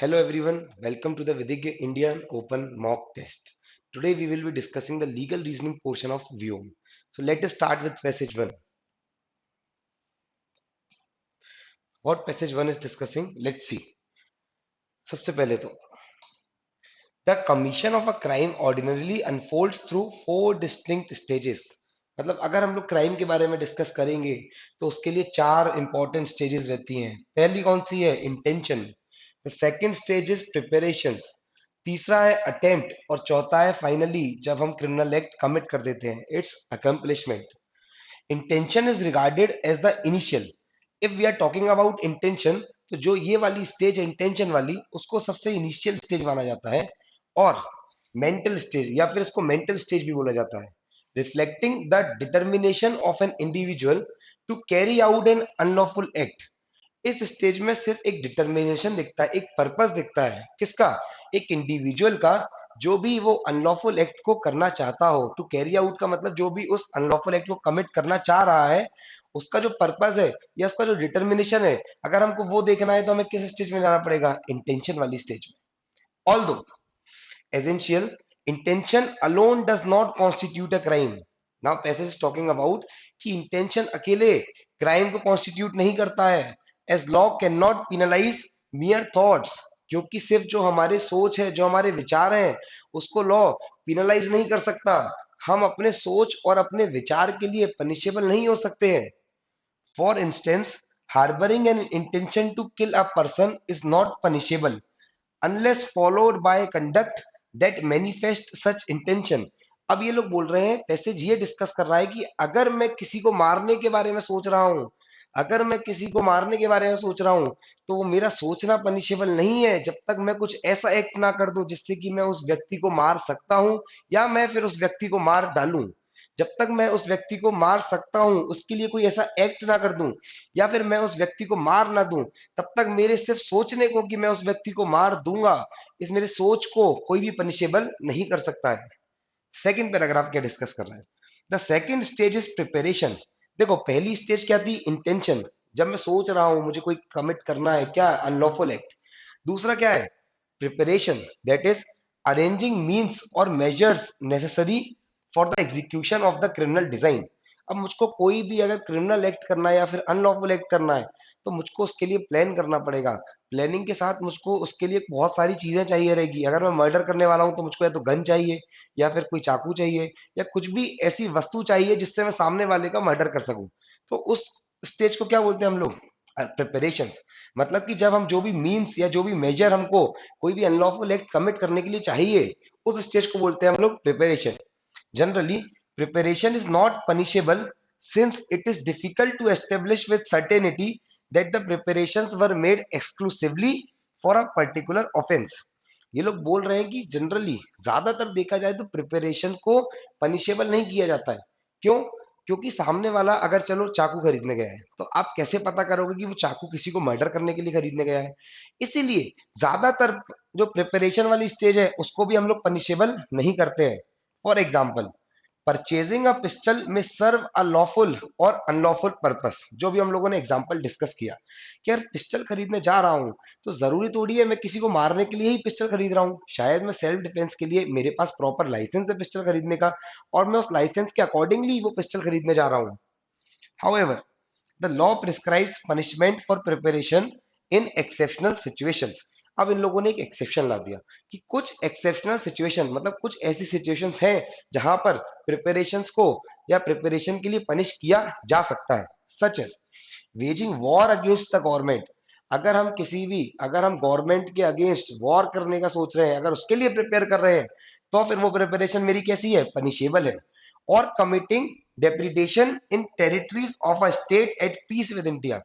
Hello everyone, welcome to the Vidigya Indian Open Mock Test. Today we will be discussing the legal reasoning portion of Vyom. So let us start with passage 1. What passage 1 is discussing? Let's see. सबसे पहले तो the commission of a crime ordinarily unfolds through four distinct stages. मतलब अगर हम लोग crime के बारे में डिस्कस करेंगे तो उसके लिए चार इंपॉर्टेंट स्टेजेस रहती हैं. पहली कौन सी है? Intention. The second stage is preparations. तीसरा है अटेम्प्ट और चौथा है फाइनली जब हम क्रिमिनल एक्ट कमिट कर देते हैं, it's accomplishment. Intention is regarded as the initial. If we are talking about intention, तो जो ये वाली स्टेज है इंटेंशन वाली, उसको सबसे इनिशियल स्टेज माना जाता है. और मेंटल स्टेज या फिर इसको मेंटल स्टेज भी बोला जाता है, reflecting the determination of an individual to carry out an unlawful act. इस स्टेज में सिर्फ एक डिटर्मिनेशन दिखता है, एक पर्पस दिखता है. किसका? एक इंडिविजुअल का, जो भी वो अनलॉफुल एक्ट को करना चाहता हो. टू कैरी आउट का मतलब जो भी उस अनलॉफुल एक्ट को कमिट करना चाह रहा है, उसका जो पर्पस है या उसका जो डिटर्मिनेशन है, अगर हमको वो देखना है तो हमें किस स्टेज में जाना पड़ेगा? इंटेंशन वाली स्टेज में. Although essential, intention alone does not constitute a crime. Now passage is talking about कि intention अकेले crime को constitute नहीं करता है, as law cannot penalize mere thoughts. क्योंकि सिर्फ जो हमारे सोच है, जो हमारे विचार हैं, उसको लॉ पिनलाइज नहीं कर सकता. हम अपने सोच और अपने विचार के लिए पनिशेबल नहीं हो सकते हैं. For instance, harbouring an intention to kill a person is not punishable unless followed by conduct that manifest such intention. अब ये लोग बोल रहे हैं, पैसेज ये डिस्कस कर रहा है कि अगर मैं किसी को मारने के बारे में सोच रहा हूं, अगर मैं किसी को मारने के बारे में सोच रहा हूं, तो वो मेरा सोचना पनिशेबल नहीं है जब तक मैं कुछ ऐसा एक्ट ना कर दूं जिससे कि मैं उस व्यक्ति को मार सकता हूं या मैं फिर उस व्यक्ति को मार डालूं. जब तक मैं उस व्यक्ति को मार सकता हूं, उसके लिए कोई ऐसा एक्ट ना कर दूं या फिर मैं उस व्यक्ति को मार ना दूं, तब तक मेरे सिर्फ सोचने को कि मैं उस व्यक्ति को मार दूंगा, इस मेरे सोच को कोई भी पनिशेबल नहीं कर सकता है. सेकंड पैराग्राफ क्या डिस्कस कर रहा है? The second stage is preparation. देखो, पहली स्टेज क्या थी? इंटेंशन. जब मैं सोच रहा हूं मुझे कोई कमिट करना है, क्या? Unlawful act. दूसरा क्या है? Preparation. That is arranging means और measures necessary for the execution of the criminal design. अब मुझको कोई भी अगर क्रिमिनल एक्ट करना है या फिर अनलॉफुल एक्ट करना है, तो मुझको उसके लिए प्लान करना पड़ेगा. प्लानिंग के साथ मुझको उसके लिए बहुत सारी चीजें चाहिए रहेगी. अगर मैं मर्डर करने वाला हूं तो मुझको या तो गन चाहिए या फिर कोई चाकू चाहिए या कुछ भी ऐसी वस्तु चाहिए जिससे मैं सामने वाले का मर्डर कर सकूं. तो उस स्टेज को क्या बोलते हैं हम लोग? प्रिपरेशन. मतलब कि जब हम जो भी मीन्स या जो भी मेजर हमको कोई भी अनलॉफुल एक्ट कमिट करने के लिए चाहिए, उस स्टेज को बोलते हैं हम लोग preparation. Generally preparation is not punishable since it is difficult to establish with certainty that the preparations were made exclusively for a particular offence. ये लोग बोल रहे हैं कि जनरली, ज्यादातर देखा जाए तो प्रिपरेशन को पनिशेबल नहीं किया जाता है. क्यों? क्योंकि सामने वाला अगर चलो चाकू खरीदने गया है, तो आप कैसे पता करोगे कि वो चाकू किसी को मर्डर करने के लिए खरीदने गया है? इसीलिए ज्यादातर जो प्रिपरेशन वाली स्टेज है उसको भी हम लोग पनिशेबल नहीं करते हैं. For example, purchasing a pistol में सर्व अ लॉफुल और अनलॉफुल पर्पस. जो भी हम लोगों ने एग्जाम्पल डिस्कस किया कि यार पिस्टल खरीदने जा रहा हूं, तो जरूरी थोड़ी है मैं किसी को मारने के लिए ही पिस्टल खरीद रहा हूँ. शायद मैं सेल्फ डिफेंस के लिए, मेरे पास प्रॉपर लाइसेंस है पिस्टल खरीदने का और मैं उस लाइसेंस के अकॉर्डिंगली वो पिस्टल खरीदने जा रहा हूँ. However, the law prescribes punishment for preparation in exceptional situations. अब इन लोगों ने एक एक्सेप्शन ला दिया कि कुछ एक्सेप्शनल सिचुएशन, मतलब कुछ ऐसी सिचुएशंस हैं जहां पर प्रिपरेशंस को या प्रिपरेशन के लिए पनिश किया जा सकता है. Such as waging war against the government. अगर हम गवर्नमेंट के अगेंस्ट वॉर करने का सोच रहे हैं, अगर उसके लिए प्रिपेयर कर रहे हैं, तो फिर वो प्रिपरेशन मेरी कैसी है? पनिशेबल है. और committing depredation in territories of a state at peace with India.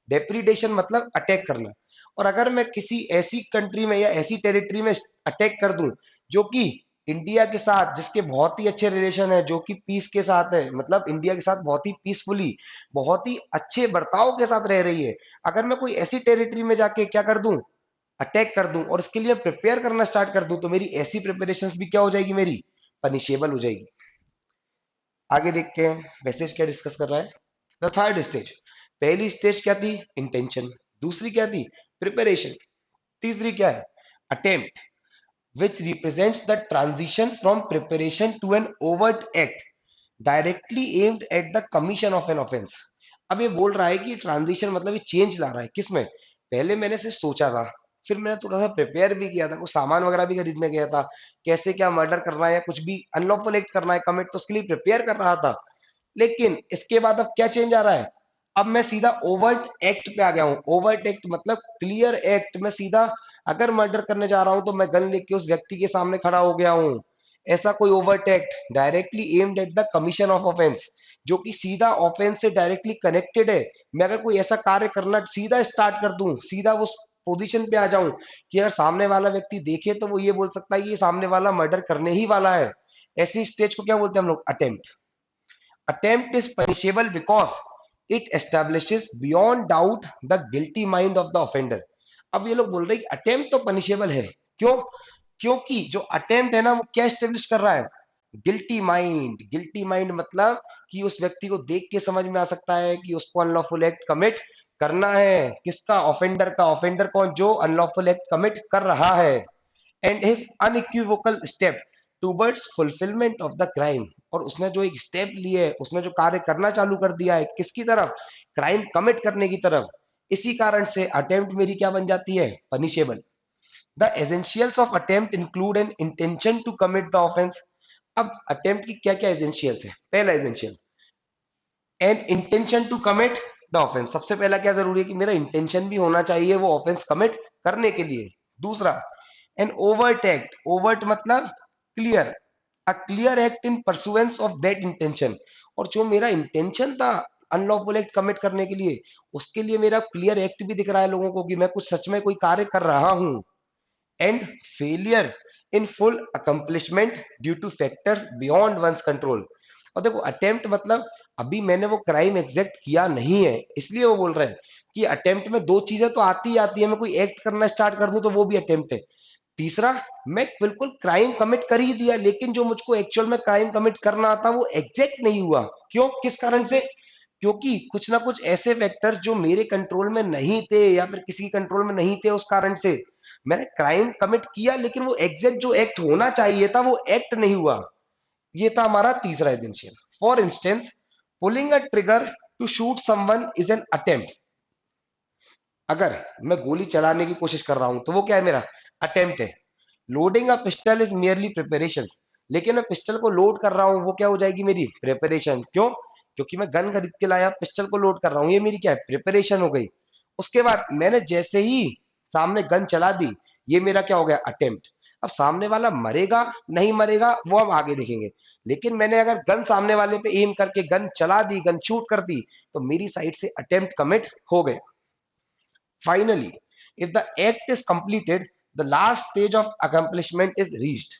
Depredation मतलब अटैक करना. और अगर मैं किसी ऐसी कंट्री में या ऐसी टेरिटरी में अटैक कर दूं जो कि इंडिया के साथ, जिसके बहुत ही अच्छे रिलेशन है, जो कि पीस के साथ है, मतलब इंडिया के साथ बहुत ही पीसफुली, बहुत ही अच्छे बर्ताव के साथ रह रही है, अगर मैं कोई ऐसी टेरिटरी में जाके क्या कर दूं? अटैक कर दूं और इसके लिए प्रिपेयर करना स्टार्ट कर दूं, तो मेरी ऐसी प्रिपरेशन भी क्या हो जाएगी? मेरी पनिशेबल हो जाएगी. आगे देखते हैं मैसेज क्या डिस्कस कर रहा है. The third stage. पहली स्टेज क्या थी? इंटेंशन. दूसरी क्या थी? प्रिपरेशन. तीसरी क्या है? Attempt, which represents the transition from preparation to an overt act directly aimed at the commission of an offense. अब ये बोल रहा है कि ट्रांजिशन मतलब ये चेंज ला रहा है किसमें? पहले मैंने सिर्फ सोचा था, फिर मैंने थोड़ा सा प्रिपेयर भी किया था, कुछ सामान वगैरह भी खरीदने गया था, कैसे क्या मर्डर करना है या कुछ भी अनलॉफुल एक्ट करना है कमिट, तो उसके लिए प्रिपेयर कर रहा था। लेकिन इसके बाद अब क्या चेंज आ रहा है? अब मैं सीधा ओवर्ट एक्ट पे आ गया हूं। ओवर्ट एक्ट मतलब क्लियर एक्ट। मैं सीधा अगर मर्डर करने जा रहा हूं तो मैं गन लेके उस व्यक्ति के सामने खड़ा हो गया हूं। ऐसा कोई overt act directly aimed at the commission of offence, जो कि सीधा ऑफेंस से डायरेक्टली कनेक्टेड है। मैं अगर कोई ऐसा कार्य करना सीधा स्टार्ट कर दूं, सीधा उस पोजीशन पे आ जाऊं कि अगर सामने वाला व्यक्ति देखे तो वो ये बोल सकता है कि ये सामने वाला मर्डर करने ही वाला है। ऐसी स्टेज को क्या बोलते हैं हम लोग? Attempt. Attempt is punishable because it establishes beyond doubt the guilty mind of the offender. अब ये लोग बोल रहे हैं कि अटेम्प्ट तो पनिशेबल है। क्यों? क्योंकि जो अटेम्प्ट है ना वो क्या स्टेब्लिश कर रहा है? Guilty mind. गिल्टी माइंड मतलब कि उस व्यक्ति को देख के समझ में आ सकता है कि उसको अनलॉफुल एक्ट कमिट करना है। किसका? ऑफेंडर का। ऑफेंडर कौन? जो अनलॉफुल एक्ट कमिट कर रहा है। And his unequivocal step towards fulfilment of the crime, और उसने जो एक स्टेप लिए, उसने जो कार्य करना चालू कर दिया है किसकी तरफ? क्राइम कमिट करने की तरफ। इसी कारण से अटेम्प्ट मेरी क्या बन जाती है? Punishable. The essentials of attempt include an intention to commit the offence. अब अटेम्प्ट की क्या क्या एसेंशियल्स है? पहला essential, an intention to commit the offence. सबसे पहला क्या जरूरी है? कि मेरा इंटेंशन भी होना चाहिए वो ऑफेंस कमिट करने के लिए। दूसरा, एन ओवर्ट एक्ट। ओवर्ट मतलब clear, a clear act in pursuance of that intention. और जो मेरा इंटेंशन था अनलॉफुल एक्ट कमिट करने के लिए, उसके लिए मेरा क्लियर एक्ट भी दिख रहा है लोगों को कि मैं कुछ सच में कोई कार्य कर रहा हूं। And failure in full accomplishment due to factors beyond one's control. और देखो अटेम्प्ट मतलब अभी मैंने वो क्राइम एग्जैक्ट किया नहीं है, इसलिए वो बोल रहे हैं कि अटेम्प्ट में दो चीजें तो आती ही आती है। मैं कोई एक्ट करना स्टार्ट कर दूं तो वो भी अटेम्प्ट है। तीसरा, मैं बिल्कुल क्राइम कमिट कर ही दिया, लेकिन जो मुझको एक्चुअल में क्राइम कमिट करना था वो एग्जैक्ट नहीं हुआ। क्यों? किस कारण से? क्योंकि कुछ ना कुछ ऐसे फैक्टर्स जो मेरे कंट्रोल में नहीं थे या फिर किसी कंट्रोल में नहीं थे, उस कारण से मैंने क्राइम कमिट किया, लेकिन वो एग्जैक्ट जो एक्ट होना चाहिए था वो एक्ट नहीं हुआ। ये था हमारा तीसरा essential. For instance, pulling a trigger to shoot someone is an attempt. अगर मैं गोली चलाने की कोशिश कर रहा हूं तो वो क्या है? मेरा अटेम्प्ट है। Loading a pistil is merely preparation. लेकिन मैं पिस्टल को लोड कर रहा हूं, वो क्या हो जाएगी? मेरी प्रिपरेशन। क्यों? क्योंकि मैं गन खरीद के लाया, पिस्टल को लोड कर रहा हूं, ये मेरी क्या है? प्रिपरेशन हो गई। उसके बाद मैंने जैसे ही सामने गन चला दी, ये मेरा क्या हो गया? अटेम्प्ट। अब सामने वाला मरेगा नहीं मरेगा वो हम आगे देखेंगे, लेकिन मैंने अगर गन सामने वाले पे एम करके गन चला दी, गन शूट कर दी, तो मेरी साइड से अटेम्प्ट कमिट हो गया। Finally, if the act is completed, the last stage of accomplishment is reached.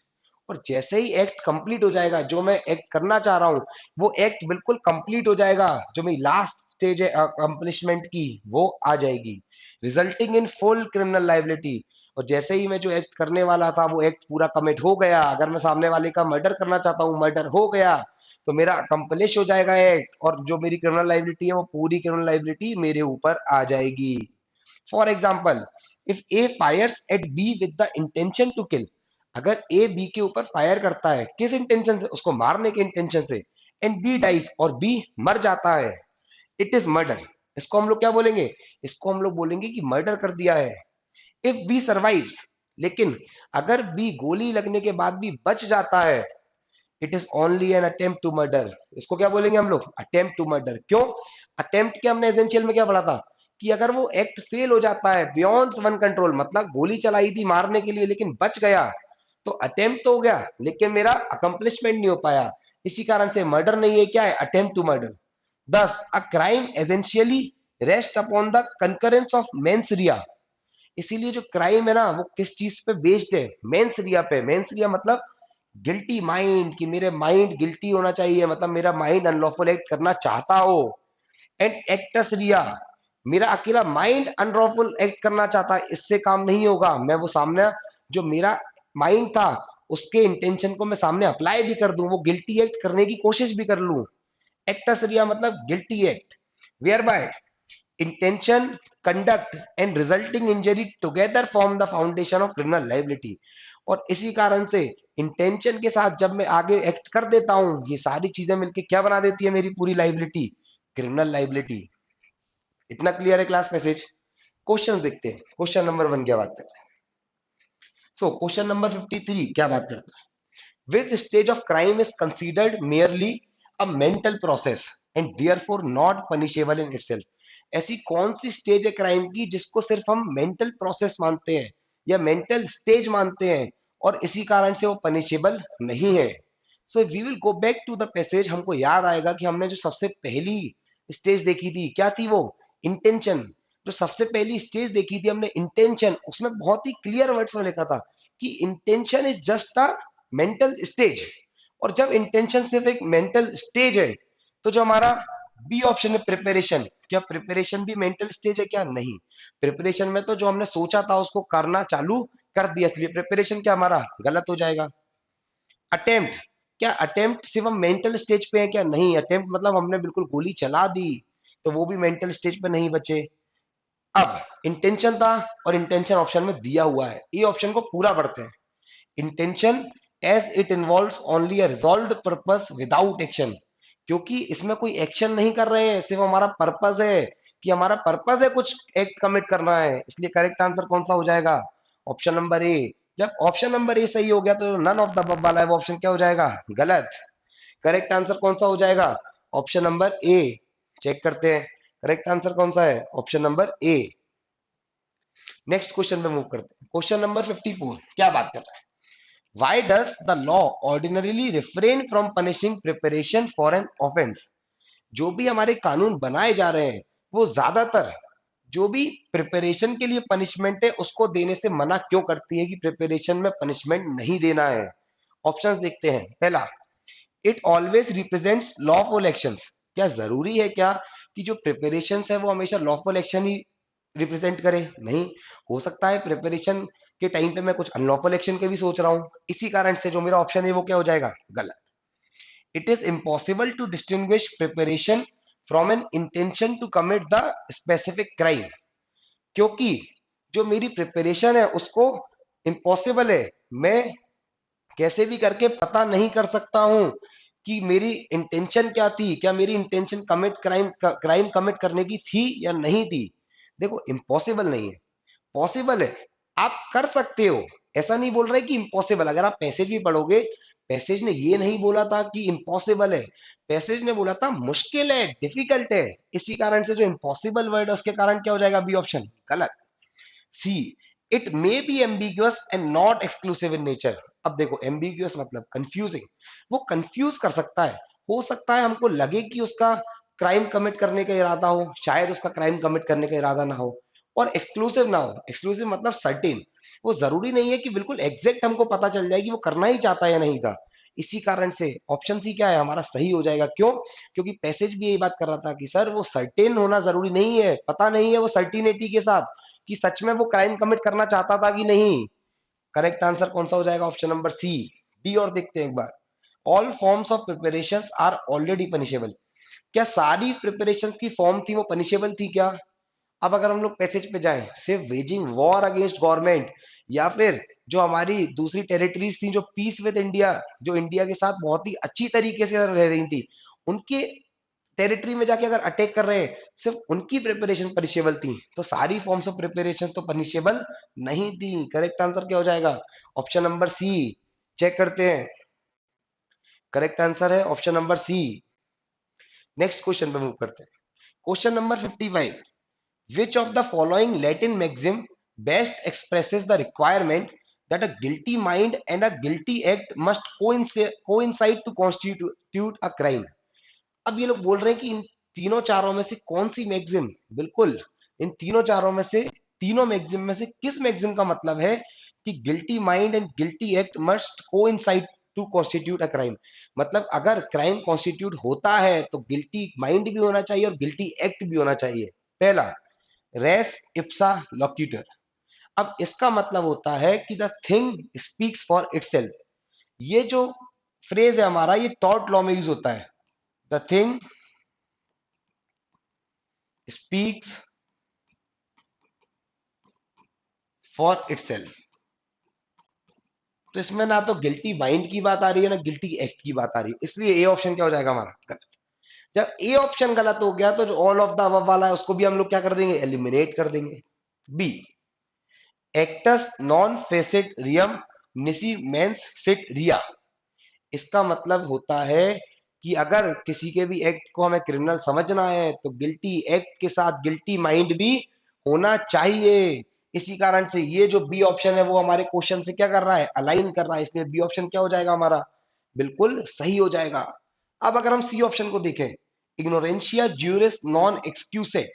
और जैसे ही एक्ट कंप्लीट हो जाएगा, जो मैं एक्ट करना चाह रहा हूं वो एक्ट बिल्कुल कंप्लीट हो जाएगा, जो मेरी लास्ट स्टेज है अकम्पलिशमेंट की वो आ जाएगी, resulting in full criminal liability. और जैसे ही मैं जो एक्ट करने वाला था वो एक्ट पूरा कमिट हो गया, अगर मैं सामने वाले का मर्डर करना चाहता हूँ, मर्डर हो गया, तो मेरा अकम्पलिश हो जाएगा एक्ट, और जो मेरी क्रिमिनल लाइबिलिटी है वो पूरी क्रिमिनल लाइबिलिटी मेरे ऊपर आ जाएगी। For example, if A fires at B with the intention to kill. अगर ए बी के ऊपर फायर करता है किस इंटेंशन से? उसको मारने के इंटेंशन से। एंड बी डाइस, और बी मर जाता है, इट इज मर्डर। इसको हम लोग क्या बोलेंगे? इसको हम लोग बोलेंगे कि मर्डर कर दिया है। इफ बी सर्वाइव्स, लेकिन अगर बी गोली लगने के बाद भी बच जाता है, it is only an attempt to murder. इसको क्या बोलेंगे हम लोग? Attempt to murder. क्यों? अटेम्प्ट के हमने एसेंशियल में क्या पढ़ा था? कि अगर वो एक्ट फेल हो जाता है बियॉन्ड वन कंट्रोल, मतलब गोली चलाई थी मारने के लिए लेकिन बच गया, तो अटेम्प्ट तो हो गया लेकिन मेरा अकम्पलिशमेंट नहीं हो पाया, इसी कारण से मर्डर नहीं है, क्या है? Attempt to murder. Thus, a crime essentially rest upon the concurrence of mens rea. इसीलिए जो क्राइम है ना वो किस चीज पे बेस्ड है? मेंस रिया पे। मेंस रिया मतलब गिल्टी माइंड, कि मेरे माइंड गिल्टी होना चाहिए, मतलब मेरा माइंड अनलॉफुल एक्ट करना चाहता हो। एंड एक्टस रिया, मेरा अकेला माइंड अनलॉफुल एक्ट करना चाहता है, इससे काम नहीं होगा। मैं वो सामने जो मेरा माइंड था उसके इंटेंशन को मैं सामने अप्लाई भी कर दूं, वो गिल्टी एक्ट करने की कोशिश भी कर लूं। एक्टस रिया मतलब guilty act, whereby intention conduct and resulting injury together form the foundation of criminal liability. और इसी कारण से इंटेंशन के साथ जब मैं आगे एक्ट कर देता हूं, ये सारी चीजें मिलके क्या बना देती है मेरी पूरी लाइबिलिटी, क्रिमिनल लाइबिलिटी। इतना क्लियर है क्लास मैसेज? क्वेश्चन देखते हैं। क्वेश्चन नंबर 1 क्या बात कर रहा है? सो क्वेश्चन नंबर 53 क्या बात करता है? Which stage of crime is considered merely a mental process and therefore not punishable in itself? ऐसी कौन सी स्टेज है क्राइम की जिसको सिर्फ हम मेंटल प्रोसेस मानते हैं या मेंटल स्टेज मानते हैं और इसी कारण से वो पनिशेबल नहीं है? So we will go back to the passage. हमको याद आएगा कि हमने जो सबसे पहली स्टेज देखी थी, क्या थी वो? इंटेंशन। जो सबसे पहली स्टेज देखी थी हमने इंटेंशन, उसमें बहुत ही क्लियर वर्ड्स में लिखा था कि intention is just a mental stage. और जब इंटेंशन सिर्फ एक मेंटल स्टेज है, तो जो हमारा बी ऑप्शन है प्रिपरेशन, क्या प्रिपरेशन भी मेंटल स्टेज है? क्या नहीं। प्रिपरेशन में तो जो हमने सोचा था उसको करना चालू कर दिया, इसलिए प्रिपरेशन क्या हमारा गलत हो जाएगा। अटेम्प्ट, क्या अटेम्प्ट सिर्फ हम मेंटल स्टेज पे है? क्या नहीं। अटेम्प्ट मतलब हमने बिल्कुल गोली चला दी, तो वो भी मेंटल स्टेज पे नहीं बचे। अब इंटेंशन था और इंटेंशन ऑप्शन में दिया हुआ है, ये ऑप्शन को पूरा पढ़ते हैं। Intention as it involves only a resolved purpose without action, क्योंकि इसमें कोई एक्शन नहीं कर रहे हैं, सिर्फ हमारा पर्पस है कि हमारा पर्पस है कुछ एक्ट कमिट करना है, इसलिए करेक्ट आंसर कौन सा हो जाएगा? Option number A. जब ऑप्शन नंबर ए सही हो गया तो नन ऑफ द अबव वाला है वो ऑप्शन क्या हो जाएगा? गलत। करेक्ट आंसर कौन सा हो जाएगा? Option number A. चेक करते हैं करेक्ट आंसर कौन सा है, option number A. Next question पे मूव करते हैं। क्वेश्चन नंबर 54 क्या बात कर रहा है? Why does the law ordinarily refrain from punishing preparation for an offense? जो भी हमारे कानून बनाए जा रहे हैं वो ज्यादातर जो भी प्रिपरेशन के लिए पनिशमेंट है उसको देने से मना क्यों करती है कि प्रिपरेशन में पनिशमेंट नहीं देना है? ऑप्शंस देखते हैं। पहला, it always represents lawful actions. क्या जरूरी है क्या कि जो प्रिपरेशन है वो हमेशा लॉफुल एक्शन ही रिप्रेजेंट करे? नहीं, हो सकता है प्रिपरेशन के टाइम पे मैं कुछ अनलॉफुल एक्शन के भी सोच रहा हूं, इसी कारण से जो मेरा ऑप्शन है वो क्या हो जाएगा? गलत। It is impossible to distinguish preparation from an intention to commit the specific crime, क्योंकि जो मेरी प्रिपरेशन है उसको इम्पॉसिबल है, मैं कैसे भी करके पता नहीं कर सकता हूं कि मेरी इंटेंशन क्या थी, क्या मेरी इंटेंशन क्राइम कमिट करने की थी या नहीं थी। देखो इम्पॉसिबल नहीं है, पॉसिबल है, आप कर सकते हो। ऐसा नहीं बोल रहे कि इम्पॉसिबल। अगर आप पैसेज भी पढ़ोगे, पैसेज ने ये नहीं बोला था कि इम्पॉसिबल है, पैसेज ने बोला था मुश्किल है, डिफिकल्ट है। इसी कारण से जो इम्पॉसिबल वर्ड है उसके कारण क्या हो जाएगा? बी ऑप्शन गलत। C, it may be ambiguous and not exclusive in nature. अब देखो एम्बिग्युअस मतलब कंफ्यूजिंग, वो कंफ्यूज कर सकता है। हो सकता है हमको लगे कि उसका क्राइम कमिट करने का इरादा हो, शायद उसका क्राइम कमिट करने का इरादा ना हो। और एक्सक्लूसिव ना हो, एक्सक्लूसिव मतलब सर्टेन, वो जरूरी नहीं है कि बिल्कुल एग्जैक्ट हमको पता चल जाए कि वो करना ही चाहता है या नहीं था। इसी कारण से ऑप्शन सी क्या है हमारा सही हो जाएगा। क्यों? क्योंकि पैसेज भी यही बात कर रहा था कि सर वो सर्टेन होना जरूरी नहीं है, पता नहीं है वो सर्टिनिटी के साथ कि सच में वो क्राइम कमिट करना चाहता था कि नहीं। करेक्ट आंसर कौन सा हो जाएगा? ऑप्शन नंबर सी। डी और देखते हैं एक बार। All forms of preparation are already punishable. क्या सारी प्रिपरेशन की फॉर्म थी वो पनिशेबल थी क्या? अब अगर हम लोग पैसेज पे जाएं, सिर्फ वेजिंग वॉर अगेंस्ट गवर्नमेंट या फिर जो हमारी दूसरी टेरिटरीज थी जो पीस विद इंडिया, जो इंडिया के साथ बहुत ही अच्छी तरीके से रह रही थी, उनके टेरिटरी में जाके अगर अटैक कर रहे हैं, सिर्फ उनकी प्रिपरेशन पनिशेबल थी, तो सारी फॉर्म्स ऑफ प्रिपरेशन तो पनिशेबल नहीं थी। करेक्ट आंसर क्या हो जाएगा? ऑप्शन नंबर सी। चेक करते हैं, करेक्ट आंसर है option number C. Next question पे मूव करते हैं। Question number 55, which of the following Latin maxim best expresses the requirement that a guilty mind and a guilty act must coincide to constitute a crime? अब ये लोग बोल रहे हैं कि इन तीनों चारों में से कौन सी मैक्सिम, बिल्कुल इन तीनों चारों में से, तीनों मैक्सिम में से किस मैक्सिम का मतलब है कि guilty mind and guilty act must coincide to constitute a crime. मतलब अगर क्राइम कॉन्स्टिट्यूट होता है तो गिल्टी माइंड भी होना चाहिए और गिल्टी एक्ट भी होना चाहिए। पहला, रेस इप्सा लोक्यूटर। अब इसका मतलब होता है कि the thing speaks for itself. ये जो फ्रेज है हमारा, ये टॉर्ट लॉ में यूज होता है। The thing speaks for itself. तो इसमें ना तो गिल्टी माइंड की बात आ रही है ना गिल्टी एक्ट की बात आ रही है, इसलिए ए ऑप्शन क्या हो जाएगा हमारा गलत। जब ए ऑप्शन गलत हो गया तो जो ऑल ऑफ द अबव वाला है उसको भी हम लोग क्या कर देंगे, एलिमिनेट कर देंगे। B, acts non face it रियम निसी mains seat रिया। इसका मतलब होता है कि अगर किसी के भी एक्ट को हमें क्रिमिनल समझना है तो गिल्टी एक्ट के साथ गिल्टी माइंड भी होना चाहिए। इसी कारण से ये जो बी ऑप्शन है वो हमारे क्वेश्चन से क्या कर रहा है, अलाइन कर रहा है, इसलिए बी ऑप्शन क्या हो जाएगा हमारा, बिल्कुल सही हो जाएगा। अब अगर हम सी ऑप्शन को देखें, इग्नोरेंशिया ज्यूरिस नॉन एक्सक्यूसेट,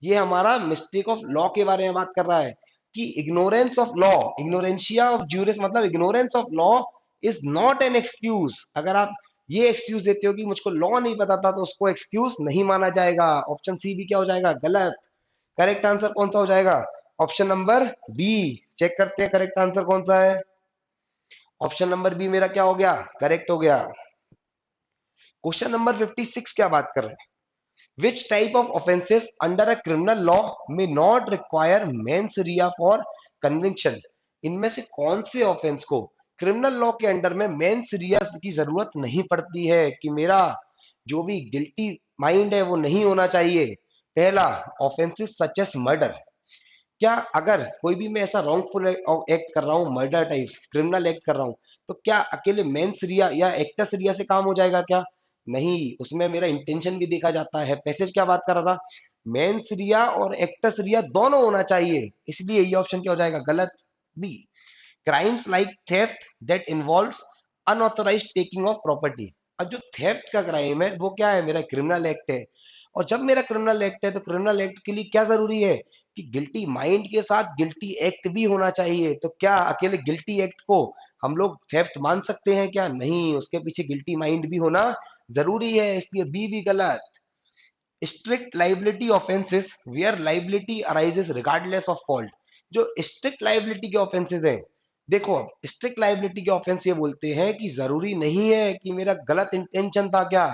ये हमारा मिस्टेक ऑफ लॉ के बारे में बात कर रहा है कि ignorance of law, ignorantia of juris मतलब ignorance of law is not an excuse. अगर आप ये एक्सक्यूज देते हो कि मुझको लॉ नहीं पता था तो उसको एक्सक्यूज नहीं माना जाएगा। ऑप्शन सी भी क्या हो जाएगा, गलत। करेक्ट आंसर कौन सा हो जाएगा, ऑप्शन नंबर बी। चेक करते हैं करेक्ट आंसर कौन सा है। ऑप्शन नंबर बी मेरा क्या हो गया, करेक्ट हो गया। क्वेश्चन नंबर 56 क्या बात कर रहे हैं, which type of offenses under a criminal law may not require mens rea for conviction। इनमें से कौन से ऑफेंस को क्रिमिनल लॉ के अंडर में मेंस रिया की जरूरत नहीं पड़ती है कि मेरा जो भी गिल्टी माइंड है वो नहीं होना चाहिए। पहला, ऑफेंसेस सच एस मर्डर। क्या अगर कोई भी मैं ऐसा रॉन्गफुल एक्ट कर रहा हूँ, मर्डर टाइप क्रिमिनल एक्ट कर रहा हूँ, तो क्या अकेले मेंस रिया या एक्टस रिया से काम हो जाएगा क्या, नहीं, उसमें मेरा इंटेंशन भी देखा जाता है। पैसेज क्या बात कर रहा था, मेंस रिया और एक्टस रिया दोनों होना चाहिए, इसलिए ये ऑप्शन क्या हो जाएगा, गलत। B, crimes like theft that involves unauthorised taking of property. अब जो थेफ्ट का क्राइम है वो क्या है, मेरा क्रिमिनल एक्ट है। और जब मेरा क्रिमिनल एक्ट है तो क्रिमिनल एक्ट के लिए क्या जरूरी है कि गिल्टी माइंड के साथ गिल्टी एक्ट भी होना चाहिए। तो क्या अकेले गिल्टी एक्ट को हम लोग थेफ्ट मान सकते हैं क्या, नहीं, उसके पीछे गिल्टी माइंड भी होना जरूरी है, इसलिए बी भी गलत। Strict liability offences where liability arises regardless of fault. जो स्ट्रिक्ट लाइबिलिटी के ऑफेंसेस हैं, देखो अब स्ट्रिक्ट लाइबिलिटी के ऑफेंस ये बोलते हैं कि जरूरी नहीं है कि मेरा गलत इंटेंशन था क्या।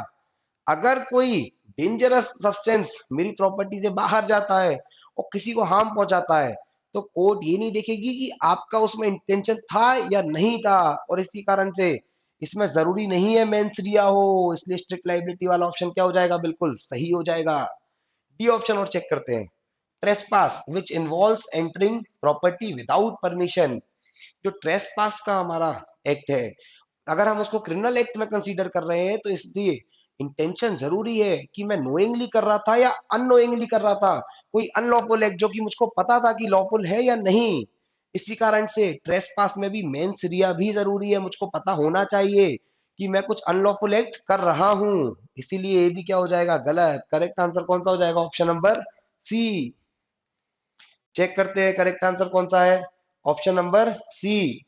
अगर कोई डेंजरस सब्सटेंस मेरी प्रॉपर्टी से बाहर जाता है और किसी को हार्म पहुंचाता है तो कोर्ट ये नहीं देखेगी कि आपका उसमें इंटेंशन था या नहीं था, और इसी कारण से इसमें जरूरी नहीं है मेंस रिया हो, इसलिए स्ट्रिक्ट लाइबिलिटी वाला ऑप्शन क्या हो जाएगा, बिल्कुल सही हो जाएगा। डी ऑप्शन और चेक करते हैं, trespass which involves entering property without permission. जो ट्रेसपास का हमारा एक्ट है, अगर हम उसको क्रिमिनल एक्ट में कंसीडर कर रहे हैं तो इसलिए इंटेंशन जरूरी है कि मैं नोइंगली कर रहा था या अननोइंगली कर रहा था, कोई अनलॉफुल एक्ट जो कि मुझको पता था कि लॉफुल है या नहीं। इसी कारण से ट्रेसपास में भी मेंस रिया भी जरूरी है, मुझको पता होना चाहिए कि मैं कुछ अनलॉफुल एक्ट कर रहा हूं, इसीलिए ये भी क्या हो जाएगा, गलत। करेक्ट आंसर कौन सा हो जाएगा, ऑप्शन नंबर सी। चेक करते हैं करेक्ट आंसर कौन सा है, option number C.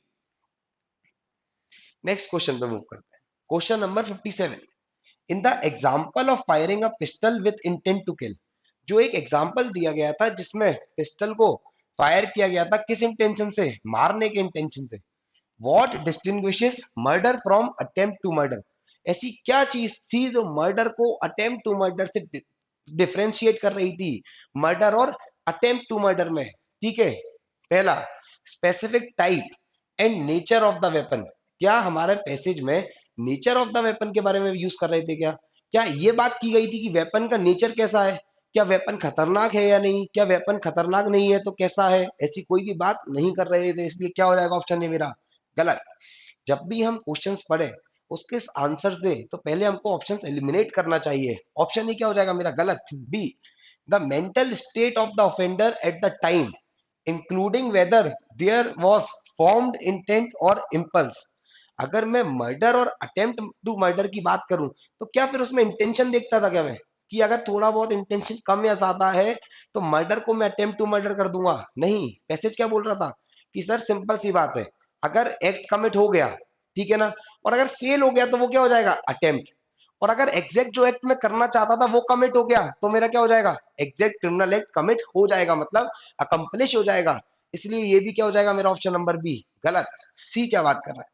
Next question पे मूव करते हैं, question number 57, in the example of firing a pistol with intent to kill. जो एक एग्जाम्पल दिया गया था जिसमें पिस्टल को फायर किया गया था किस इंटेंशन से, मारने के इंटेंशन से। What distinguishes murder from attempt to murder. ऐसी क्या चीज थी जो मर्डर को अटेम्प्ट टू मर्डर से डिफरेंशिएट कर रही थी, मर्डर और अटेम्प्ट टू मर्डर में। ठीक है, पहला, specific type and nature of the weapon. क्या हमारे पैसेज में नेचर ऑफ द वेपन के बारे में यूज कर रहे थे क्या, क्या ये बात की गई थी कि वेपन का नेचर कैसा है, क्या वेपन खतरनाक है या नहीं, क्या वेपन खतरनाक नहीं है तो कैसा है, ऐसी कोई भी बात नहीं कर रहे थे, इसलिए क्या हो जाएगा ऑप्शन है मेरा गलत। जब भी हम क्वेश्चंस पढ़े उसके आंसर दे तो पहले हमको ऑप्शंस एलिमिनेट करना चाहिए, ऑप्शन ही क्या हो जाएगा मेरा गलत। B, the mental state of the offender at the time including whether there was formed intent और इम्पल्स। अगर मैं मर्डर और अटेम्प्ट टू मर्डर की बात करूं तो क्या फिर उसमें इंटेंशन देखता था क्या मैं, कि अगर थोड़ा बहुत इंटेंशन कम या ज्यादा है तो मर्डर को मैं अटेम्प्ट टू मर्डर कर दूंगा, नहीं। पैसेज क्या बोल रहा था कि सर सिंपल सी बात है, अगर एक्ट कमिट हो गया, ठीक है ना, और अगर फेल हो गया तो वो क्या हो जाएगा, अटेम्प्ट। और अगर एग्जैक्ट जो एक्ट में करना चाहता था वो कमिट हो गया तो मेरा क्या हो जाएगा, एग्जैक्ट क्रिमिनल एक्ट कमिट हो जाएगा, मतलब अकम्प्लिश हो जाएगा। इसलिए ये भी क्या हो जाएगा मेरा ऑप्शन नंबर बी गलत। सी क्या बात कर रहा है,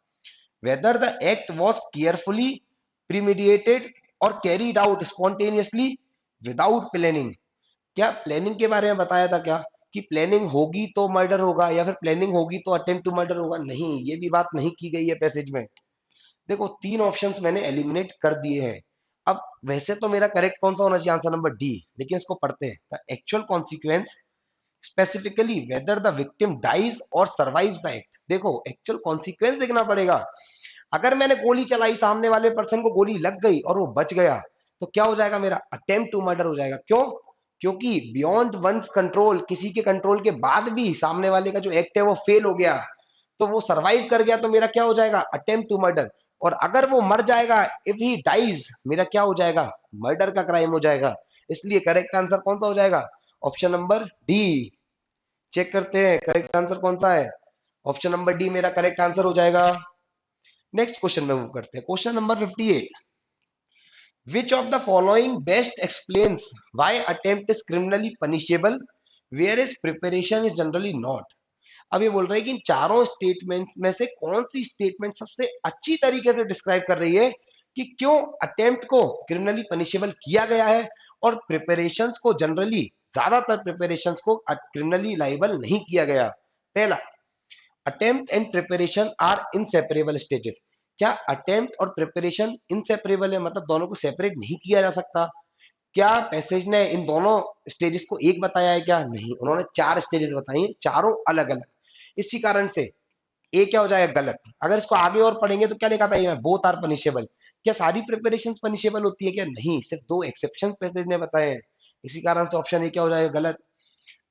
whether the act was carefully premeditated or carried out spontaneously without planning। क्या प्लानिंग के बारे में बताया था क्या, कि प्लानिंग होगी तो मर्डर होगा या फिर प्लानिंग होगी तो अटेम्प्ट टू मर्डर होगा, नहीं, ये भी बात नहीं की गई है पैसेज में। देखो तीन ऑप्शंस मैंने एलिमिनेट कर दिए हैं। अब वैसे तो मेरा करेक्ट कौन सा होना चाहिए, आंसर नंबर डी, लेकिन इसको पढ़ते हैं। The actual consequence specifically whether the victim dies और सर्वाइव्स द एक्ट। देखो एक्चुअल कॉन्सिक्वेंस देखना पड़ेगा। अगर मैंने गोली चलाई, सामने वाले पर्सन को गोली लग गई और वो बच गया, तो क्या हो जाएगा, मेरा अटेम्प्ट टू मर्डर हो जाएगा। क्यों? क्योंकि बियॉन्ड वन कंट्रोल, किसी के कंट्रोल के बाद भी सामने वाले का जो एक्ट है वो फेल हो गया, तो वो सरवाइव कर गया, तो मेरा क्या हो जाएगा, अटेम्प्ट टू मर्डर। और अगर वो मर जाएगा, इफ ही डाइज, मेरा क्या हो जाएगा, मर्डर का क्राइम हो जाएगा। इसलिए करेक्ट आंसर कौन सा हो जाएगा, ऑप्शन नंबर डी। चेक करते हैं करेक्ट आंसर कौन सा है, ऑप्शन नंबर डी मेरा करेक्ट आंसर हो जाएगा। नेक्स्ट क्वेश्चन में मूव करते हैं, question number 58। Which of the following best explains why attempt is criminally punishable whereas preparation is generally not? अब ये बोल रहे हैं कि इन चारों स्टेटमेंट में से कौन सी स्टेटमेंट सबसे अच्छी तरीके से डिस्क्राइब कर रही है कि क्यों अटेम्प्ट को क्रिमिनली पनिशेबल किया गया है और प्रिपरेशंस को जनरली, ज्यादातर प्रिपरेशंस को क्रिमिनली लाइबल नहीं किया गया। पहला, attempt and preparation are inseparable stages. क्या अटेम्प्ट और प्रिपरेशन इनसेपरेबल है, मतलब दोनों को सेपरेट नहीं किया जा सकता? क्या पैसेज ने इन दोनों स्टेजेस को एक बताया है? क्या नहीं, उन्होंने चार स्टेजेस बताई हैं, चारों अलग अलग। इसी कारण से ए क्या हो जाएगा, गलत। अगर इसको आगे और पढ़ेंगे तो क्या लिखा था ये, बोथ आर पनिशेबल। क्या सारी प्रिपरेशन पनिशेबल होती है? क्या नहीं, सिर्फ दो एक्सेप्शन पैसेज ने बताए हैं। इसी कारण से ऑप्शन ए क्या हो जाएगा, गलत।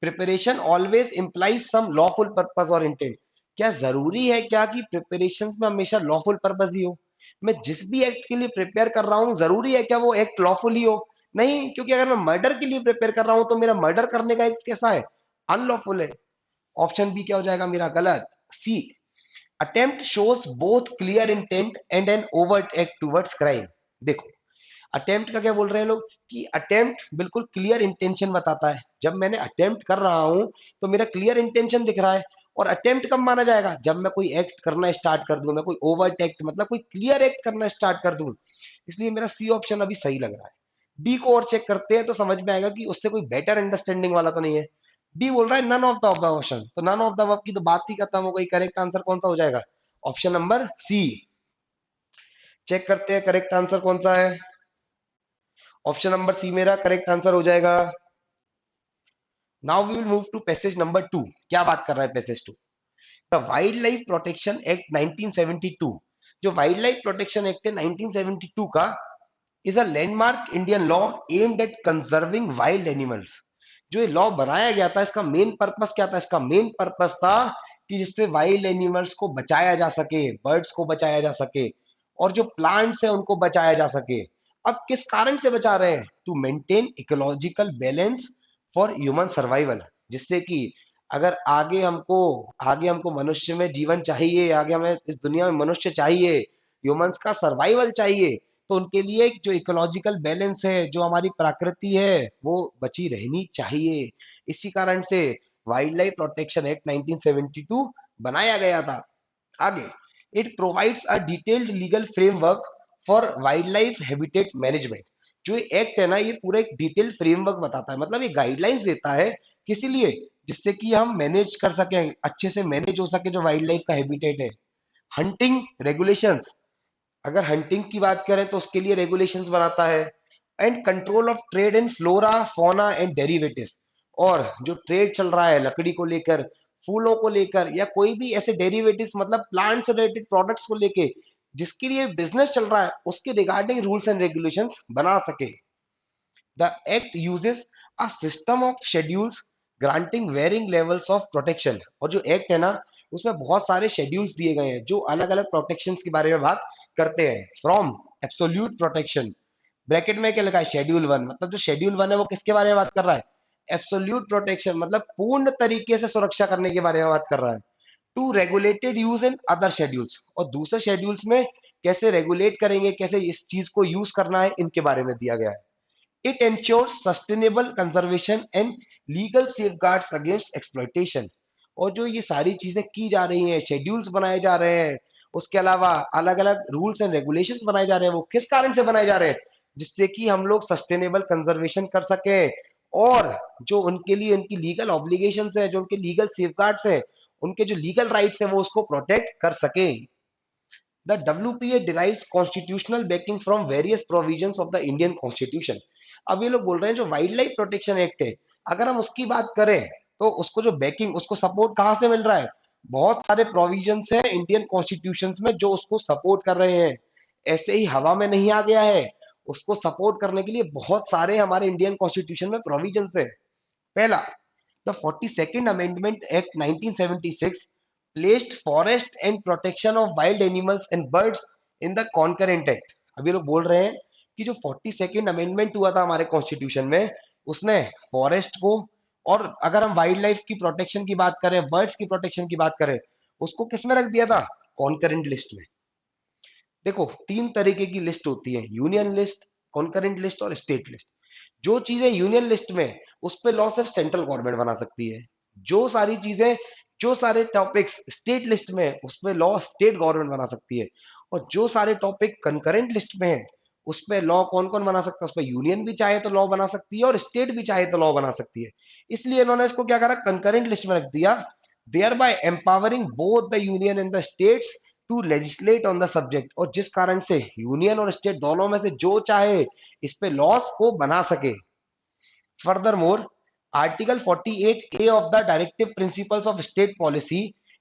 प्रिपरेशन ऑलवेज इंप्लाइज सम लॉफुल पर्पस और इंटेंट। क्या जरूरी है क्या कि प्रिपरेशन में हमेशा लॉफुल पर्पस ही हो? मैं जिस भी एक्ट के लिए प्रिपेयर कर रहा हूं, जरूरी है क्या वो एक्ट लॉफुल ही हो? नहीं, क्योंकि अगर मैं मर्डर के लिए प्रिपेयर कर रहा हूं तो मेरा मर्डर करने का एक्ट कैसा है, अनलॉफुल है। ऑप्शन बी क्या हो जाएगा मेरा, गलत। C, attempt shows both clear intent and an overt act towards crime. देखो अटेम्प्ट का क्या बोल रहे हैं लोग कि अटेम्प्ट बिल्कुल क्लियर इंटेंशन बताता है। जब मैंने अटेम्प्ट कर रहा हूं तो मेरा क्लियर इंटेंशन दिख रहा है। और अटेम्प्ट कब माना जाएगा, जब मैं कोई एक्ट करना स्टार्ट कर दूं, मैं कोई ओवर्ट एक्ट मतलब कोई क्लियर एक्ट करना स्टार्ट कर दूं। इसलिए मेरा सी ऑप्शन अभी सही लग रहा है। डी को और चेक करते हैं तो समझ में आएगा कि उससे कोई बेटर अंडरस्टैंडिंग वाला तो नहीं है। डी बोल रहा है none of the above option, तो नन ऑफ द अबव की तो बात ही खत्म हो गई। करेक्ट आंसर कौन सा हो जाएगा, ऑप्शन नंबर सी। चेक करते हैं करेक्ट आंसर कौन सा है, ऑप्शन नंबर सी मेरा करेक्ट आंसर हो जाएगा। Now we will move to passage number 2। क्या बात कर रहा है passage 2, the wild life protection act 1972। जो वाइल्ड लाइफ प्रोटेक्शन एक्ट है 1972 का, is a landmark Indian law aimed at conserving wild animals. जो ये लॉ बनाया गया था, इसका मेन पर्पस क्या था, इसका मेन पर्पस था कि जिससे वाइल्ड एनिमल्स को बचाया जा सके, बर्ड्स को बचाया जा सके, और जो प्लांट्स है उनको बचाया जा सके। अब किस कारण से बचा रहे हैं, to maintain ecological balance for human survival. जिससे कि अगर आगे हमको मनुष्य में जीवन चाहिए, आगे हमें इस दुनिया में मनुष्य चाहिए, ह्यूमंस का सर्वाइवल चाहिए, तो उनके लिए एक जो इकोलॉजिकल बैलेंस है, जो हमारी प्रकृति है, वो बची रहनी चाहिए। इसी कारण से वाइल्ड लाइफ प्रोटेक्शन एक्ट 1972 बनाया गया था। आगे, it provides a detailed legal framework for wild life habitat management. जो एक्ट है ना, ये पूरा एक डिटेल्ड फ्रेमवर्क बताता है, मतलब ये गाइडलाइंस देता है किसी लिए, जिससे कि हम मैनेज कर सकें, अच्छे से मैनेज हो सके जो वाइल्ड लाइफ का हैबिटेट है। हंटिंग रेगुलेशंस, अगर हंटिंग की बात करें तो उसके लिए रेगुलेशंस बनाता है। And control of trade in flora fauna and derivatives. और जो ट्रेड चल रहा है लकड़ी को लेकर, फूलों को लेकर, या कोई भी ऐसे डेरिवेटिव्स मतलब प्लांट से रिलेटेड प्रोडक्ट्स को लेके जिसके लिए बिजनेस चल रहा है, उसके रिगार्डिंग रूल्स एंड रेगुलेशंस बना सके। The act uses a system of schedules granting varying levels of protection. और जो एक्ट है ना, उसमें बहुत सारे शेड्यूल्स दिए गए हैं जो अलग अलग प्रोटेक्शन के बारे में बात करते हैं। फ्रॉम एब्सोल्यूट प्रोटेक्शन, ब्रैकेट में क्या लिखा है, शेड्यूल 1, मतलब जो शेड्यूल 1 है वो किसके बारे में बात कर रहा है, एब्सोल्यूट प्रोटेक्शन, मतलब पूर्ण तरीके से सुरक्षा करने के बारे में बात कर रहा है। To regulated use in other schedules, और दूसरे शेड्यूल्स में कैसे रेगुलेट करेंगे, कैसे इस चीज को यूज करना है, इनके बारे में दिया गया है। It ensures sustainable conservation and legal safeguards against exploitation. और जो ये सारी चीजें की जा रही हैं, शेड्यूल्स बनाए जा रहे हैं, उसके अलावा अलग अलग रूल्स एंड रेगुलेशंस बनाए जा रहे हैं, वो किस कारण से बनाए जा रहे हैं, जिससे कि हम लोग सस्टेनेबल कंजर्वेशन कर सकें और जो उनके लिए उनकी लीगल ऑब्लिगेशन है, जो उनके लीगल सेफगार्ड्स है, उनके जो लीगल राइट्स है, वो उसको प्रोटेक्ट कर सके। The WPA derives constitutional backing from various provisions of the Indian Constitution। अब ये लोग बोल रहे हैं जो वाइल्ड लाइफ प्रोटेक्शन एक्ट है, अगर हम उसकी बात करें तो उसको जो बैकिंग, उसको सपोर्ट कहां से मिल रहा है? बहुत सारे प्रोविजंस हैं इंडियन कॉन्स्टिट्यूशन में जो उसको सपोर्ट कर रहे हैं। ऐसे ही हवा में नहीं आ गया है, उसको सपोर्ट करने के लिए बहुत सारे हमारे इंडियन कॉन्स्टिट्यूशन में प्रोविजंस है। पहला, the 42nd amendment act 1976 placed forest and protection of wild animals and birds in the concurrent act। अभी लोग बोल रहे हैं कि जो 42nd अमेंडमेंट हुआ था हमारे कॉन्स्टिट्यूशन में, उसने फॉरेस्ट को, और अगर हम वाइल्ड लाइफ की प्रोटेक्शन की बात करें, बर्ड्स की प्रोटेक्शन की बात करें, उसको किस में रख दिया था? कॉन्करेंट लिस्ट में। देखो, तीन तरीके की लिस्ट होती है, यूनियन लिस्ट, कॉन्करेंट लिस्ट और स्टेट लिस्ट। जो चीजें यूनियन लिस्ट में, उस पे लॉ सिर्फ सेंट्रल गवर्नमेंट बना सकती है। जो सारी चीजें, जो सारे टॉपिक्स स्टेट लिस्ट में, उस पे लॉ स्टेट गवर्नमेंट बना सकती है। और जो सारे टॉपिक कंकरेंट लिस्ट में है, उस पे लॉ कौन कौन बना सकता है? उस पे यूनियन भी चाहे तो लॉ बना सकती है और स्टेट भी चाहे तो लॉ बना सकती है। इसलिए इन्होंने इसको क्या करा? कंकरेंट लिस्ट में रख दिया, thereby empowering both the union and the states to legislate on the subject. और जिस कारण से यूनियन और स्टेट दोनों में से जो चाहे इस पे लॉस को बना सके। Furthermore, Article 48A of the Directive Principles of State Policy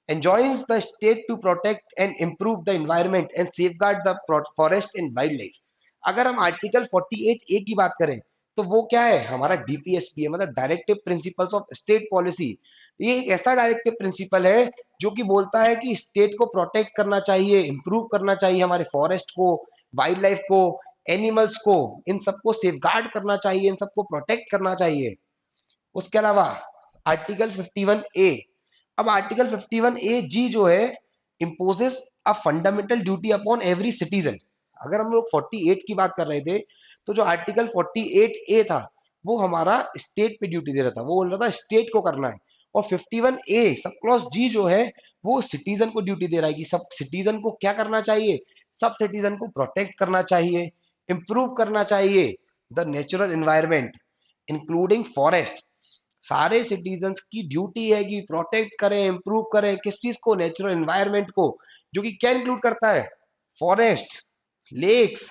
enjoins the state to protect and improve the environment and safeguard the forest and wildlife। अगर हम आर्टिकल 48A की बात करें तो वो क्या है? हमारा डीपीएसपी है, मतलब directive principles of state policy. ये एक ऐसा डायरेक्टिव प्रिंसिपल है जो कि बोलता है कि स्टेट को प्रोटेक्ट करना चाहिए, इंप्रूव करना चाहिए हमारे फॉरेस्ट को, वाइल्ड लाइफ को, एनिमल्स को, इन सबको सेफगार्ड करना चाहिए, इन सबको प्रोटेक्ट करना चाहिए। उसके अलावा आर्टिकल 51A, अब आर्टिकल 51A जी जो है, imposes a fundamental duty upon every citizen. अगर हम लोग 48 की बात कर रहे थे, तो जो आर्टिकल 48A था वो हमारा स्टेट पे ड्यूटी दे रहा था, वो बोल रहा था स्टेट को करना है। और 51A सब क्लॉज जी जो है, वो सिटीजन को ड्यूटी दे रहा है कि सब सिटीजन को क्या करना चाहिए? सब सिटीजन को प्रोटेक्ट करना चाहिए, इंप्रूव करना चाहिए the natural environment including forest. सारे सिटीजन्स की ड्यूटी है कि प्रोटेक्ट करें, इंप्रूव करें किस चीज को? नेचुरल एनवायरमेंट को, जो कि क्या इंक्लूड करता है? फॉरेस्ट, लेक्स,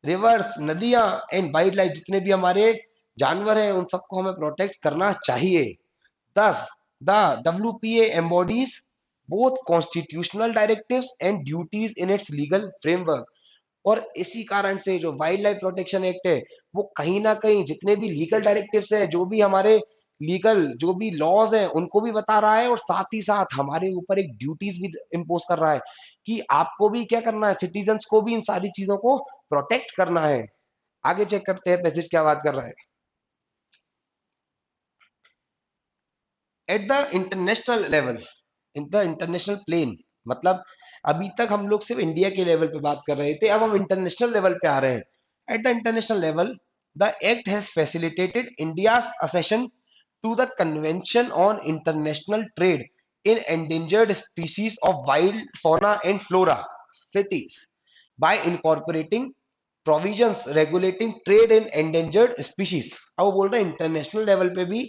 रिवर्स, नदियां एंड वाइल्ड लाइफ, जितने भी हमारे जानवर हैं उन सबको हमें प्रोटेक्ट करना चाहिए। दस, the WPA embodies both constitutional directives and duties in its legal framework। और इसी कारण से जो वाइल्ड लाइफ प्रोटेक्शन एक्ट है, वो कहीं ना कहीं जितने भी लीगल डायरेक्टिव्स है, जो भी हमारे लीगल जो भी लॉज है, उनको भी बता रहा है, और साथ ही साथ हमारे ऊपर एक ड्यूटीज भी इम्पोज कर रहा है कि आपको भी क्या करना है, सिटीजन्स को भी इन सारी चीजों को प्रोटेक्ट करना है। आगे चेक करते हैं पैसेज क्या बात कर रहा है। At the international level, in the international plane, मतलब अभी तक हम लोग सिर्फ इंडिया के लेवल पे बात कर रहे थे, अब हम इंटरनेशनल लेवल पे आ रहे हैं। At the international level, the act has facilitated India's accession to the convention on international trade in endangered species of wild fauna and flora CITES by incorporating provisions regulating trade in endangered species। अब वो बोल रहे हैं international level पे भी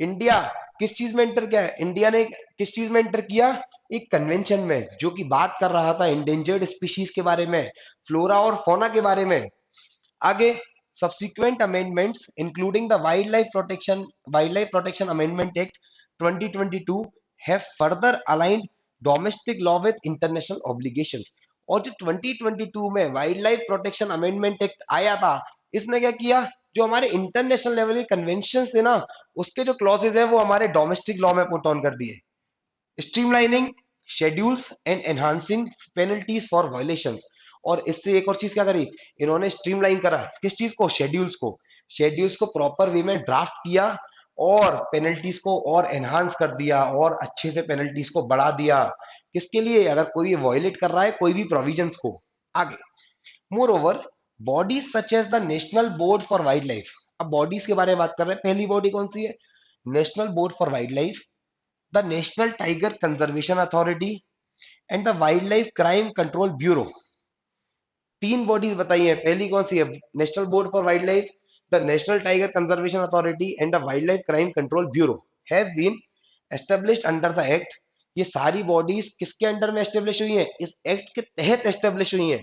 India किस चीज में एंटर किया है? इंडिया ने किस चीज में एंटर किया? एक कन्वेंशन में, जो कि बात कर रहा था इंडेंजर्ड स्पीशीज के बारे में, फ्लोरा और फौना के बारे में। आगे, subsequent amendments including the wildlife protection amendment act 2022 have further aligned domestic law with international obligations। और जो 2022 में wild life protection amendment act आया था, इसने क्या किया? जो हमारे इंटरनेशनल लेवल के कन्वेंशन थे ना, उसके जो क्लॉजेज है वो हमारे डोमेस्टिक लॉ में पुट ऑन कर दिए। Streamlining schedules and enhancing penalties for violation. और इससे एक और चीज क्या करी इन्होंने? स्ट्रीमलाइन करा किस चीज को? शेड्यूल्स को। शेड्यूल्स को प्रॉपर वे में ड्राफ्ट किया और पेनल्टीज को और एनहांस कर दिया, और अच्छे से पेनल्टीज को बढ़ा दिया। किसके लिए? अगर कोई वायलेट कर रहा है कोई भी प्रोविजंस को। आगे, moreover, bodies such as the national board for wild life. अब बॉडीज के बारे में बात कर रहे हैं। पहली बॉडी कौन सी है? National board for wild life, the national tiger conservation authority and the wild life crime control bureau. तीन बॉडीज बताई है। पहली कौन सी है? National board for wild life, the national tiger conservation authority and the wild life crime control bureau have been established under the act. ये सारी bodies किसके अंडर में एस्टेब्लिश हुई है? इस एक्ट के तहत एस्टेब्लिश हुई है।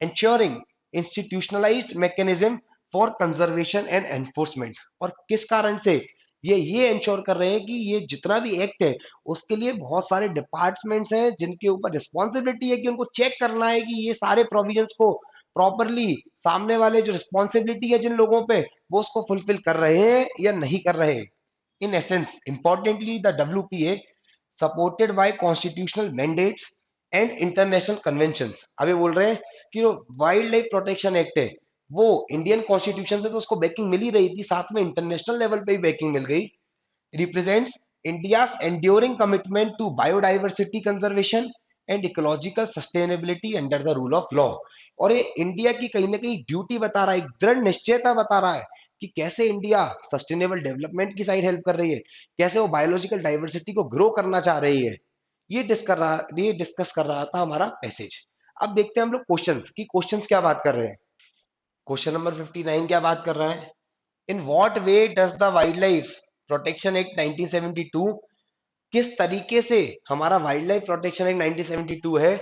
ensuring institutionalized mechanism for conservation and enforcement। और किस कारण से ये इंश्योर कर रहे हैं कि ये जितना भी एक्ट है उसके लिए बहुत सारे डिपार्टमेंट्स हैं जिनके ऊपर रिस्पॉन्सिबिलिटी है कि उनको चेक करना है कि ये सारे प्रोविजंस को प्रॉपरली सामने वाले जो रिस्पॉन्सिबिलिटी है जिन लोगों पे वो उसको फुलफिल कर रहे हैं या नहीं कर रहे हैं। In essence importantly the WPA supported by constitutional mandates and international conventions. अभी बोल रहे हैं कि जो वाइल्ड लाइफ प्रोटेक्शन एक्ट है वो इंडियन कॉन्स्टिट्यूशन से तो उसको बैकिंग मिल ही रही थी, साथ में इंटरनेशनल लेवल पे भी बैकिंग मिल गई। Represents India's enduring commitment to biodiversity conservation and ecological sustainability under the rule of law. और ये इंडिया की कहीं ना कहीं ड्यूटी बता रहा है, एक दृढ़ निश्चयता बता रहा है कि कैसे इंडिया सस्टेनेबल डेवलपमेंट की साइड हेल्प कर रही है, कैसे वो बायोलॉजिकल डाइवर्सिटी को ग्रो करना चाह रही है। ये डिस्कस कर रहा था हमारा पैसेज। अब देखते हैं हम लोग क्वेश्चंस की, क्वेश्चंस क्या बात कर रहे हैं। क्वेश्चन नंबर 59 क्या बात कर रहा है? In what way does the wild life protection act 1972, किस तरीके से हमारा वाइल्ड लाइफ प्रोटेक्शन एक्ट 1972 है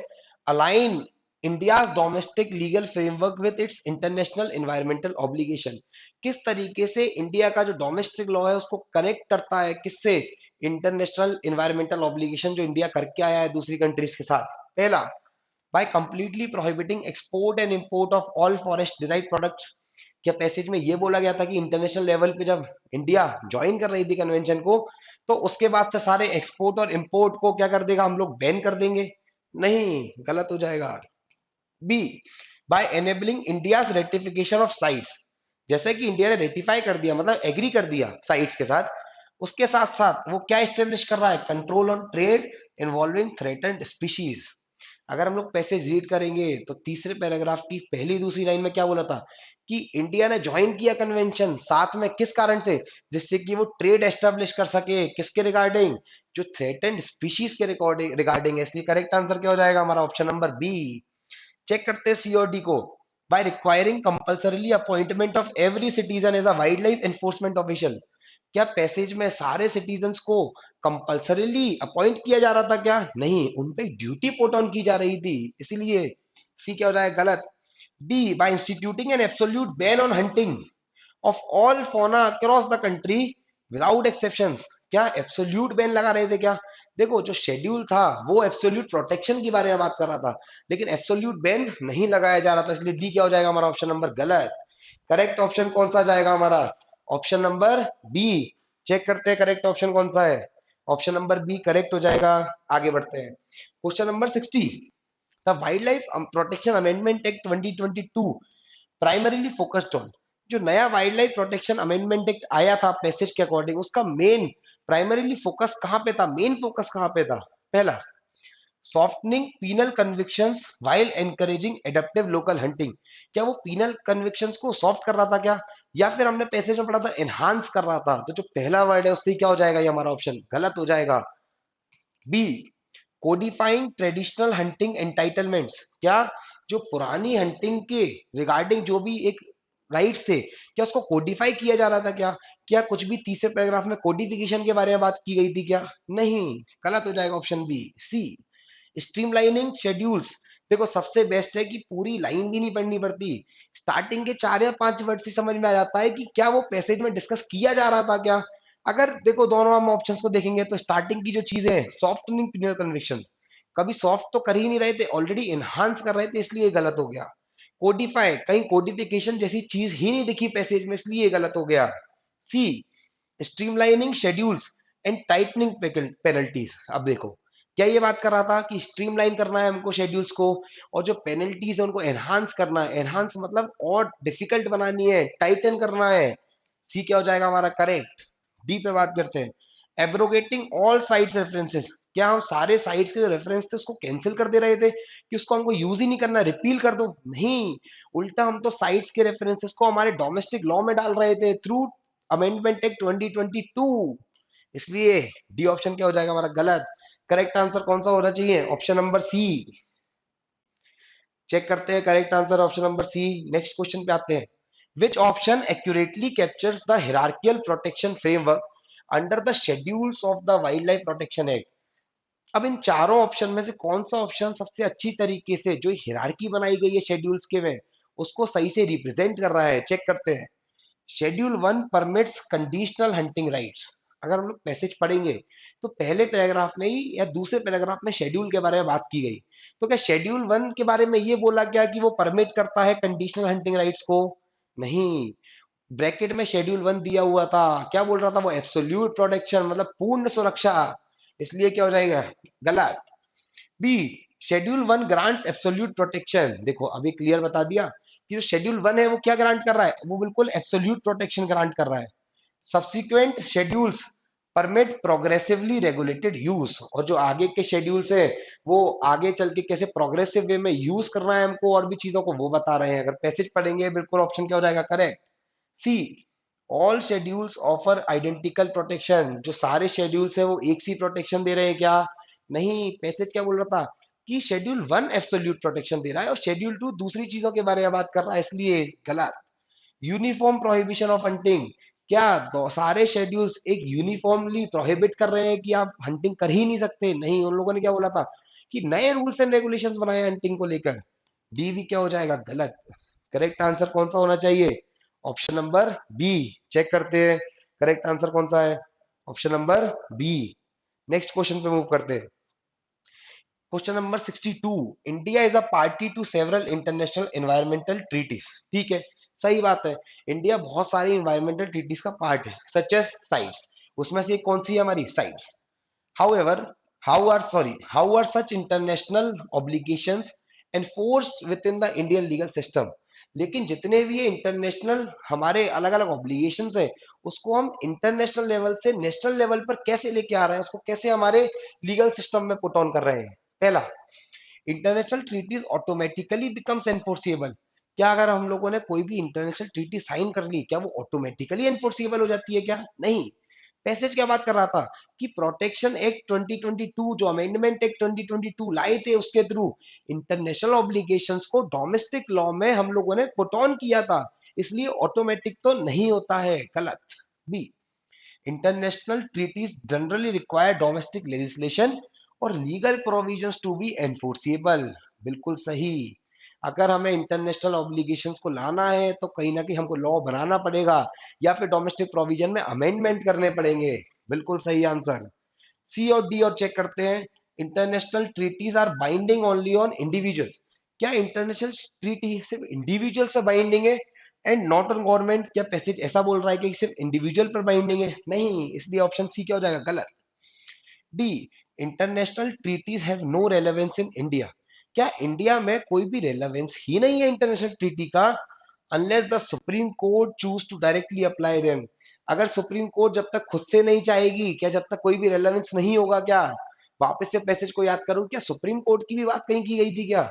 align India domestic legal framework with its international environmental obligation. किस तरीके से इंडिया का जो डोमेस्टिक लॉ है उसको कनेक्ट करता है किससे? इंटरनेशनल एनवायरमेंटल ऑब्लिगेशन जो इंडिया करके आया है दूसरी कंट्रीज के साथ। पहला, by completely prohibiting export and import of all forest derived products. क्या पैसेज में ये बोला गया था कि इंटरनेशनल लेवल पे जब इंडिया ज्वाइन कर रही थी कन्वेंशन को तो उसके बाद से सारे एक्सपोर्ट और इंपोर्ट को क्या कर देगा, हम लोग बैन कर देंगे? नहीं, गलत हो जाएगा। B, by enabling India's ratification of CITES. जैसे कि इंडिया ने रेटिफाई कर दिया मतलब एग्री कर दिया साइट्स के साथ, उसके साथ साथ वो क्या स्टेब्लिश कर रहा है? Control on trade involving threatened species. अगर हम लोग पैसेज रीड करेंगे तो तीसरे पैराग्राफ की पहली दूसरी लाइन में क्या बोला था कि इंडिया ने ज्वाइन किया कन्वेंशन, साथ में किस कारण से? जिससे कि वो ट्रेड एस्टेब्लिश कर सके किसके रिगार्डिंग? जो थ्रेटेंड स्पीशीज के रिगार्डिंग है। इसलिए करेक्ट आंसर क्या हो जाएगा हमारा? Option number B. चेक करते हैं सी और डी को। By requiring compulsorily appointment of every citizen as a wild life enforcement official. क्या पैसेज में सारे सिटीजन्स को कंपल्सरीली अपॉइंट किया जा रहा था? क्या नहीं, उन पे ड्यूटी पुट ऑन की जा रही थी, इसीलिए सी क्या हो जाएगा? गलत। D, by instituting an absolute ban on hunting of all fauna across the country without exceptions. क्या एब्सोल्यूट बैन लगा रहे थे क्या? देखो जो शेड्यूल था वो एब्सोल्यूट प्रोटेक्शन के बारे में बात कर रहा था, लेकिन एब्सोल्यूट बैन नहीं लगाया जा रहा था, इसलिए डी क्या हो जाएगा हमारा? ऑप्शन नंबर गलत। करेक्ट ऑप्शन कौन सा जाएगा हमारा? Option number B. चेक करते हैं करेक्ट ऑप्शन कौन सा है। ऑप्शन नंबर बी करेक्ट हो जाएगा। आगे बढ़ते हैं question number 60। The wild life protection amendment act 2022 primarily focused on. जो नया wild life protection amendment act आया था पैसेज के अकॉर्डिंग, उसका मेन प्राइमरीली फोकस कहां पे था? मेन फोकस कहां पे था? पहला, softening penal convictions while encouraging adaptive local hunting. क्या वो पीनल कन्विक्शंस को सॉफ्ट कर रहा था क्या, या फिर हमने पैसेज में पढ़ा था एनहांस कर रहा था? तो जो पहला वर्ड है उससे क्या हो जाएगा? ये हमारा ऑप्शन गलत हो जाएगा। B, codifying traditional hunting entitlements. क्या जो पुरानी हंटिंग के रिगार्डिंग जो भी एक राइट्स थे, क्या उसको कोडिफाई किया जा रहा था? क्या क्या कुछ भी तीसरे पैराग्राफ में कोडिफिकेशन के बारे में बात की गई थी क्या? नहीं, गलत हो जाएगा ऑप्शन बी। सी, स्ट्रीमलाइनिंग शेड्यूल्स। देखो सबसे बेस्ट है कि पूरी लाइन भी नहीं पढ़नी पड़ती, स्टार्टिंग के 4 या 5 वर्ड से समझ में आ जाता है कि क्या वो पैसेज में डिस्कस किया जा रहा था क्या। अगर देखो दोनों हम ऑप्शंस को देखेंगे तो स्टार्टिंग की जो चीजें हैं सॉफ्टनिंग पिनल कन्विक्शन, कभी सॉफ्ट तो कर ही नहीं रहे थे, ऑलरेडी एनहांस कर रहे थे, इसलिए गलत हो गया। कोडिफाई, कहीं कोडिफिकेशन जैसी चीज ही नहीं दिखी पैसेज में, इसलिए गलत हो गया। C, streamlining schedules and tightening penalties. अब देखो क्या ये बात कर रहा था कि स्ट्रीमलाइन करना है हमको शेड्यूल्स को, और जो पेनल्टीज है उनको एनहांस करना है। एनहांस मतलब और डिफिकल्ट बनानी है, टाइटन करना है। सी क्या हो जाएगा हमारा? करेक्ट। डी पे बात करते हैं। एब्रोगेटिंग ऑल साइट रेफरेंसेस। क्या हम सारे साइट के जो रेफरेंस थे उसको कैंसिल कर दे रहे थे कि उसको हमको यूज ही नहीं करना, रिपील कर दो? नहीं, उल्टा हम तो साइट्स के रेफरेंसेस को हमारे डोमेस्टिक लॉ में डाल रहे थे थ्रू अमेंडमेंट एक्ट 2022, इसलिए डी ऑप्शन क्या हो जाएगा हमारा? गलत। करेक्ट आंसर कौन सा होना चाहिए? ऑप्शन नंबर सी। चेक करते हैं correct answer option number C. Next question पे आते हैं। Which option accurately captures the hierarchical protection framework under the schedules of the Wildlife Protection Act? अब इन चारों ऑप्शन में से कौन सा ऑप्शन सबसे अच्छी तरीके से जो हिरार्की बनाई गई है शेड्यूल्स के में उसको सही से रिप्रेजेंट कर रहा है, चेक करते हैं। Schedule 1 permits conditional hunting rights. अगर हम लोग पैसेज पढ़ेंगे तो पहले पैराग्राफ में ही या दूसरे पैराग्राफ में शेड्यूल के बारे में बात की गई। तो क्या शेड्यूल 1 के बारे में ये बोला गया कि वो परमिट करता है कंडीशनल हंटिंग राइट्स को? नहीं। ब्रैकेट में शेड्यूल 1 दिया हुआ था, क्या बोल रहा था वो? एब्सोल्यूट प्रोटेक्शन, मतलब पूर्ण सुरक्षा। इसलिए क्या हो जाएगा? गलत। B, schedule 1 grants absolute protection. देखो अभी क्लियर बता दिया कि जो शेड्यूल 1 है वो क्या ग्रांट कर रहा है, वो बिल्कुल एब्सोल्यूट प्रोटेक्शन ग्रांट कर रहा है। Subsequent schedules permit progressively regulated use, और जो आगे के शेड्यूल्स है वो आगे चल के कैसे प्रोग्रेसिव वे में यूज करना है हमको और भी चीजों को वो बता रहे हैं। अगर पैसेज पढ़ेंगे बिल्कुल ऑप्शन क्या हो जाएगा? Correct. C, all schedules offer identical protection. जो सारे शेड्यूल्स है वो एक सी प्रोटेक्शन दे रहे हैं क्या? नहीं। पैसेज क्या बोल रहा था कि शेड्यूल 1 एब्सोल्यूट प्रोटेक्शन दे रहा है और शेड्यूल 2 दूसरी चीजों के बारे में बात कर रहा है, इसलिए गलत। Uniform prohibition of hunting. क्या सारे शेड्यूल्स एक यूनिफॉर्मली प्रोहिबिट कर रहे हैं कि आप हंटिंग कर ही नहीं सकते? नहीं, उन लोगों ने क्या बोला था कि नए रूल्स एंड रेगुलेशंस बनाए हंटिंग को लेकर। डी भी क्या हो जाएगा? गलत। करेक्ट आंसर कौन सा होना चाहिए? Option number B. चेक करते हैं करेक्ट आंसर कौन सा है। Option number B. Next question पे मूव करते हैं। Question number 62। India is a party to several international environmental treaties. ठीक है, सही बात है। इंडिया बहुत सारी एनवायरमेंटल ट्रीटीज का पार्ट है, सच एज साइट्स। उसमें से कौन सी है हमारी? Sites. However, how are such international obligations enforced within the Indian legal system? लेकिन जितने भी ये इंटरनेशनल हमारे अलग अलग ऑब्लिगेशंस है उसको हम इंटरनेशनल लेवल से नेशनल लेवल पर कैसे लेके आ रहे हैं, उसको कैसे हमारे लीगल सिस्टम में पुट ऑन कर रहे हैं। पहला, international treaties automatically becomes enforceable. क्या अगर हम लोगों ने कोई भी इंटरनेशनल ट्रीटी साइन कर ली क्या वो ऑटोमेटिकली एनफोर्सिएबल हो जाती है क्या? नहीं। पैसेज क्या बात कर रहा था कि प्रोटेक्शन एक्ट 2022, जो अमेंडमेंट एक्ट 2022 लाए थे उसके थ्रू इंटरनेशनल ऑब्लिगेशंस को डोमेस्टिक लॉ में हम लोगों ने पुट ऑन किया था, इसलिए ऑटोमेटिक तो नहीं होता है। गलत। B, international treaties generally require domestic legislation और legal provisions to be enforceable. बिल्कुल सही। अगर हमें इंटरनेशनल ऑब्लिगेशंस को लाना है तो कहीं ना कहीं हमको लॉ बनाना पड़ेगा या फिर डोमेस्टिक प्रोविजन में अमेंडमेंट करने पड़ेंगे। बिल्कुल सही आंसर। सी और डी और चेक करते हैं। International treaties are binding only on individuals. क्या इंटरनेशनल ट्रीटी सिर्फ इंडिविजुअल्स पे बाइंडिंग है एंड नॉट ऑन गवर्नमेंट? क्या पैसेज ऐसा बोल रहा है कि सिर्फ इंडिविजुअल पर बाइंडिंग है? नहीं, इसलिए ऑप्शन सी क्या हो जाएगा? गलत। D, international treaties have no relevance in India. क्या इंडिया में कोई भी रेलेवेंस ही नहीं है इंटरनेशनल ट्रीटी का unless the supreme court choose to directly apply them? अगर सुप्रीम कोर्ट जब तक खुद से नहीं चाहेगी, क्या जब तक कोई भी रेलेवेंस नहीं होगा क्या? वापस से पैसेज को याद करो, क्या सुप्रीम कोर्ट की भी बात कहीं की गई थी क्या?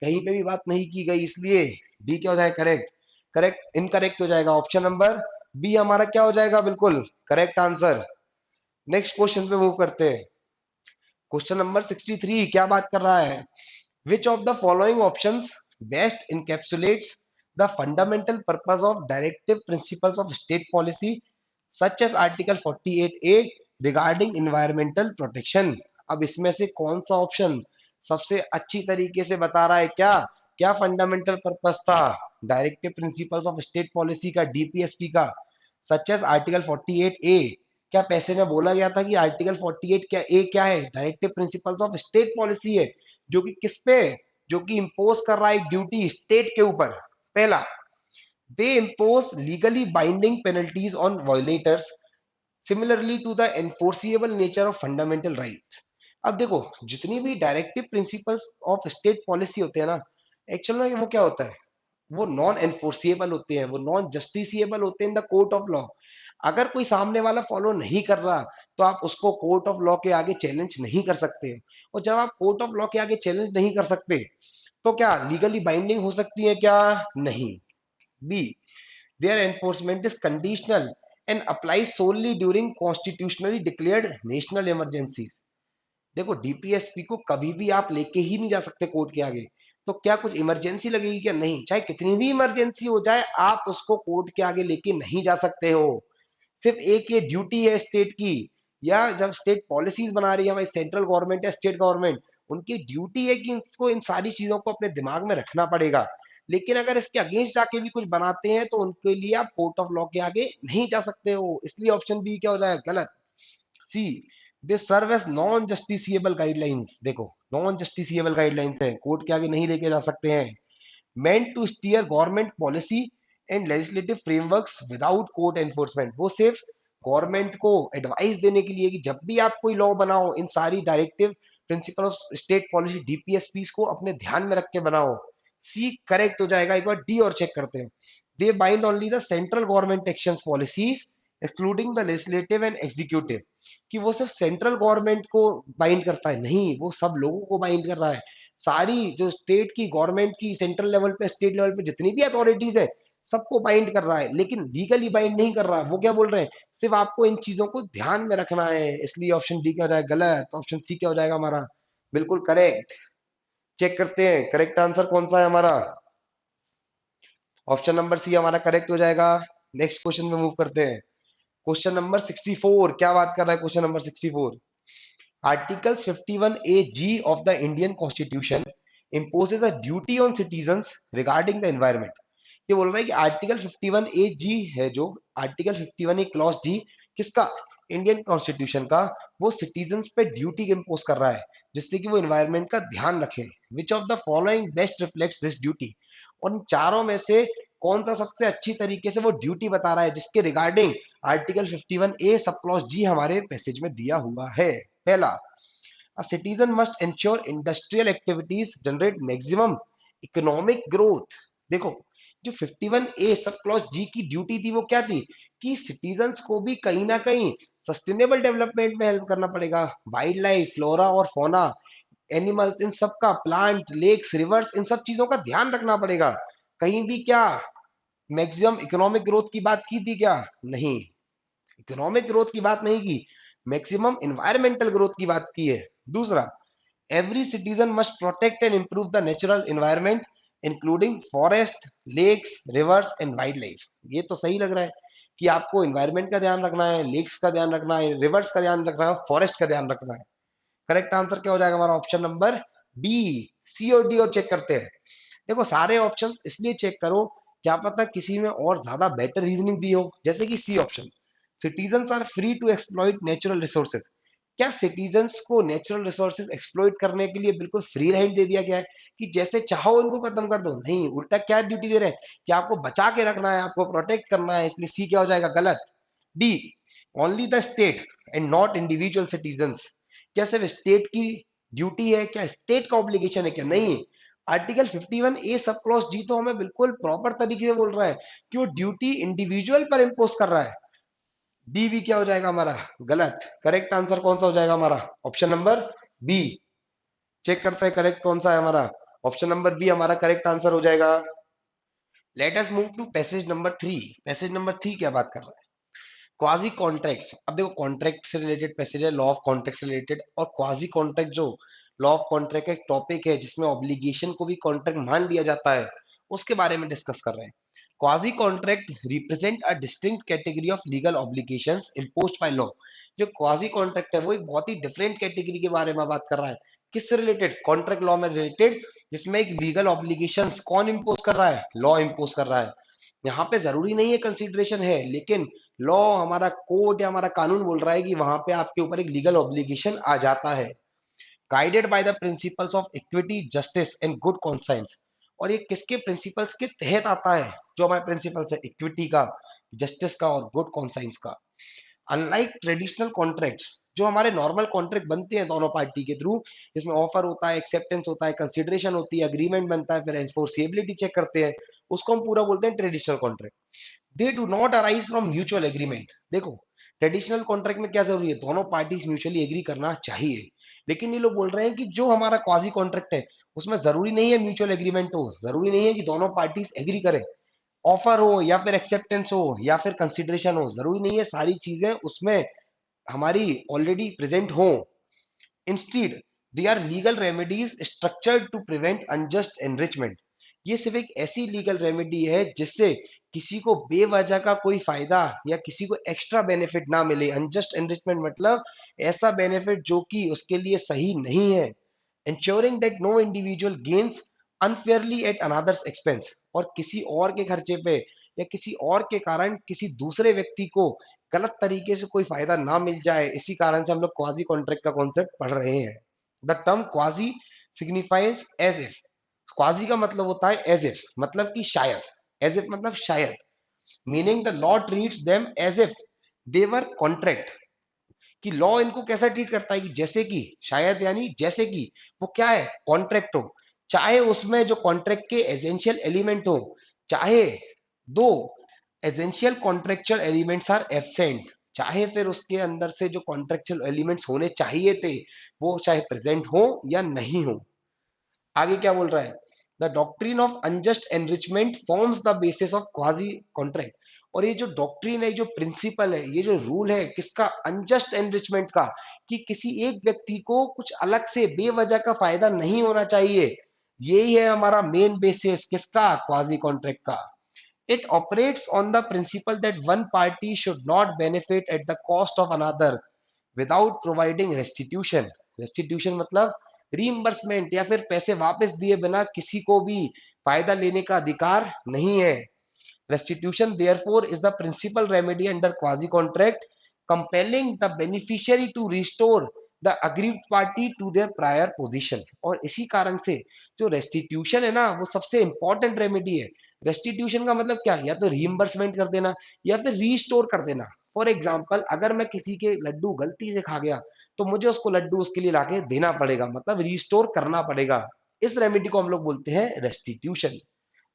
कहीं पे भी बात नहीं की गई, इसलिए डी क्या हो जाएगा? करेक्ट। करेक्ट इनकरेक्ट हो जाएगा। ऑप्शन नंबर बी हमारा क्या हो जाएगा? बिल्कुल करेक्ट आंसर। नेक्स्ट क्वेश्चन पे मूव करते हैं। क्वेश्चन नंबर 63 क्या बात कर रहा है? Which of the following options best encapsulates the fundamental purpose of directive principles of state policy such as article 48A regarding environmental protection? अब इसमें से कौन सा ऑप्शन सबसे अच्छी तरीके से बता रहा है क्या क्या फंडामेंटल पर्पस था directive principles of state policy का, डीपीएसपी का, सच एज आर्टिकल 48A? क्या पैसे में बोला गया था कि आर्टिकल 48 क्या ए क्या है? Directive principles of state policy है जो कि किस पे, जो कि इंपोज कर रहा है एक ड्यूटी स्टेट के ऊपर। पहला, they impose legally binding penalties on violators similarly to the enforceable nature of fundamental right. अब देखो जितनी भी directive principles of state policy होते हैं ना, एक्चुअल में वो क्या होता है, वो नॉन एनफोर्सिएबल होते हैं, वो नॉन जस्टिसिएबल होते हैं in the court of law. अगर कोई सामने वाला फॉलो नहीं कर रहा तो आप उसको कोर्ट ऑफ लॉ के आगे चैलेंज नहीं कर सकते। और जब आप कोर्ट ऑफ लॉ के आगे चैलेंज नहीं कर सकते तो क्या लीगली बाइंडिंग हो सकती है क्या? नहीं। B, their enforcement is conditional and apply only during constitutionally declared national emergency. देखो डीपीएसपी को कभी भी आप लेके ही नहीं जा सकते कोर्ट के आगे, तो क्या कुछ इमरजेंसी लगेगी क्या? नहीं। चाहे कितनी भी इमरजेंसी हो जाए, आप उसको कोर्ट के आगे लेके नहीं जा सकते हो। सिर्फ एक ये ड्यूटी है स्टेट की, या जब स्टेट पॉलिसीज बना रही है हमारी सेंट्रल गवर्नमेंट या स्टेट गवर्नमेंट, उनकी ड्यूटी है कि इसको इन सारी चीजों को अपने दिमाग में रखना पड़ेगा। लेकिन अगर इसके अगेंस्ट जाके भी कुछ बनाते हैं तो उनके लिए आप कोर्ट ऑफ लॉ के आगे नहीं जा सकते हो। इसलिए ऑप्शन बी क्या हो जाएगा? गलत। C, they serve as non justiciable guidelines. देखो, नॉन जस्टिसिएबल गाइडलाइंस है, कोर्ट के आगे नहीं लेके जा सकते हैं। meant to steer government policy and legislative frameworks without court enforcement। वो सिर्फ गवर्नमेंट को एडवाइस देने के लिए कि जब भी आप कोई लॉ बनाओ, इन सारी directive principle of state policy DPSP को अपने ध्यान में रख के बनाओ। सी करेक्ट हो जाएगा। एक बार डी और चेक करते हैं। दे bind only the central government action policies excluding the legislative and executive. कि वो सिर्फ सेंट्रल गवर्नमेंट को बाइंड करता है, नहीं, वो सब लोगों को बाइंड कर रहा है। सारी जो स्टेट की गवर्नमेंट की सेंट्रल लेवल पे स्टेट लेवल पे जितनी भी अथॉरिटीज है सबको बाइंड कर रहा है, लेकिन लीगली बाइंड नहीं कर रहा। वो क्या बोल रहे हैं? सिर्फ आपको इन चीजों को ध्यान में रखना है। इसलिए ऑप्शन डी क्या हो जाएगा? गलत। ऑप्शन सी क्या हो जाएगा हमारा? बिल्कुल करेक्ट। चेक करते हैं करेक्ट आंसर कौन सा है हमारा। ऑप्शन नंबर सी हमारा करेक्ट हो जाएगा। नेक्स्ट क्वेश्चन में मूव करते हैं। क्वेश्चन नंबर 64 क्या बात कर रहा है? Question number 64, Article 51A(g) of the Indian Constitution imposes a duty on citizens regarding the environment। ये बोल रहा है कि आर्टिकल 51A(g) है, जो आर्टिकल 51A क्लॉज जी किसका? इंडियन कॉन्स्टिट्यूशन का। वो सिटीजन्स पे ड्यूटी इम्पोज कर रहा है जिससे कि वो एनवायरनमेंट का ध्यान रखें। विच of the following best reflects this duty? और इन चारों में से कौन सा सबसे अच्छी तरीके से वो ड्यूटी बता रहा है जिसके regarding article 51A sub clause जी हमारे पैसेज में दिया हुआ है? पहला, a citizen must ensure industrial activities generate maximum economic growth। देखो, जो 51A सब क्लॉज जी की ड्यूटी थी वो क्या थी? कि सिटीजन्स को भी कहीं ना कहीं सस्टेनेबल डेवलपमेंट में हेल्प करना पड़ेगा। वाइल्ड लाइफ, फ्लोरा और फोना, एनिमल्स, इन सब का, प्लांट, लेक्स, रिवर्स, इन सब चीजों का ध्यान रखना पड़ेगा। कहीं भी क्या मैक्सिमम इकोनॉमिक ग्रोथ की बात की थी क्या? नहीं, इकोनॉमिक ग्रोथ की बात नहीं की, मैक्सिमम इन्वायरमेंटल ग्रोथ की बात की है। दूसरा, every citizen must protect and improve the natural environment including forest, lakes, rivers and wild life. ये तो सही लग रहा है कि आपको एनवायरनमेंट का ध्यान रखना है, लेक्स का ध्यान रखना है, रिवर्स का ध्यान रखना है, फॉरेस्ट का ध्यान रखना है। करेक्ट आंसर क्या हो जाएगा हमारा? ऑप्शन नंबर बी, सी और डी। और चेक करते हैं। देखो, सारे ऑप्शन इसलिए चेक करो, क्या पता किसी में और ज्यादा बेटर रीजनिंग दी हो। जैसे कि C option, citizens are free to exploit natural resources. क्या सिटीजन्स को नेचुरल रिसोर्सेज एक्सप्लॉइट करने के लिए बिल्कुल फ्री हैंड दे दिया गया है कि जैसे चाहो इनको खत्म कर दो? नहीं, उल्टा क्या ड्यूटी दे रहे हैं कि आपको बचा के रखना है, आपको प्रोटेक्ट करना है। इसलिए सी क्या हो जाएगा? गलत। D, only the state and not individual citizens. क्या सिर्फ स्टेट की ड्यूटी है? क्या स्टेट का ऑब्लिगेशन है क्या? नहीं। आर्टिकल 51A सब क्लॉज जी तो हमें बिल्कुल प्रॉपर तरीके से बोल रहा है कि वो ड्यूटी इंडिविजुअल पर इंपोज कर रहा है। डी भी क्या हो जाएगा हमारा? गलत। करेक्ट आंसर कौन सा हो जाएगा हमारा? Option number B. चेक करते हैं करेक्ट कौन सा है हमारा। ऑप्शन नंबर बी हमारा करेक्ट आंसर हो जाएगा। Let us move to passage number 3। Passage number 3 क्या बात कर रहा है? Quasi contracts. अब देखो, कॉन्ट्रैक्ट से रिलेटेड पैसेज है, लॉ ऑफ कॉन्ट्रैक्ट से रिलेटेड। और क्वाजी कॉन्ट्रैक्ट जो लॉ ऑफ कॉन्ट्रैक्ट का एक टॉपिक है जिसमें ऑब्लिगेशन को भी कॉन्ट्रैक्ट मान लिया जाता है, उसके बारे में डिस्कस कर रहे हैं। Quasi contract represent a distinct category of legal obligations imposed by law. जो क्वाजी कॉन्ट्रैक्ट है वो एक बहुत ही डिफरेंट कैटेगरी के बारे में बात कर रहा है। किससे रिलेटेड? कॉन्ट्रैक्ट लॉ में रिलेटेड, जिसमें एक लीगल ऑब्लिगेशंस कौन इम्पोज कर रहा है? लॉ इम्पोज कर रहा है। यहाँ पे जरूरी नहीं है कंसिडरेशन है, लेकिन लॉ, हमारा कोर्ट या हमारा कानून बोल रहा है कि वहां पे आपके ऊपर एक लीगल ऑब्लिगेशन आ जाता है। Guided by the principles of equity, justice and good conscience. और ये किसके प्रिंसिपल्स के तहत आता है? जो हमारे प्रिंसिपल्स है इक्विटी का, जस्टिस का और गुड कॉन्साइंस का। अनलाइक ट्रेडिशनल कॉन्ट्रैक्ट्स, जो हमारे नॉर्मल कॉन्ट्रैक्ट बनते हैं दोनों पार्टी के थ्रू, जिसमें ऑफर होता है, एक्सेप्टेंस होता है, कंसिडरेशन होती है, अग्रीमेंट बनता है, फिर एनफोर्सेबिलिटी चेक करते हैं, उसको हम पूरा बोलते हैं traditional contract. They do not arise from mutual agreement. देखो, ट्रेडिशनल कॉन्ट्रैक्ट में क्या जरूरी है? दोनों पार्टीज म्यूचुअली एग्री करना चाहिए। लेकिन ये लोग बोल रहे हैं कि जो हमारा क्वाजी कॉन्ट्रैक्ट है उसमें जरूरी नहीं है म्यूचुअल एग्रीमेंट हो, जरूरी नहीं है कि दोनों पार्टीज एग्री करें। ऑफर हो या फिर एक्सेप्टेंस हो या फिर कंसिडरेशन हो, जरूरी नहीं है सारी चीजें उसमें हमारी ऑलरेडी प्रेजेंट हो। Instead, they are legal remedies structured to prevent unjust enrichment. ये सिर्फ एक ऐसी लीगल रेमेडी है जिससे किसी को बेवजह का कोई फायदा या किसी को एक्स्ट्रा बेनिफिट ना मिले। अनजस्ट एनरिचमेंट मतलब ऐसा बेनिफिट जो कि उसके लिए सही नहीं है। ensuring that no individual gains unfairly at another's expense, और किसी और के खर्चे पे या किसी और के कारण किसी दूसरे व्यक्ति को गलत तरीके से कोई फायदा ना मिल जाए, इसी कारण से हम लोग क्वाजी कॉन्ट्रैक्ट का कॉन्सेप्ट पढ़ रहे हैं। The term quasi signifies as if. Quasi का मतलब होता है एज इफ, मतलब कि शायद। एज इफ मतलब शायद, meaning the law treats them as if they were contract. कि लॉ इनको कैसा ट्रीट करता है कि जैसे कि, शायद यानी जैसे कि वो क्या है, कॉन्ट्रैक्ट हो, चाहे उसमें जो कॉन्ट्रैक्ट के एसेंशियल एलिमेंट हो, चाहे दो essential contractual elements are absent, चाहे फिर उसके अंदर से जो कॉन्ट्रेक्चुअल एलिमेंट्स होने चाहिए थे वो चाहे प्रेजेंट हो या नहीं हो। आगे क्या बोल रहा है, the doctrine of unjust enrichment forms the basis of quasi contract. और ये जो डॉक्ट्रिन है, जो प्रिंसिपल है, ये जो रूल है किसका, अनजस्ट एनरिचमेंट का, कि किसी एक व्यक्ति को कुछ अलग से बेवजह का फायदा नहीं होना चाहिए। यही है हमारा मेन बेसिस किसका, क्वाजी कॉन्ट्रैक्ट का। It operates on the principle that one party should not benefit at the cost of another without providing restitution। restitution मतलब रीइंबर्समेंट या फिर पैसे वापस दिए बिना किसी को भी फायदा लेने का अधिकार नहीं है। restitution therefore is the principal remedy under quasi contract, compelling the beneficiary to restore the aggrieved party to their prior position। और इसी कारण से जो रेस्टिट्यूशन है ना वो सबसे इंपॉर्टेंट रेमेडी है। रेस्टिट्यूशन का मतलब क्या, या तो रीइंबर्समेंट कर देना या फिर रीस्टोर कर देना। फॉर एग्जाम्पल, अगर मैं किसी के लड्डू गलती से खा गया तो मुझे उसको लड्डू उसके लिए लाके देना पड़ेगा, मतलब रीस्टोर करना पड़ेगा। इस रेमेडी को हम लोग बोलते हैं रेस्टिट्यूशन।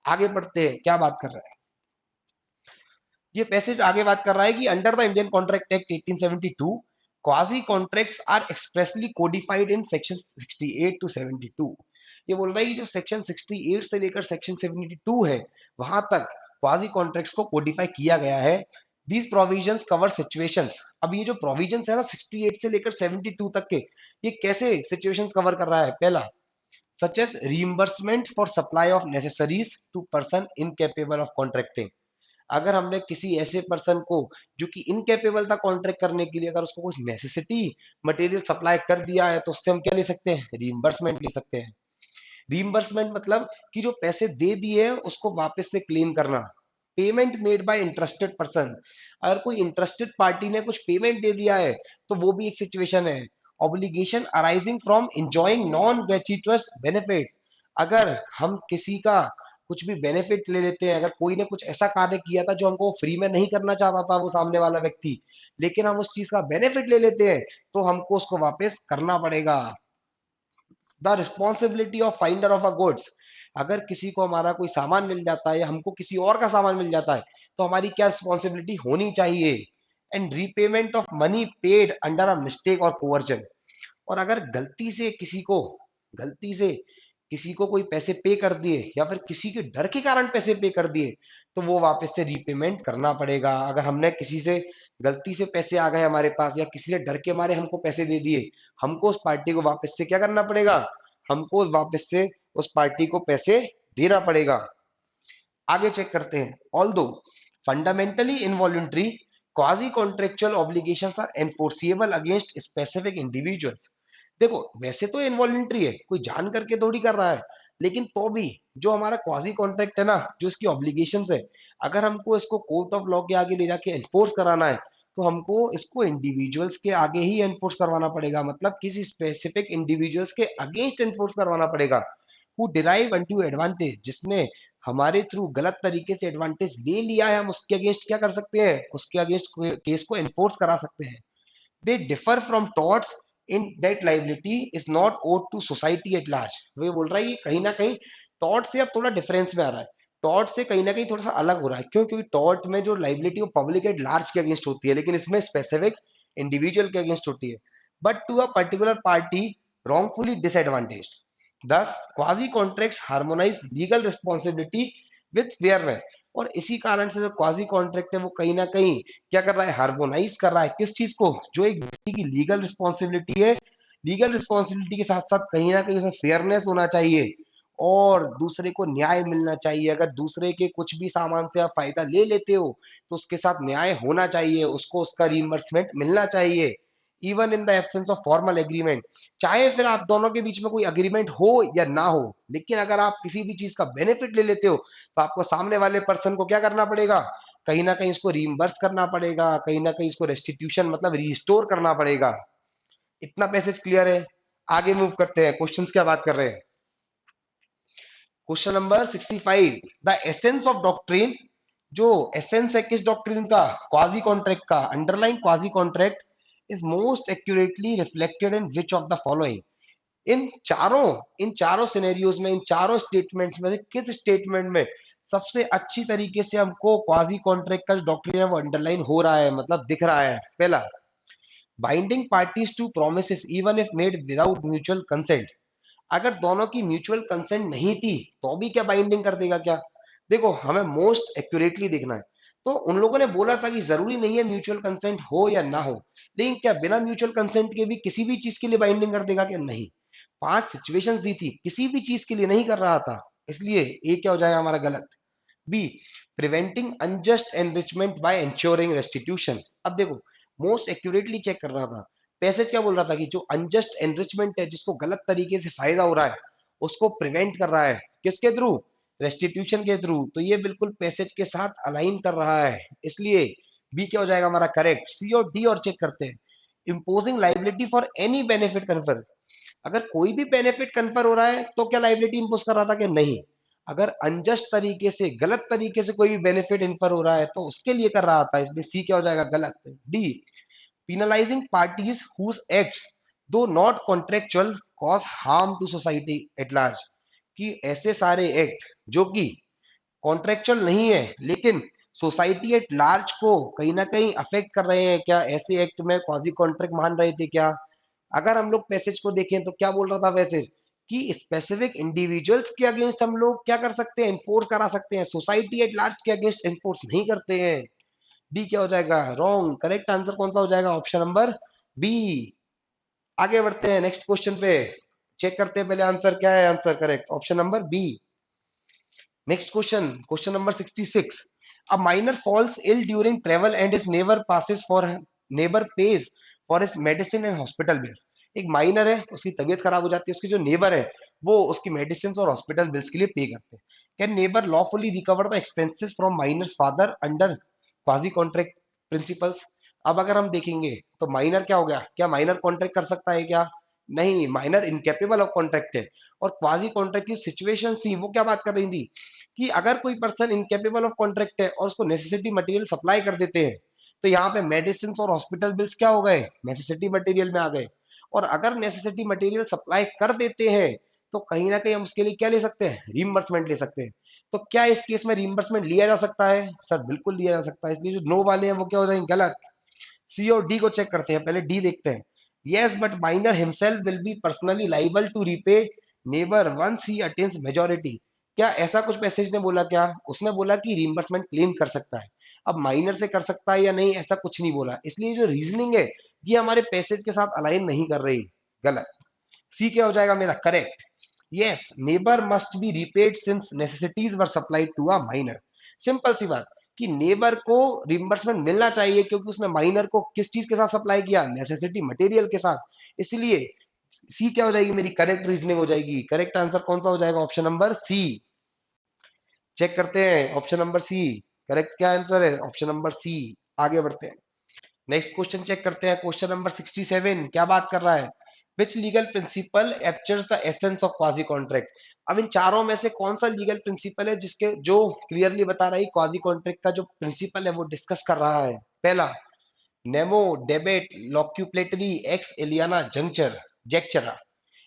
आगे बढ़ते हैं, क्या बात कर रहे हैं ये पैसेज, आगे बात कर रहा है कि under the Indian contract act 1872 quasi contracts are expressly codified in section 68 to 72। ये बोल रहा है कि जो सेक्शन 68 से लेकर सेक्शन 72 है वहां तक क्वाजी कॉन्ट्रैक्ट्स को कोडिफाई किया गया है। These provisions cover situations. अब ये जो प्रोविजंस है ना 68 से लेकर 72 तक के, ये कैसे सिचुएशंस कवर कर रहा है, पहला such as reimbursement for supply of necessaries to person incapable of contracting. अगर हमने किसी ऐसे पर्सन को जो कि इनकेपेबल था कॉन्ट्रैक्ट करने के लिए, अगर उसको कुछ नेसेसिटी मटेरियल सप्लाई कर दिया है तो उससे हम क्या ले सकते हैं, रीइंबर्समेंट ले सकते हैं। रीइंबर्समेंट मतलब कि जो पैसे दे दिए हैं उसको वापस से क्लेम करना। Payment made by interested person, अगर कोई इंटरेस्टेड पार्टी ने कुछ पेमेंट दे दिया है तो वो भी एक सिचुएशन है। Obligation arising from enjoying non gratuitous benefit, अगर हम किसी का कुछ भी बेनिफिट ले लेते हैं, अगर कोई ने कुछ ऐसा कार्य किया था जो हमको फ्री में नहीं करना चाहता था वो सामने वाला व्यक्ति, लेकिन हम उस चीज का बेनिफिट ले लेते हैं तो हमको उसको वापस करना पड़ेगा। The responsibility of finder of a goods, अगर किसी को हमारा कोई सामान मिल जाता है या हमको किसी और का सामान मिल जाता है तो हमारी क्या रिस्पॉन्सिबिलिटी होनी चाहिए। And repayment of money paid under a mistake और कोवर्जन, और अगर गलती से किसी को कोई पैसे पे कर दिए या फिर किसी के डर के कारण पैसे पे कर दिए तो वो वापस से रीपेमेंट करना पड़ेगा। अगर हमने किसी से गलती से पैसे आ गए हमारे पास या किसी ने डर के मारे हमको पैसे दे दिए, हमको उस पार्टी को वापस से क्या करना पड़ेगा, हमको वापस से उस पार्टी को पैसे देना पड़ेगा। आगे चेक करते हैं, although fundamentally involuntary quasi contractual obligations are enforceable against specific individuals. देखो वैसे तो इनवॉल्यूंटरी है, कोई जान करके थोड़ी कर रहा है, लेकिन तो भी जो हमारा क्वाजी कॉन्ट्रैक्ट है ना, जो इसकी ऑब्लिगेशंस है, अगर हमको इसको कोर्ट ऑफ लॉ के आगे ले जाके एनफोर्स कराना है तो हमको इसको इंडिविजुअल्स के आगे ही एनफोर्स करवाना पड़ेगा, मतलब किसी स्पेसिफिक इंडिविजुअल्स के अगेंस्ट एनफोर्स करवाना पड़ेगा। हु डिराइव अनटू एडवांटेज, जिसने हमारे थ्रू गलत तरीके से एडवांटेज ले लिया है, हम उसके अगेंस्ट क्या कर सकते हैं, उसके अगेंस्ट केस को एनफोर्स करा सकते हैं। They differ from torts in that liability is not owed to society at large. वो बोल रहा है ये कहीं ना कहीं टॉर्ट से अब थोड़ा डिफरेंस में आ रहा है, टॉर्ट से कहीं ना कहीं थोड़ा सा अलग हो रहा है। क्यों, क्योंकि टॉर्ट में जो लाइबिलिटी वो पब्लिक एट लार्ज के अगेंस्ट होती है, लेकिन इसमें स्पेसिफिक इंडिविजुअल के अगेंस्ट होती है। But to a particular party wrongfully disadvantaged, thus quasi contracts harmonize legal responsibility with fairness। और इसी कारण से जो क्वाजी कॉन्ट्रैक्ट है वो कहीं ना कहीं क्या कर रहा है, हार्मोनाइज कर रहा है किस चीज को, जो एक व्यक्ति की लीगल रिस्पॉन्सिबिलिटी है लीगल रिस्पॉन्सिबिलिटी के साथ साथ कहीं ना कहीं उसमें फेयरनेस होना चाहिए और दूसरे को न्याय मिलना चाहिए। अगर दूसरे के कुछ भी सामान से आप फायदा ले लेते हो तो उसके साथ न्याय होना चाहिए, उसको उसका रिइंबर्समेंट मिलना चाहिए, even in the absence of formal agreement. चाहे फिर आप दोनों के बीच में कोई अग्रीमेंट हो या ना हो, लेकिन अगर आप किसी भी चीज का बेनिफिट ले लेते हो तो आपको सामने वाले पर्सन को क्या करना पड़ेगा, कहीं ना कहीं इसको रीइंबर्स करना पड़ेगा, कहीं ना कहीं इसको रेस्टिट्यूशन मतलब रिस्टोर करना पड़ेगा। इतना मैसेज क्लियर है? आगे मूव करते हैं, क्वेश्चंस क्या बात कर रहे हैं। Question number 65, the essence of doctrine, जो एसेंस है किस डॉक्ट्रिन का, क्वाजी कॉन्ट्रैक्ट का, underline quasi contract is most accurately reflected in which of the following. इन चारों सिनेरियोज में, इन चारों स्टेटमेंट्स में से किस स्टेटमेंट में सबसे अच्छी तरीके से हमको क्वाजी कॉन्ट्रैक्ट का जो डॉक्ट्रिन है वो अंडरलाइन हो रहा है, मतलब दिख रहा है। पहला, binding parties to promises even if made without mutual consent. अगर दोनों की म्यूचुअल कंसेंट नहीं थी तो भी क्या बाइंडिंग कर देगा क्या? देखो, हमें मोस्ट एक्यूरेटली देखना है। तो उन लोगों ने बोला था कि जरूरी नहीं है म्यूचुअल कंसेंट हो या ना हो, लेकिन क्या बिना म्यूचुअल कंसेंट के भी किसी भी चीज के लिए बाइंडिंग कर देगा क्या? नहीं। 5 सिचुएशंस दी थी, किसी भी चीज के लिए नहीं कर रहा था, इसलिए ए क्या हो जाएगा हमारा गलत। B, preventing unjust enrichment by ensuring restitution. अब देखो, मोस्ट एक्यूरेटली चेक कर रहा था, पैसेज क्या बोल रहा था कि जो अनजस्ट एनरिचमेंट है, जिसको गलत तरीके से फायदा हो रहा है, उसको प्रिवेंट कर रहा है, किसके थ्रू? रेस्टिट्यूशन के थ्रू। तो ये बिल्कुल पैसेज के साथ अलाइन कर रहा है, इसलिए बी क्या हो जाएगा हमारा करेक्ट। सी और डी और चेक करते हैं। Imposing liability for any benefit confer, अगर कोई भी बेनिफिट कन्फर हो रहा है तो क्या लाइबिलिटी इंपोज कर रहा था कि नहीं? अगर अनजस्ट तरीके से, गलत तरीके से कोई भी बेनिफिट इन्फर हो रहा है तो उसके लिए कर रहा था, इसलिए सी क्या हो जाएगा गलत। D, penalizing parties whose acts though not contractual cause harm to society at large, कि ऐसे सारे एक्ट जो कि कॉन्ट्रेक्चुअल नहीं है लेकिन सोसाइटी एट लार्ज को कहीं ना कहीं अफेक्ट कर रहे हैं, क्या ऐसे एक्ट में क्वाजी कॉन्ट्रैक्ट मान रहे थे क्या? अगर हम लोग पैसेज को देखें तो क्या बोल रहा था पैसेज, कि स्पेसिफिक इंडिविजुअल्स के अगेंस्ट हम लोग क्या कर सकते हैं, इन्फोर्स करा सकते हैं, सोसाइटी एट लार्ज के अगेंस्ट इन्फोर्स नहीं करते हैं। डी क्या हो जाएगा रॉन्ग, करेक्ट आंसर कौन सा हो जाएगा? Option number B. आगे बढ़ते हैं नेक्स्ट क्वेश्चन पे, चेक करते हैं पहले आंसर क्या है। Answer correct option number B. Next question, question number 66, a minor falls ill during travel and his neighbour passes for, neighbour pays for his medicine and hospital bills. एक minor है, उसकी तबीयत खराब हो जाती है, उसके जो नेबर है वो उसकी मेडिसिन और हॉस्पिटल बिल्स के लिए पे करते हैं। Can neighbour lawfully recover the expenses from minor's father under quasi contract principles? अब अगर हम देखेंगे तो माइनर क्या हो गया, क्या माइनर कॉन्ट्रैक्ट कर सकता है क्या? नहीं, माइनर इनकेपेबल ऑफ कॉन्ट्रैक्ट है। और क्वाजी कॉन्ट्रैक्ट की सिचुएशन थी वो क्या बात कर रही थी, कि अगर कोई पर्सन इनकेपेबल ऑफ कॉन्ट्रैक्ट है और उसको नेसेसिटी मटेरियल सप्लाई कर देते हैं तो यहाँ पे मेडिसिन और हॉस्पिटल बिल्स क्या हो गए, नेसेसिटी मटेरियल में आ गए। और अगर नेसेसिटी मटेरियल सप्लाई कर देते हैं तो कहीं ना कहीं हम उसके लिए क्या ले सकते हैं, रीइंबर्समेंट ले सकते हैं। तो क्या इस केस में रीइंबर्समेंट लिया जा सकता है? सर बिल्कुल लिया जा सकता है, इसलिए जो नो वाले हैं वो क्या हो जाएंगे गलत। सी और डी को चेक करते हैं, पहले डी देखते हैं। Yes but minor himself will be personally liable to repay neighbour once he attains majority. क्या ऐसा कुछ पैसेज ने बोला क्या? उसने बोला कि रीइंबर्समेंट क्लेम कर सकता है। अब माइनर से कर सकता है या नहीं ऐसा कुछ नहीं बोला, इसलिए जो रीजनिंग है ये हमारे पैसेज के साथ अलाइन नहीं कर रही, गलत। सी क्या हो जाएगा मेरा correct. Yes, neighbour must be repaid since necessities were supplied to a minor. Simple सी बात, कि नेबर को रिम्बर्समेंट मिलना चाहिए क्योंकि उसने माइनर को किस चीज के साथ सप्लाई किया, नेसेसिटी मटेरियल के साथ। इसलिए सी क्या हो जाएगी मेरी करेक्ट रीजनिंग हो जाएगी। करेक्ट आंसर कौन सा हो जाएगा? ऑप्शन नंबर सी। चेक करते हैं ऑप्शन नंबर सी, करेक्ट क्या आंसर है? Option number C. आगे बढ़ते हैं, नेक्स्ट क्वेश्चन चेक करते हैं। क्वेश्चन नंबर 67 क्या बात कर रहा है, which legal principle captures the essence of quasi contract. अब इन चारों में से कौन सा लीगल प्रिंसिपल है जिसके जो क्लियरली बता रहा है क्वाजी कॉन्ट्रैक्ट का जो प्रिंसिपल है वो डिस्कस कर रहा है? पहला, नेमो डेबेट लॉक्यूप्लेटरी एक्स एलियाना जंक्चर जेक्चरा।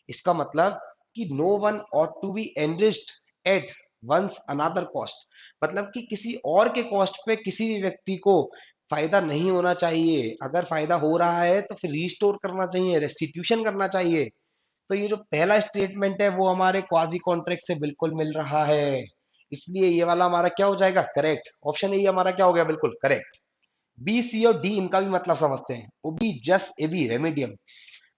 इसका मतलब कि no one ought to be enriched at one's another cost, मतलब कि किसी और के कॉस्ट पे किसी भी व्यक्ति को फायदा नहीं होना चाहिए। अगर फायदा हो रहा है तो फिर रिस्टोर करना चाहिए, रेस्टिट्यूशन करना चाहिए। तो ये जो पहला स्टेटमेंट है वो हमारे क्वाजी कॉन्ट्रैक्ट से बिल्कुल मिल रहा है, इसलिए ये वाला हमारा क्या हो जाएगा करेक्ट। ऑप्शन ए हमारा क्या हो गया बिल्कुल करेक्ट। बी सी और डी इनका भी मतलब समझते हैं, वो भी जस्ट ए बी रेमेडियम।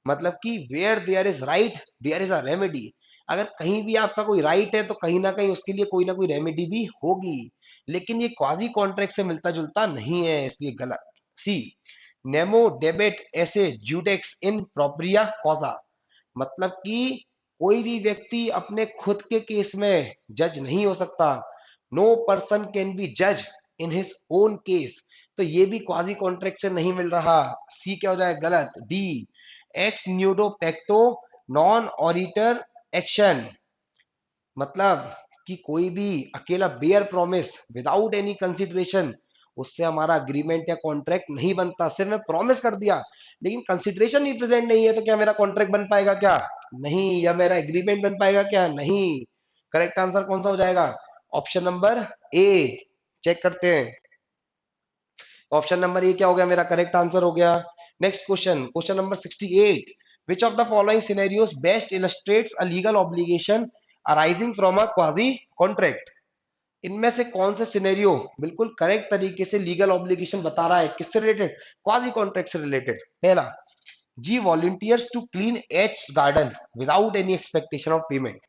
मतलब कि where there is right there is a remedy. अगर कहीं भी आपका कोई राइट है तो कहीं ना कहीं उसके लिए कोई ना कोई रेमेडी भी होगी, लेकिन ये क्वाजी कॉन्ट्रैक्ट से मिलता जुलता नहीं है, इसलिए गलत। सी, नेमो डेबिट ऐसे जुडेक्स इन प्रोप्रिया कॉजा, मतलब कि कोई भी व्यक्ति अपने खुद के केस में जज नहीं हो सकता। नो पर्सन कैन बी जज इन हिज ओन केस, तो ये भी क्वाजी कॉन्ट्रैक्ट से नहीं मिल रहा। सी क्या हो जाए गलत। D, ex nudo pacto non oritur action, मतलब कि कोई भी अकेला bare promise without any consideration, उससे हमारा अग्रीमेंट या कॉन्ट्रैक्ट नहीं बनता। सिर्फ मैं प्रॉमिस कर दिया लेकिन कंसिडरेशन ही प्रेजेंट नहीं है, तो क्या मेरा कॉन्ट्रैक्ट बन पाएगा? क्या नहीं। या मेरा एग्रीमेंट बन पाएगा? क्या नहीं। करेक्ट आंसर कौन सा हो जाएगा? Option number A. चेक करते हैं, ऑप्शन नंबर ए क्या हो गया मेरा करेक्ट आंसर हो गया। Next question, question number 68, which of the following scenarios best illustrates a legal obligation arising from a quasi contract? इनमें से कौन सा सिनेरियो बिल्कुल करेक्ट तरीके से लीगल ऑब्लिगेशन बता रहा है? किससे रिलेटेड? क्वाजी कॉन्ट्रैक्ट से रिलेटेड। पहला, G volunteers to clean H garden without any expectation of payment.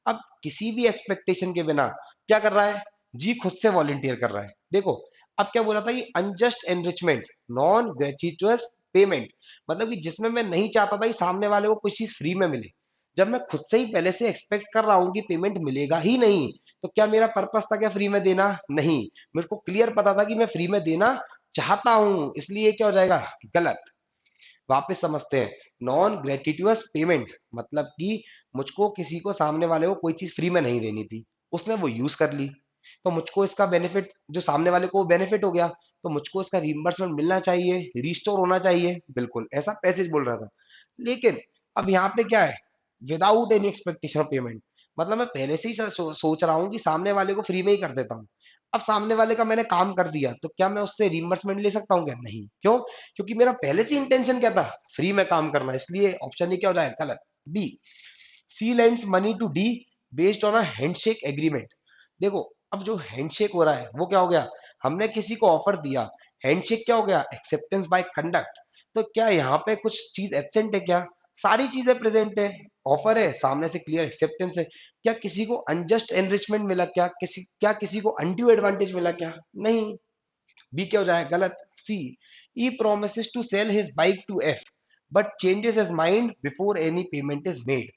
अब किसी भी एक्सपेक्टेशन के बिना क्या कर रहा है? जी खुद से वॉलंटियर कर रहा है। देखो, अब क्या बोला था? ये अनजस्ट एनरिचमेंट, नॉन ग्रेचुइटस पेमेंट, मतलब कि जिसमें मैं नहीं चाहता था कि सामने वाले को कुछ चीज फ्री में मिले, जब मैं खुद से ही पहले से एक्सपेक्ट कर रहा हूं कि पेमेंट मिलेगा ही नहीं, तो क्या मेरा पर्पस था क्या फ्री में देना? नहीं। मेरे को क्लियर पता था कि मैं फ्री में देना चाहता हूं, इसलिए क्या हो जाएगा? गलत। वापस समझते हैं, नॉन ग्रेटिट्यूअस पेमेंट मतलब कि मुझको किसी को, सामने वाले को कोई चीज फ्री में नहीं देनी थी, उसने वो यूज कर ली, तो मुझको इसका बेनिफिट, जो सामने वाले को बेनिफिट हो गया, तो मुझको इसका रिइंबर्समेंट मिलना चाहिए, रिस्टोर होना चाहिए, बिल्कुल ऐसा पैसेज बोल रहा था। लेकिन अब यहाँ पे क्या है? Without any expectation of payment, मतलब मैं पहले से ही सोच रहा हूँ कि सामने वाले को फ्री में ही कर देता हूँ। अब सामने वाले का मैंने काम कर दिया, तो क्या मैं उससे रिइंबर्समेंट ले सकता हूँ? क्या नहीं। क्यों? क्योंकि मेरा पहले से इंटेंशन क्या था? फ्री में काम करना, इसलिए ऑप्शन ए क्या हो जाएगा? गलत। B, C lends money to D based on a handshake agreement. देखो, अब जो हैंडशेक हो रहा है वो क्या हो गया? हमने किसी को ऑफर दिया, हैंडशेक क्या हो गया? Acceptance by conduct. तो क्या यहाँ पे कुछ चीज एब्सेंट है? क्या सारी चीजें प्रेजेंट है? ऑफर है, सामने से क्लियर एक्सेप्टेंस है। क्या किसी को अनजस्ट एनरिचमेंट मिला? क्या किसी को अनड्यू एडवांटेज मिला? क्या नहीं। बी क्या हो जाए? गलत। C, E promises to sell his bike to F but changes his mind before any payment is made.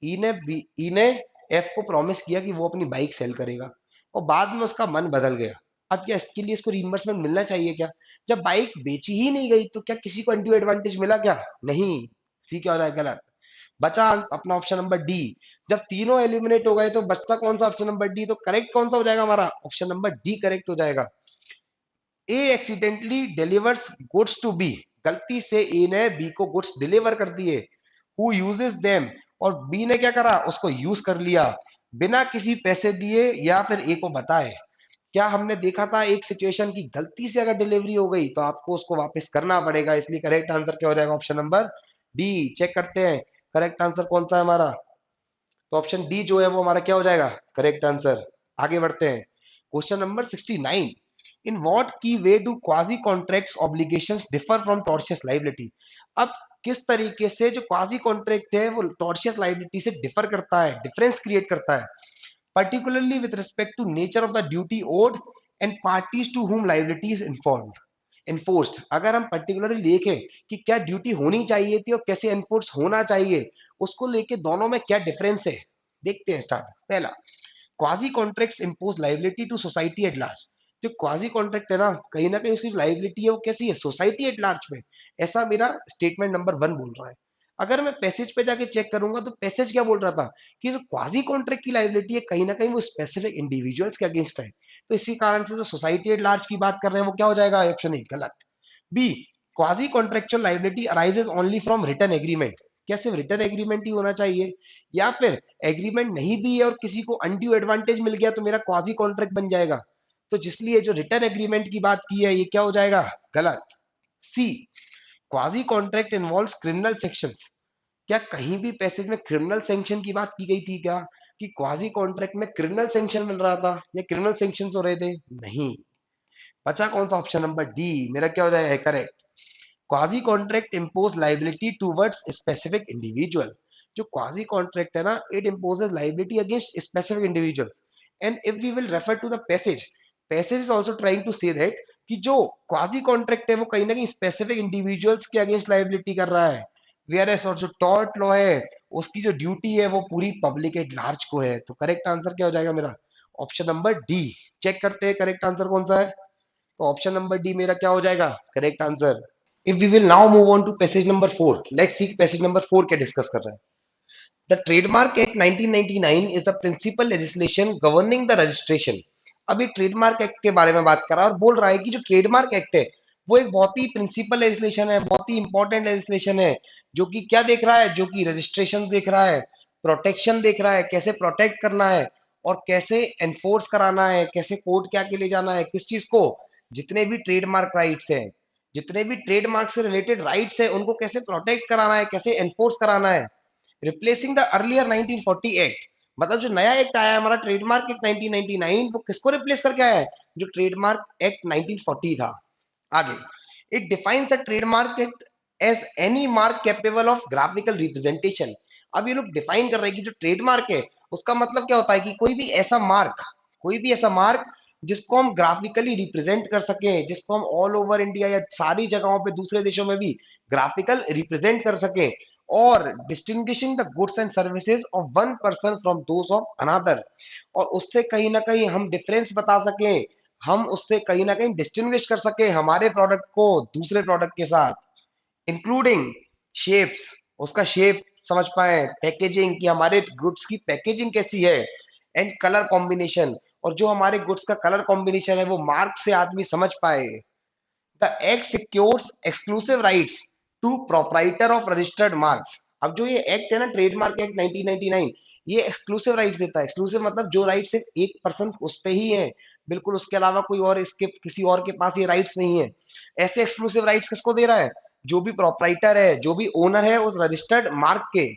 E ने एफ को प्रॉमिस किया कि वो अपनी बाइक सेल करेगा, और बाद में उसका मन बदल गया। अब क्या इसके लिए इसको रिइंबर्समेंट मिलना चाहिए? क्या जब बाइक बेची ही नहीं गई, तो क्या किसी को अनड्यू एडवांटेज मिला? क्या नहीं। सी क्या हो जाए? गलत। बचा अपना ऑप्शन नंबर डी। जब तीनों एलिमिनेट हो गए तो बचता कौन सा? Option number D. तो करेक्ट कौन सा हो जाएगा हमारा? ऑप्शन नंबर डी करेक्ट हो जाएगा। A accidentally delivers goods to B, गलती से ए ने बी को गुड्स डिलीवर कर दिए। हु यूजेस देम, और बी ने क्या करा? उसको यूज कर लिया बिना किसी पैसे दिए या फिर ए को बताए। क्या हमने देखा था एक सिचुएशन की, गलती से अगर डिलीवरी हो गई तो आपको उसको वापस करना पड़ेगा, इसलिए करेक्ट आंसर क्या हो जाएगा? Option number D. चेक करते हैं करेक्ट आंसर कौन सा है हमारा। तो ऑप्शन डी जो है वो हमारा क्या हो जाएगा? Correct answer. आगे बढ़ते हैं, question number 69, in what key way do quasi contracts obligations differ from tortious liability. अब किस तरीके से जो क्वाजी कॉन्ट्रैक्ट है वो टॉर्शियस लायबिलिटी से डिफर करता है, डिफरेंस क्रिएट करता है, particularly with respect to nature of the duty owed and parties to whom liability is informed enforced। अगर हम पर्टिकुलरली देखें कि क्या ड्यूटी होनी चाहिए थी और कैसे एनफोर्स होना चाहिए, उसको लेके दोनों में क्या डिफरेंस है, देखते हैं। स्टार्ट। पहला, quasi contracts impose liability to society at large. जो क्वाजी कॉन्ट्रैक्ट है ना कहीं उसकी लायबिलिटी है वो कैसी है? सोसाइटी एट लार्ज में। ऐसा मेरा स्टेटमेंट नंबर 1 बोल रहा है। अगर मैं पैसेज पे जाके चेक करूंगा तो पैसेज क्या बोल रहा था? कि जो क्वाजी कॉन्ट्रैक्ट की लायबिलिटी है कहीं ना कहीं वो स्पेसिफिक इंडिविजुअल्स के अगेंस्ट है, तो इसी कारण से जो सोसाइटी एट लार्ज की बात कर रहे हैं वो क्या हो जाएगा? ऑप्शन ए गलत। B, quasi contractual liability arises only from written agreement. क्या सिर्फ रिटन एग्रीमेंट ही होना चाहिए? या फिर एग्रीमेंट नहीं भी है और किसी को अनड्यू एडवांटेज मिल गया तो मेरा क्वाजी कॉन्ट्रैक्ट बन जाएगा? तो जिसलिए जो रिटन एग्रीमेंट की बात की है ये क्या हो जाएगा? गलत। C, quasi contract involves criminal sections. क्या कहीं भी पैसेज में क्रिमिनल सैंक्शन की बात की गई थी? क्या कि क्वाजी कॉन्ट्रैक्ट में क्रिमिनल सैंक्शन मिल रहा था या क्रिमिनल सैंक्शन हो रहे थे? नहीं। बचा कौन सा? ऑप्शन नंबर डी मेरा क्या हो जाएगा? Correct. Quasi contract impose liability towards specific individual. जो क्वाजी कॉन्ट्रैक्ट है ना, it imposes liability against specific individual. And if we will refer to the passage, passage is also trying to say that कि जो quasi contract है वो कहीं ना कहीं स्पेसिफिक इंडिविजुअल्स के अगेंस्ट लाइबिलिटी कर रहा है, वेयर एज और जो टॉर्ट लॉ है उसकी जो ड्यूटी है वो पूरी पब्लिक एट लार्ज को है। तो करेक्ट आंसर क्या हो जाएगा मेरा? Option number D. चेक करते हैं करेक्ट आंसर कौन सा है। तो ऑप्शन नंबर डी मेरा क्या हो जाएगा? Correct answer. If we will now move on to passage number 4, let's see passage number 4 क्या डिस्कस कर रहा है। The Trademark Act 1999 is the principal legislation governing the registration। अभी ट्रेडमार्क एक्ट के बारे में बात कर रहा है और बोल रहा है कि जो ट्रेडमार्क एक्ट है वो एक बहुत ही प्रिंसिपल लेजिस्लेशन है, बहुत ही इंपॉर्टेंट लेजिस्लेशन है, जो कि क्या देख रहा है? जो कि रजिस्ट्रेशन देख रहा है, प्रोटेक्शन देख रहा है, कैसे प्रोटेक्ट करना है और कैसे एनफोर्स कराना है, कैसे कोर्ट के आगे ले जाना है, किस चीज को? जितने भी ट्रेडमार्क राइट्स हैं, जितने भी ट्रेडमार्क से रिलेटेड राइट्स है उनको कैसे प्रोटेक्ट कराना है, कैसे एनफोर्स कराना है। रिप्लेसिंग द अर्लियर 1940 एक्ट, मतलब जो नया एक्ट आया है हमारा ट्रेडमार्क एक्ट 1999, वो किसको रिप्लेस करके आया है? जो ट्रेडमार्क एक्ट 1940 था। आगे, it defines a trademark act as any mark capable of graphical representation. अब ये लोग डिफाइन कर रहे हैं कि जो ट्रेडमार्क है उसका मतलब क्या होता है कि कोई भी ऐसा मार्क, कोई भी ऐसा मार्क जिसको हम ग्राफिकली रिप्रेजेंट कर सके, जिसको हम ऑल ओवर इंडिया या सारी जगहों पे दूसरे देशों में भी ग्राफिकल रिप्रेजेंट कर सके, और distinguishing the goods and services of one person from those of another, और उससे कहीं ना कहीं हम डिफरेंस बता सके, हम उससे कहीं ना कहीं डिस्टिंग्विश कर सके हमारे प्रोडक्ट को दूसरे प्रोडक्ट के साथ, इंक्लूडिंग शेप्स, उसका शेप समझ पाए, पैकेजिंग कि हमारे गुड्स की पैकेजिंग कैसी है, एंड कलर कॉम्बिनेशन, और जो हमारे गुड्स का कलर कॉम्बिनेशन है वो मार्क से आदमी समझ पाए। The act secures exclusive rights to proprietor of registered marks. अब जो ये एक्ट है ना ट्रेडमार्क एक्ट 1999, ये एक्सक्लूसिव राइट्स देता है। एक्सक्लूसिव मतलब जो राइट सिर्फ एक पर्सन उस पे ही है, बिल्कुल उसके अलावा कोई और इसके किसी और के पास ये राइट्स नहीं है। ऐसे एक्सक्लूसिव राइट्स किसको दे रहा है? जो भी प्रोप्राइटर है, जो भी ओनर है उस रजिस्टर्ड मार्क के,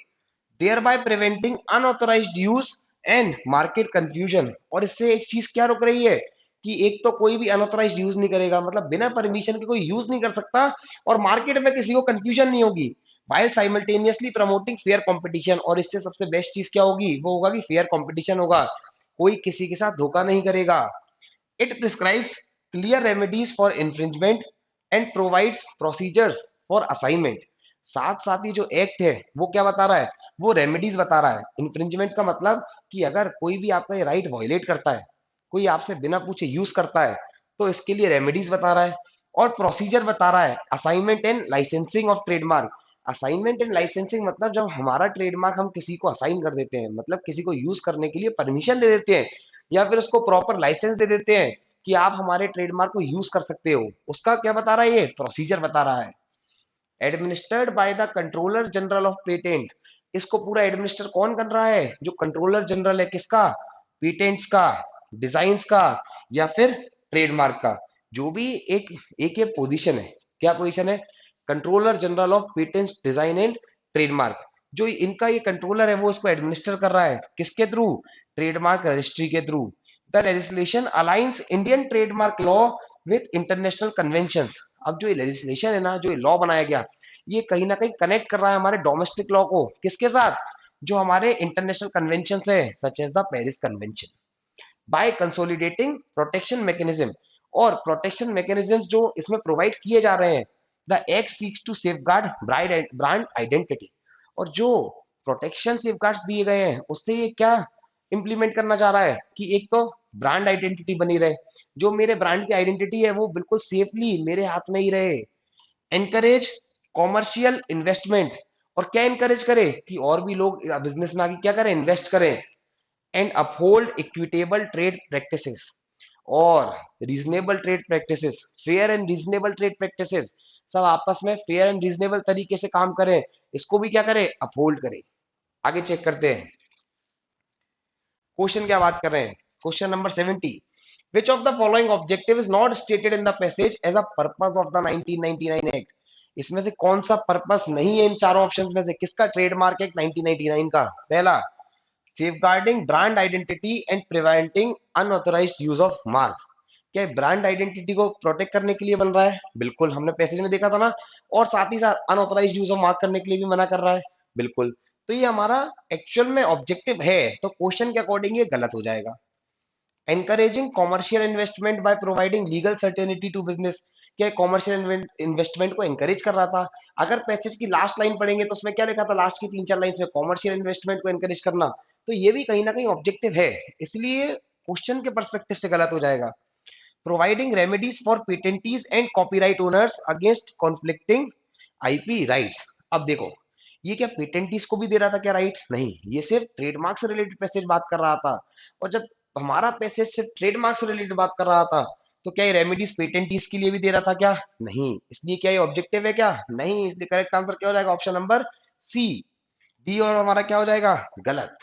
thereby preventing unauthorized use and market confusion। और इससे एक चीज क्या रुक रही है कि एक तो कोई भी अनऑथराइज्ड यूज नहीं करेगा, मतलब बिना परमिशन के कोई यूज नहीं कर सकता, और मार्केट में किसी को कंफ्यूजन नहीं होगी, while simultaneously promoting fair competition। और इससे सबसे बेस्ट चीज क्या होगी? वो होगा कि फेयर कंपटीशन होगा, कोई किसी के साथ धोखा नहीं करेगा। It prescribes clear remedies for infringement and provides procedures for assignment. साथ साथ ही जो एक्ट है वो क्या बता रहा है? वो रेमेडीज बता रहा है। इन्फ्रिंजमेंट का मतलब कि अगर कोई भी आपका ये राइट वायलेट करता है, कोई आपसे बिना पूछे यूज करता है, तो इसके लिए रेमेडीज बता रहा है, और प्रोसीजर बता रहा है। Assignment and licensing of trademark. Assignment and licensing मतलब जब हमारा ट्रेडमार्क हम किसी को असाइन कर देते हैं, मतलब किसी को यूज करने के लिए परमिशन दे देते हैं, या फिर उसको प्रॉपर लाइसेंस दे देते हैं कि आप हमारे ट्रेडमार्क को यूज कर सकते हो, उसका क्या बता रहा है? ये प्रोसीजर बता रहा है। Administered by the controller general of patent. इसको पूरा एडमिनिस्टर कौन कर रहा है? जो कंट्रोलर जनरल है, किसका? पेटेंट्स का, डिजाइन्स का, या फिर ट्रेडमार्क का। जो भी एक एक ये पोजीशन है, क्या पोजीशन है? Controller general of patents, design and trademark. जो इनका ये कंट्रोलर है वो इसको एडमिनिस्टर कर रहा है, किसके थ्रू? ट्रेडमार्क रजिस्ट्री के through. The legislation aligns Indian trademark law with international conventions. अब जो ये लेजिस्लेशन है ना, जो ये लॉ बनाया गया, ये कहीं ना कहीं कनेक्ट कर रहा है हमारे डोमेस्टिक लॉ को, किसके साथ? जो हमारे इंटरनेशनल कन्वेंशन है, such as the Paris convention. By consolidating protection mechanism, और प्रोटेक्शन मैकेनिज्म जो इसमें प्रोवाइड किए जा रहे हैं, the act seeks to safeguard brand identity. और जो प्रोटेक्शन सेफगार्ड्स दिए गए हैं उससे ये क्या इंप्लीमेंट करना चाह रहा है कि एक तो ब्रांड आइडेंटिटी बनी रहे, जो मेरे ब्रांड की आइडेंटिटी है वो बिल्कुल सेफली मेरे हाथ में ही रहे। एनकरेज कॉमर्शियल इन्वेस्टमेंट, और क्या इनकरेज करे कि और भी लोग बिजनेस में आगे क्या करें? इन्वेस्ट करें। And uphold equitable trade practices, और reasonable trade practices, fair and reasonable trade practices, सब आपस में फेयर एंड रीजनेबल तरीके से काम करें, इसको भी क्या करें? अपहोल्ड करें। आगे चेक करते हैं क्वेश्चन क्या बात कर रहे हैं। Question number 70, which of the following objective is not stated in the passage as a purpose of the 1999 act। इसमें से कौन सा पर्पस नहीं है इन चारों ऑप्शंस में से? किसका? ट्रेडमार्क एक्ट 1999 का। पहला, safeguarding brand identity and preventing unauthorized use of mark। क्या ब्रांड आइडेंटिटी को प्रोटेक्ट करने के लिए बन रहा है? बिल्कुल, हमने पैसेज में देखा था ना। और साथ ही साथ अनऑथराइज्ड यूज ऑफ मार्क करने के लिए भी मना कर रहा है। बिल्कुल। तो ये हमारा एक्चुअल में ऑब्जेक्टिव है, तो क्वेश्चन के अकॉर्डिंग ये गलत हो जाएगा। encouraging commercial investment by providing legal certainty to business, क्या कॉमर्शियल इन्वेस्टमेंट को एनकरेज कर रहा था? अगर पैसेज की लास्ट लाइन पढ़ेंगे तो उसमें क्या लिखा था? लास्ट की 3-4 लाइन में कॉमर्शियल इन्वेस्टमेंट को एनकरेज करना। तो ये भी कहीं ना कहीं ऑब्जेक्टिव है, इसलिए क्वेश्चन के परस्पेक्टिव से गलत हो जाएगा। Providing remedies for patentees and copyright owners against conflicting IP rights. अब देखो, ये क्या पेटेंटीज को भी दे रहा था क्या राइट? नहीं, ये सिर्फ ट्रेडमार्क से रिलेटेड पैसेज बात कर रहा था। और जब हमारा पैसेज सिर्फ ट्रेडमार्क से रिलेटेड बात कर रहा था, तो क्या ये रेमेडीज पेटेंटीज के लिए भी दे रहा था क्या? नहीं। इसलिए क्या ये ऑब्जेक्टिव है क्या? नहीं। इसलिए करेक्ट आंसर क्या हो जाएगा? ऑप्शन नंबर सी। डी और हमारा क्या हो जाएगा? गलत।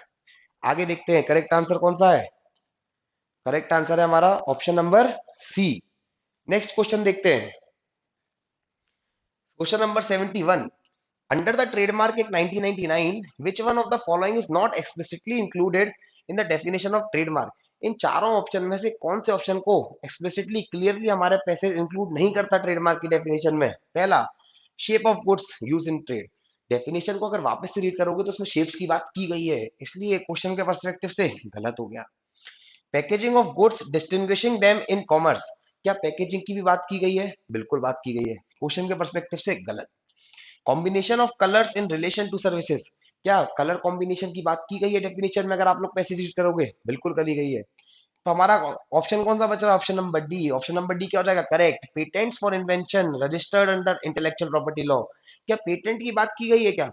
आगे देखते हैं करेक्ट आंसर कौन सा है। करेक्ट आंसर है हमारा option number C. Next question देखते हैं। Question number 71। Under the Trademark Act 1999, which one of the following is not explicitly included in the definition of trademark? इन चारों ऑप्शन में से कौन से ऑप्शन को एक्सप्लिसिटली क्लियरली हमारे पैसे इंक्लूड नहीं करता ट्रेडमार्क की डेफिनेशन में? पहला, shape of goods use in trade. Definition को अगर वापस से रीड करोगे तो उसमें शेप्स की बात की गई है, इसलिए क्वेश्चन के पर्सपेक्टिव से गलत हो गया। Packaging of goods distinguishing them in commerce, क्या पैकेजिंग की भी बात की गई है? बिल्कुल बात की गई है, क्वेश्चन के पर्सपेक्टिव से गलत। Combination of colours in relation to services, क्या कलर कॉम्बिनेशन की बात की गई है डेफिनेशन में? अगर आप लोग पैसेज रीड करोगे बिल्कुल करी गई है। तो हमारा ऑप्शन कौन सा बच रहा है? Option number D. Option number D क्या हो जाएगा? Correct. Patents for invention registered under intellectual property law, क्या पेटेंट की बात की गई है क्या?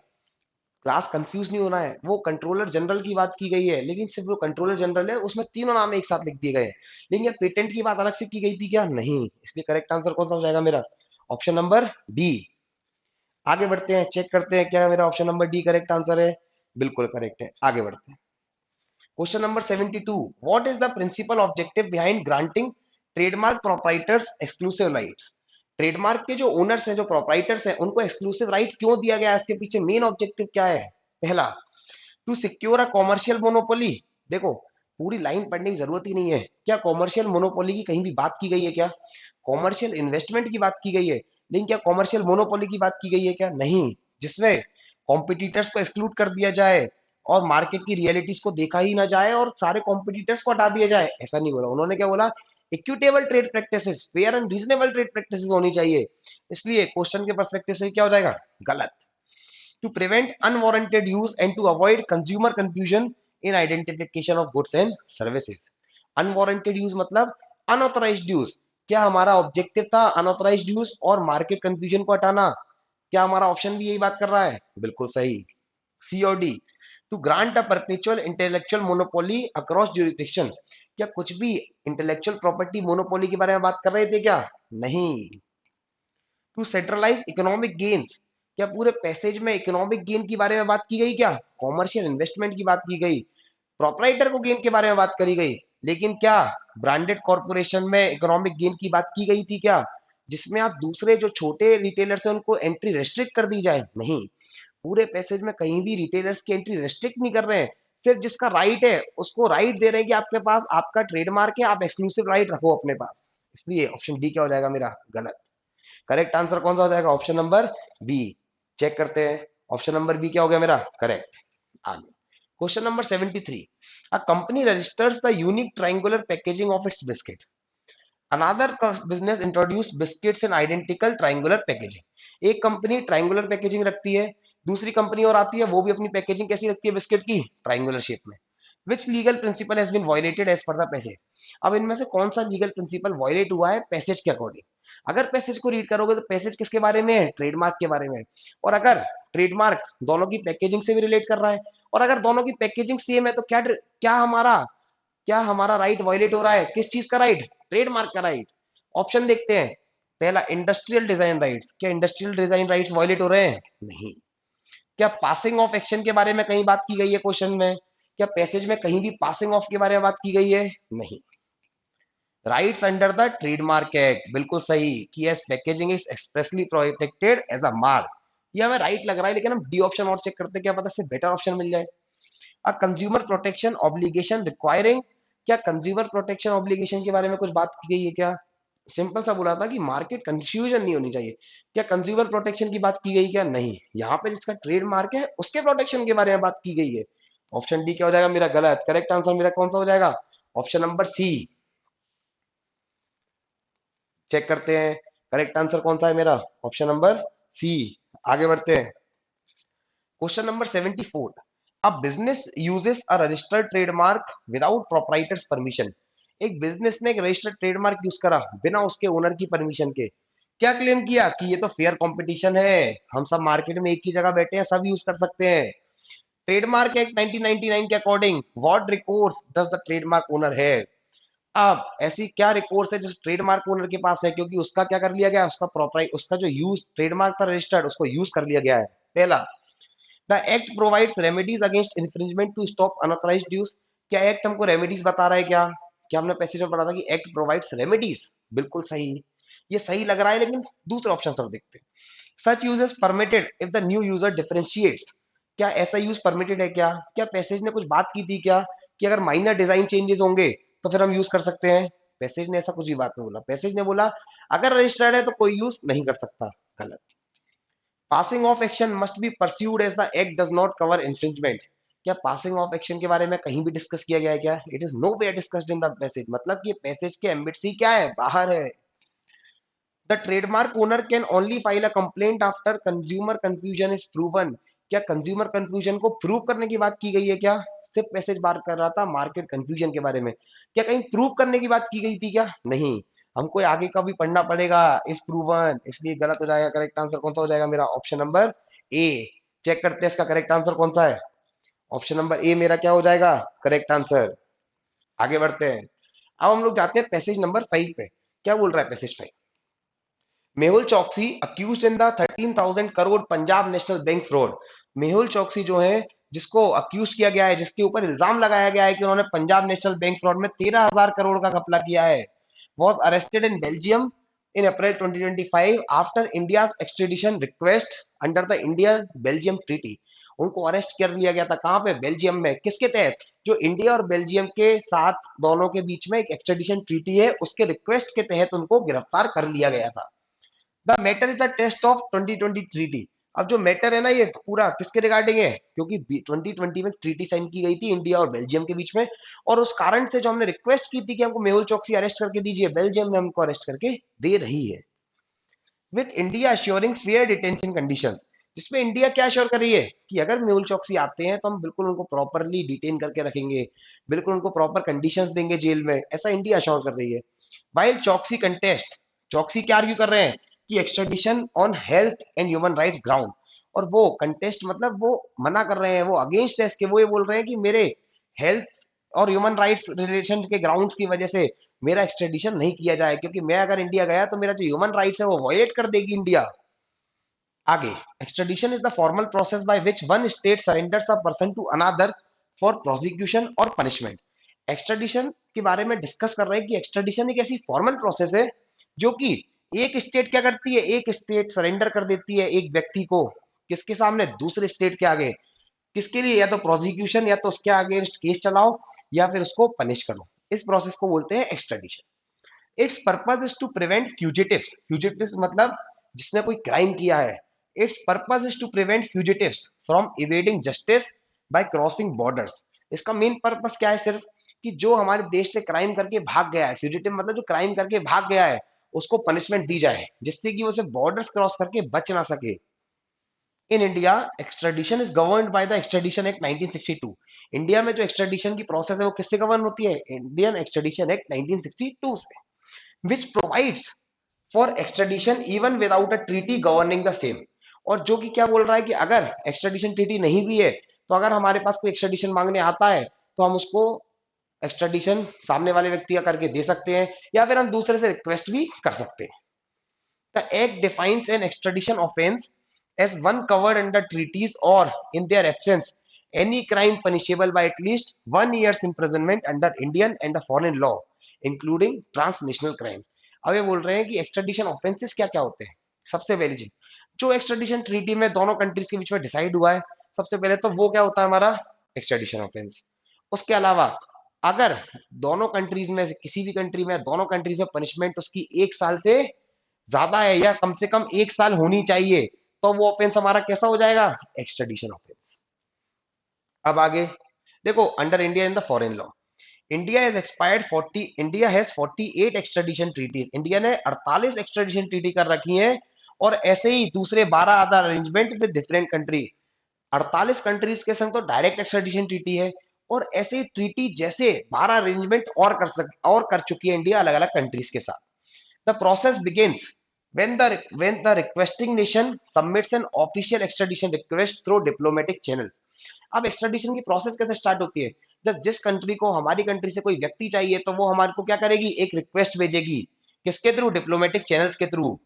क्लास कंफ्यूज नहीं होना है, वो कंट्रोलर जनरल की बात की गई है, लेकिन सिर्फ वो कंट्रोलर जनरल है, उसमें तीनों नाम एक साथ लिख दिए गए। लेकिन ये पेटेंट की बात अलग से की गई थी क्या? नहीं। इसलिए करेक्ट आंसर कौन सा हो जाएगा मेरा? Option number D. आगे बढ़ते हैं, चेक करते हैं क्या मेरा option number D correct answer है। बिल्कुल करेक्ट है। आगे बढ़ते हैं। Question number 72। What is the principal objective behind granting trademark proprietors exclusive rights? Trademark के जो ओनर्स हैं, जो प्रोप्राइटर्स हैं, उनको एक्सक्लूसिव राइट क्यों दिया गया है? इसके पीछे मेन ऑब्जेक्टिव क्या है? पहला, to secure a commercial monopoly. देखो, पूरी लाइन पढ़ने की जरूरत ही नहीं है। क्या कॉमर्शियल मोनोपोली की कहीं भी बात की गई है क्या? कॉमर्शियल इन्वेस्टमेंट की बात की गई है, लेकिन क्या कॉमर्शियल मोनोपोली की बात की गई है क्या? नहीं। जिसमें कॉम्पिटिटर्स को एक्सक्लूड कर दिया जाए और मार्केट की रियलिटीज को देखा ही ना जाए और सारे कॉम्पिटिटर्स को हटा दिया जाए, ऐसा नहीं बोला उन्होंने। क्या बोला? Equitable trade practices, fair and reasonable trade practices होनी चाहिए। इसलिए क्वेश्चन के पर्सपेक्टिव से क्या हो जाएगा? गलत। to prevent unwarranted use and to avoid consumer confusion in identification of goods and services। Unwarranted use मतलब अनऑथराइज्ड यूज। क्या हमारा ऑब्जेक्टिव था अनऑथराइज्ड यूज और मार्केट कंफ्यूजन को हटाना? क्या हमारा ऑप्शन भी यही बात कर रहा है? बिल्कुल सही, सी और D. To grant a perpetual intellectual monopoly across jurisdiction, क्या कुछ भी इंटेलेक्चुअल प्रॉपर्टी मोनोपोली के बारे में बात कर रहे थे क्या? नहीं। टू सेंट्रलाइज इकोनॉमिक गेन्स, क्या पूरे पैसेज में इकोनॉमिक गेन के बारे में बात की गई क्या? कॉमर्शियल इन्वेस्टमेंट की बात की गई, प्रोपराइटर को गेन के बारे में बात करी गई, लेकिन क्या ब्रांडेड कॉर्पोरेशन में इकोनॉमिक गेन की बात की गई थी क्या? जिसमें आप दूसरे जो छोटे रिटेलर्स हैं उनको एंट्री रेस्ट्रिक्ट कर दी जाए? नहीं। पूरे पैसेज में कहीं भी रिटेलर्स की एंट्री रेस्ट्रिक्ट नहीं कर रहे हैं, सिर्फ जिसका राइट है उसको राइट दे रहे हैं कि आपके पास आपका ट्रेडमार्क है, आप एक्सक्लूसिव राइट रखो अपने पास। इसलिए ऑप्शन डी क्या हो जाएगा मेरा? गलत। करेक्ट आंसर कौन सा हो जाएगा? Option number B. चेक करते हैं, ऑप्शन नंबर बी क्या हो गया मेरा? करेक्ट। आगे question number 73। A company registers the unique triangular packaging of its biscuit, another business introduce biscuits in identical triangular packaging. एक कंपनी ट्रायंगुलर पैकेजिंग रखती है, दूसरी कंपनी और आती है, वो भी अपनी पैकेजिंग कैसी रखती है बिस्किट की? ट्रायंगुलर शेप में। Which legal principle has been violated as per the passage? अब इनमें से कौन सा लीगल प्रिंसिपल वायलेट हुआ है पैसेज के अकॉर्डिंग? अगर पैसेज को रीड करोगे तो पैसेज किसके बारे में है? ट्रेडमार्क के बारे में है। और अगर ट्रेडमार्क दोनों की पैकेजिंग से भी रिलेट कर रहा है, और अगर दोनों की पैकेजिंग सेम है, तो क्या हमारा राइट वायलेट हो रहा है? किस चीज का राइट? ट्रेडमार्क का राइट। ऑप्शन देखते हैं। पहला, इंडस्ट्रियल डिजाइन राइट्स, क्या इंडस्ट्रियल डिजाइन राइट्स वायलेट हो रहे हैं? नहीं। क्या पासिंग ऑफ एक्शन के बारे में कहीं बात की गई है क्वेश्चन में? क्या पैसेज में कहीं भी पासिंग ऑफ के बारे में बात की गई है? नहीं। Rights under the trademark act, बिल्कुल सही, कि as packaging is expressly protected as a mark. ये हमें राइट लग रहा है, लेकिन हम डी ऑप्शन और चेक करते हैं, क्या पता इससे बेटर ऑप्शन मिल जाए। A consumer protection obligation requiring क्या कंज्यूमर प्रोटेक्शन ऑब्लिगेशन के बारे में कुछ बात की गई है क्या? सिंपल सा बोला था कि मार्केट कंफ्यूजन नहीं होनी चाहिए। क्या कंज्यूमर प्रोटेक्शन की बात की गई क्या? नहीं। यहाँ पे जिसका ट्रेडमार्क है उसके प्रोटेक्शन के बारे में बात की गई है। ऑप्शन डी क्या हो जाएगा मेरा? गलत। करेक्ट आंसर मेरा कौन सा हो जाएगा? ऑप्शन नंबर सी। चेक करते हैं करेक्ट आंसर कौन सा है मेरा। Option number C. आगे बढ़ते हैं। Question number 74। A business uses a registered trademark without proprietor's permission. एक बिजनेस ने एक रजिस्टर्ड ट्रेडमार्क यूज करा बिना उसके ओनर की परमिशन के। क्या क्लेम किया? कि ये तो फेयर कंपटीशन है, हम सब मार्केट में एक ही जगह बैठे हैं, सब यूज कर सकते हैं। ट्रेडमार्क एक्ट 1999 के according what recourse does the trademark owner है? अब ऐसी क्या रिकोर्स है जो ट्रेडमार्क ओनर के पास है, क्योंकि उसका क्या कर लिया गया, उसका प्रॉपर उसका जो यूज ट्रेडमार्क पर रजिस्टर्ड उसको यूज कर लिया गया है। पहला, the act provides remedies against infringement to stop unauthorised use. क्या एक्ट हमको रेमेडीज बता रहा है क्या? क्या हमने पैसेज में पढ़ा था कि एक्ट प्रोवाइड्स रेमेडीज? बिल्कुल सही। ये सही लग रहा है, लेकिन दूसरे ऑप्शन सब देखते हैं। Such use is permitted if the new user differentiates. क्या ऐसा यूज परमिटेड है क्या? क्या पैसेज ने कुछ बात की थी क्या कि अगर माइनर डिजाइन चेंजेस होंगे तो फिर हम यूज कर सकते हैं? पैसेज ने ऐसा कुछ भी बात नहीं बोला। पैसेज ने बोला अगर रजिस्टर्ड है तो कोई यूज नहीं कर सकता। गलत। Passing off action must be pursued as the act does not cover infringement. क्या पासिंग ऑफ एक्शन के बारे में कहीं भी डिस्कस किया गया है क्या? It is no way discussed in the passage. मतलब कि पैसेज के एम्बिट से क्या है, बाहर है। The trademark owner can only file a complaint after consumer confusion is proven. क्या कंज्यूमर कंफ्यूजन को प्रूव करने की बात की गई है क्या? सिर्फ मैसेज बात कर रहा था मार्केट कंफ्यूजन के बारे में। क्या कहीं प्रूव करने की बात की गई थी क्या? नहीं। हमको आगे का भी पढ़ना पड़ेगा इस प्रूवन, इसलिए गलत हो जाएगा। करेक्ट आंसर कौन सा हो जाएगा मेरा? Option number A. चेक करते हैं इसका करेक्ट आंसर कौन सा है। ऑप्शन नंबर ए मेरा क्या हो जाएगा? Correct answer. आगे बढ़ते हैं। अब हम लोग जाते हैं पैसेज नंबर 5 पे। क्या बोल रहा है पैसेज 5? मेहुल चौकसी accused in the 13,000 crore Punjab national bank fraud. Mehul चौकसी जो है, जिसको अक्यूज किया गया है, जिसके ऊपर इल्जाम लगाया गया है कि उन्होंने पंजाब नेशनल बैंक फ्रॉड में 13,000 करोड़ का घपला किया है, was arrested in Belgium in April 2025 after India's extradition request under the India Belgium treaty. उनको अरेस्ट कर लिया गया था कहां पे? बेल्जियम में। किसके तहत? जो इंडिया और बेल्जियम के साथ दोनों के बीच में एक एक्सट्रेडिशन ट्रीटी है, उसके रिक्वेस्ट के तहत उनको गिरफ्तार कर लिया गया था। The matter is the test of 2020 treaty. अब जो मैटर है ना, ये पूरा किसके रिगार्डिंग है? क्योंकि 2020 में ट्रीटी साइन की गई थी इंडिया और बेल्जियम के बीच में, और उस कारण से जो हमने रिक्वेस्ट की थी कि हमको मेहुल चौकसी अरेस्ट करके दीजिए, बेल्जियम ने हमको अरेस्ट करके दे रही है। With India assuring fair detention condition. जिसमें इंडिया क्या अश्योर कर रही है कि अगर मेहुल चौकसी आते हैं तो हम बिल्कुल उनको प्रॉपरली डिटेन करके रखेंगे, बिल्कुल उनको प्रॉपर कंडीशंस देंगे जेल में, ऐसा इंडिया अश्योर कर रही है। वाइल चौकसी कंटेस्ट, चौकसी क्या आर्ग्यू कर रहे हैं कि extradition on health and human right ground. और वो कंटेस्ट मतलब वो मना कर रहे हैं, वो अगेंस्ट है इसके। वो ये बोल रहे हैं कि मेरे हेल्थ और ह्यूमन राइट्स रिलेशन के ग्राउंड्स की वजह से मेरा एक्स्ट्रेडिशन नहीं किया जाए, क्योंकि मैं अगर इंडिया गया तो मेरा जो ह्यूमन राइट्स है वो वायलेट कर देगी इंडिया। आगे, extradition is the formal process by which one state surrenders a person to another for prosecution और पनिशमेंट। एक्स्ट्रेडिशन के बारे में डिस्कस कर रहे हैं कि एक्स्ट्रेडिशन एक ऐसी फॉर्मल प्रोसेस है जो कि एक स्टेट क्या करती है, एक स्टेट सरेंडर कर देती है एक व्यक्ति को किसके सामने? दूसरे स्टेट के आगे। किसके लिए? या तो प्रोसिक्यूशन, या तो उसके अगेंस्ट केस चलाओ, या फिर उसको पनिश करो। इस प्रोसेस को बोलते हैं extradition. Its purpose is to prevent fugitives. Fugitives मतलब जिसने कोई क्राइम किया है। Its purpose is to prevent fugitives from evading justice by crossing borders. इसका मेन पर्पस क्या है? सिर्फ कि जो हमारे देश से क्राइम करके भाग गया है, फ्यूजिटिव मतलब जो क्राइम करके भाग गया है, उसको पनिशमेंट दी जाए जिससे कि वो उसे बॉर्डर्स क्रॉस करके बच ना सके। In India extradition is governed by the extradition act 1962। India में जो एक्स्ट्रेडिशन की प्रोसेस है वो किससे गवर्न होती है? इंडियन एक्स्ट्रेडिशन एक्ट 1962 से, which provides for extradition even without a treaty governing the same। और जो कि क्या बोल रहा है कि अगर एक्स्ट्रेडिशन ट्रीटी नहीं भी है तो अगर हमारे पास कोई एक्स्ट्रेडिशन मांगने आता है तो हम उसको एक्स्ट्रेडिशन सामने वाले व्यक्ति का करके दे सकते हैं, या फिर हम दूसरे से रिक्वेस्ट भी कर सकते हैं। The act defines an extradition offense as one covered under treaties or, in their absence, any crime punishable by at least 1 year's imprisonment under Indian and the foreign law, including transnational crime। अब ये बोल रहे हैं कि एक्स्ट्रेडिशन offences क्या क्या होते हैं। सबसे पहली चीज, जो एक्स्ट्रेडिशन ट्रीटी में दोनों कंट्रीज के बीच में डिसाइड हुआ है, सबसे पहले तो वो क्या होता है हमारा? एक्स्ट्रेडिशन ऑफेंस। उसके अलावा अगर दोनों कंट्रीज में से किसी भी कंट्री में दोनों कंट्रीज में पनिशमेंट उसकी 1 साल से ज्यादा है या कम से कम 1 साल होनी चाहिए, तो वो ऑफेंस हमारा कैसा हो जाएगा? Extradition offence. अब आगे देखो, under India in the foreign law, India has 48 extradition treaties, India ने 48 एक्स्ट्राडिशन ट्रीटी कर रखी हैं, और ऐसे ही दूसरे 12 other arrangement with different country. 48 countries के संग तो डायरेक्ट एक्स्ट्राडिशन ट्रीटी है, और ऐसे ट्रीटी जैसे 12 अरेंजमेंट और कर चुकी है इंडिया अलग अलग कंट्रीज के साथ। The process begins when the requesting nation submits an official extradition request through diplomatic channel। अब एक्स्ट्राडिशन की प्रोसेस कैसे स्टार्ट होती है? जब जिस कंट्री को हमारी कंट्री से कोई व्यक्ति चाहिए तो वो हमारे को क्या करेगी? एक रिक्वेस्ट भेजेगी। किसके थ्रू? डिप्लोमेटिक चैनल्स के थ्रू,